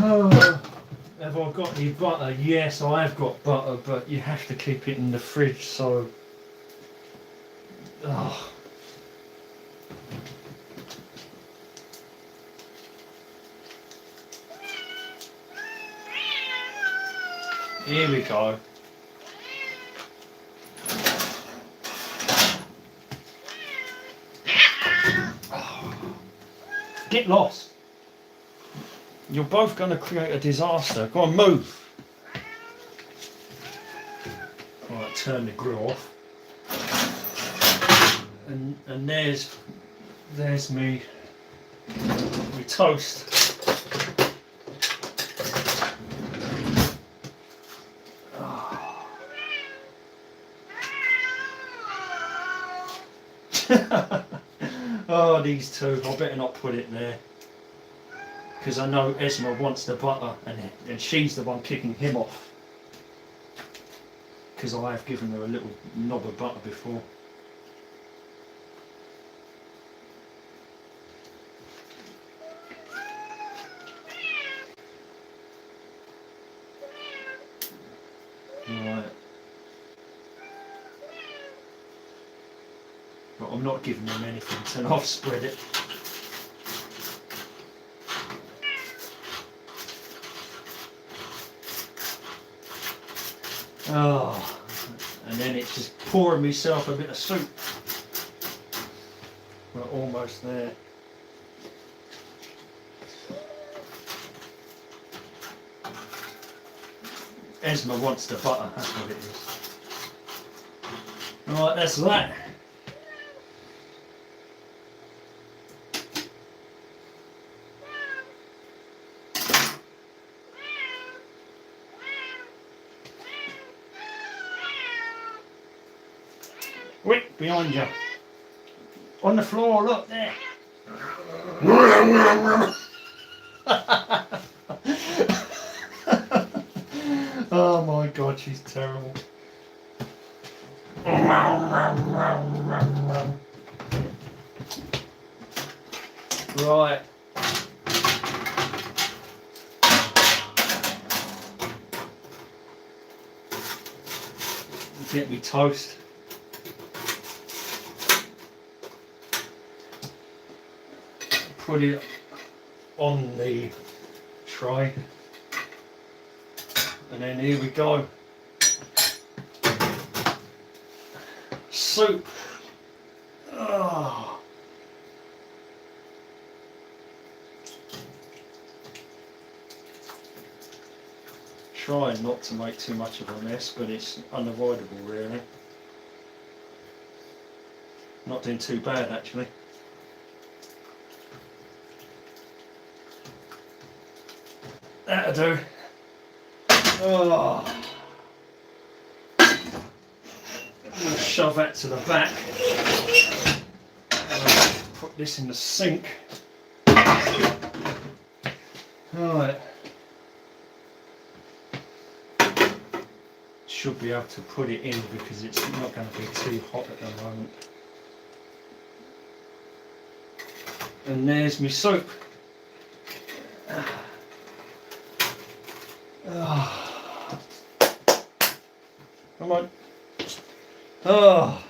Oh, have I got any butter? Yes, I have got butter, but you have to keep it in the fridge, so... Oh. Here we go. Get lost. You're both going to create a disaster. Go on, move. Right, turn the grill off. And there's me toast. Oh. Oh, these two. I better not put it there. Because I know Esma wants the butter and she's the one kicking him off. Because I have given her a little knob of butter before. Right. But I'm not giving them anything until I've spread it. Oh, and then it's just pouring myself a bit of soup. We're almost there. Esma wants the butter, that's what it is. Right, that's that. Quick, behind you. On the floor, look there. Oh my God, she's terrible. Right. Get me toast. Put it on the tray. And then here we go. Soup. Oh. Trying not to make too much of a mess, but it's unavoidable really. Not doing too bad actually. That'll do. Oh. We'll shove that to the back. Put this in the sink. Right. should be able to put it in because it's not going to be too hot at the moment. And there's my soap. Come on. Oh.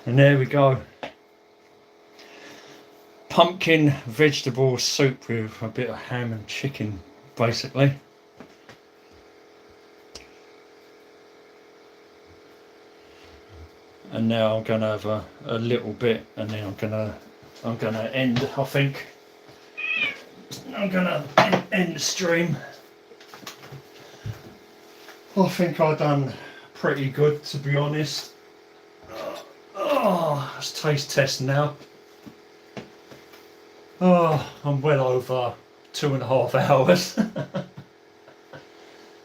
And there we go. Pumpkin vegetable soup with a bit of ham and chicken, basically. And now I'm gonna have a little bit, and then I'm gonna end. I think I'm gonna end the stream. I think I've done pretty good, to be honest. Oh, let's taste test now. Oh, I'm well over 2.5 hours.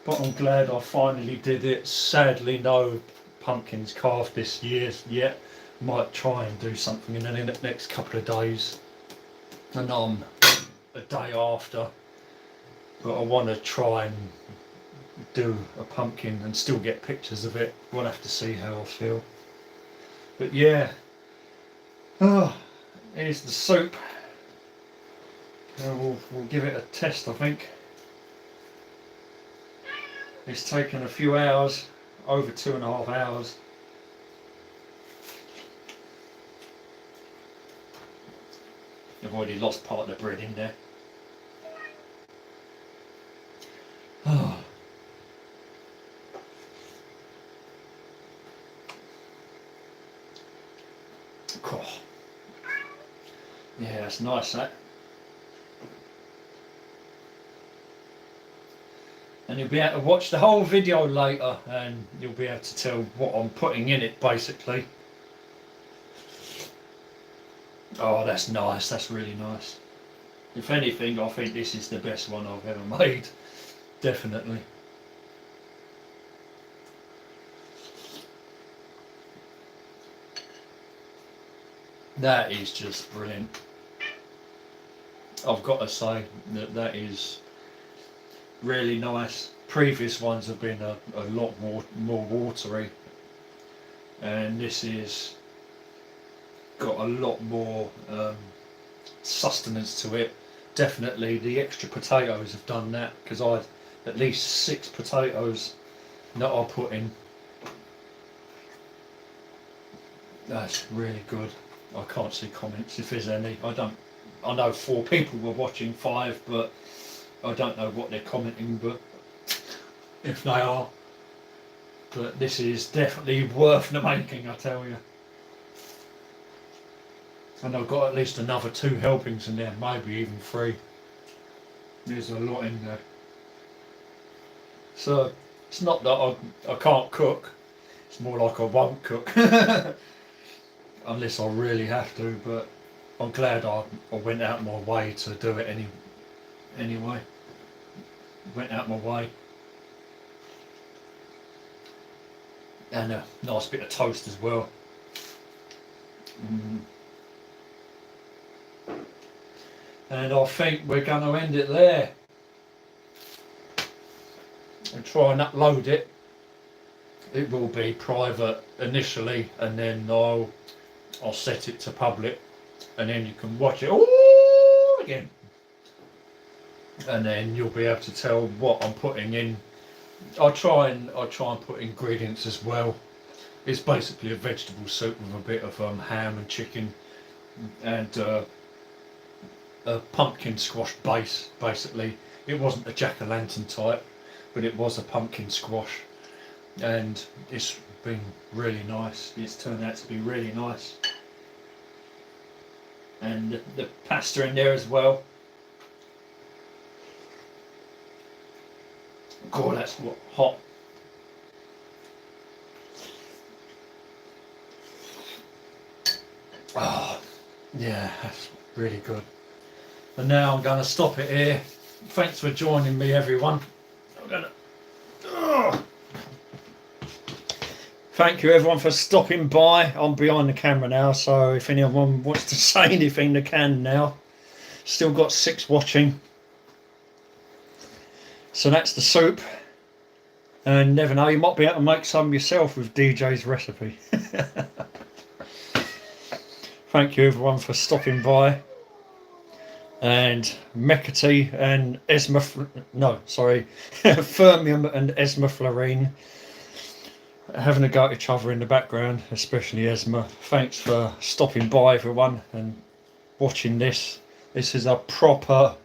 But I'm glad I finally did it. Sadly, no pumpkins carved this year yet. Might try and do something in the next couple of days. And I'm a day after. But I want to try and do a pumpkin and still get pictures of it. We'll have to see how I feel. But yeah. Oh, here's the soup. We'll give it a test, I think. It's taken a few hours, over 2.5 hours. I've already lost part of the bread in there. Oh. Oh. Yeah, that's nice, that. And you'll be able to watch the whole video later and you'll be able to tell what I'm putting in it, basically. Oh, that's nice. That's really nice. If anything, I think this is the best one I've ever made. Definitely. That is just brilliant. I've got to say that is really nice. Previous ones have been a lot more watery, and this is got a lot more sustenance to it. Definitely the extra potatoes have done that, because I had at least 6 potatoes that I put in. That's really good. I can't see comments if there's any. I know 4 people were watching, 5, but I don't know what they're commenting, but if they are. But this is definitely worth the making, I tell you. And I've got at least another 2 helpings in there, maybe even 3. There's a lot in there. So it's not that I can't cook, it's more like I won't cook. Unless I really have to, but I'm glad I went out my way to do it anyway. Went out my way. And a nice bit of toast as well. And I think we're going to end it there. And try and upload it. It will be private initially, and then I'll set it to public, and then you can watch it all again. And then you'll be able to tell what I'm putting in. I try and put ingredients as well. It's basically a vegetable soup with a bit of ham and chicken and a pumpkin squash base. Basically, it wasn't a jack-o'-lantern type, but it was a pumpkin squash, and it's been really nice. It's turned out to be really nice. And the pasta in there as well. God, that's hot. Oh, yeah, that's really good. And now I'm going to stop it here. Thanks for joining me, everyone. I'm going to... Thank you, everyone, for stopping by. I'm behind the camera now, so if anyone wants to say anything, they can now. Still got 6 watching. So that's the soup. And never know, you might be able to make some yourself with DJ's recipe. Thank you everyone for stopping by. And Mekati and Fermium and Esma Florine having a go at each other in the background, especially Esma. Thanks for stopping by everyone and watching this. This is a proper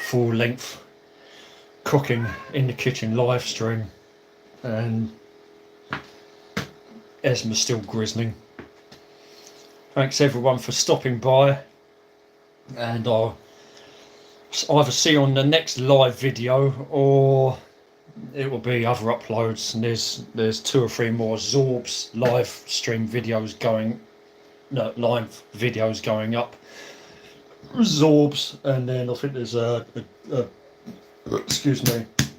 full length cooking in the kitchen live stream, and Esma's still grizzling. Thanks everyone for stopping by, and I'll either see you on the next live video or it will be other uploads. And there's 2 or 3 more Zorbs live stream videos going, live videos going up. Zorbs, and then I think there's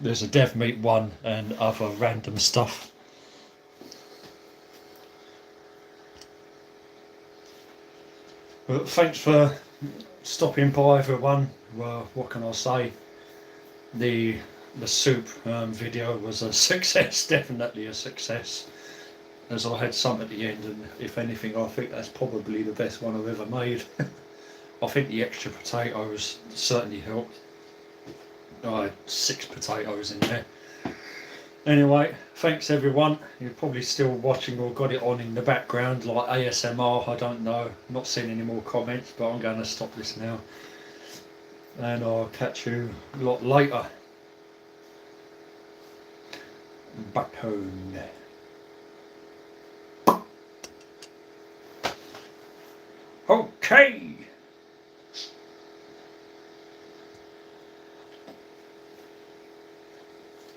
there's a Dev Meat one and other random stuff. But thanks for stopping by everyone. Well, what can I say? The soup video was a success, definitely a success, as I had some at the end, and if anything I think that's probably the best one I've ever made. I think the extra potatoes certainly helped. I had 6 potatoes in there. Anyway, thanks everyone. You're probably still watching or got it on in the background like ASMR, I don't know. I'm not seeing any more comments, but I'm going to stop this now. And I'll catch you a lot later. Back home. Okay.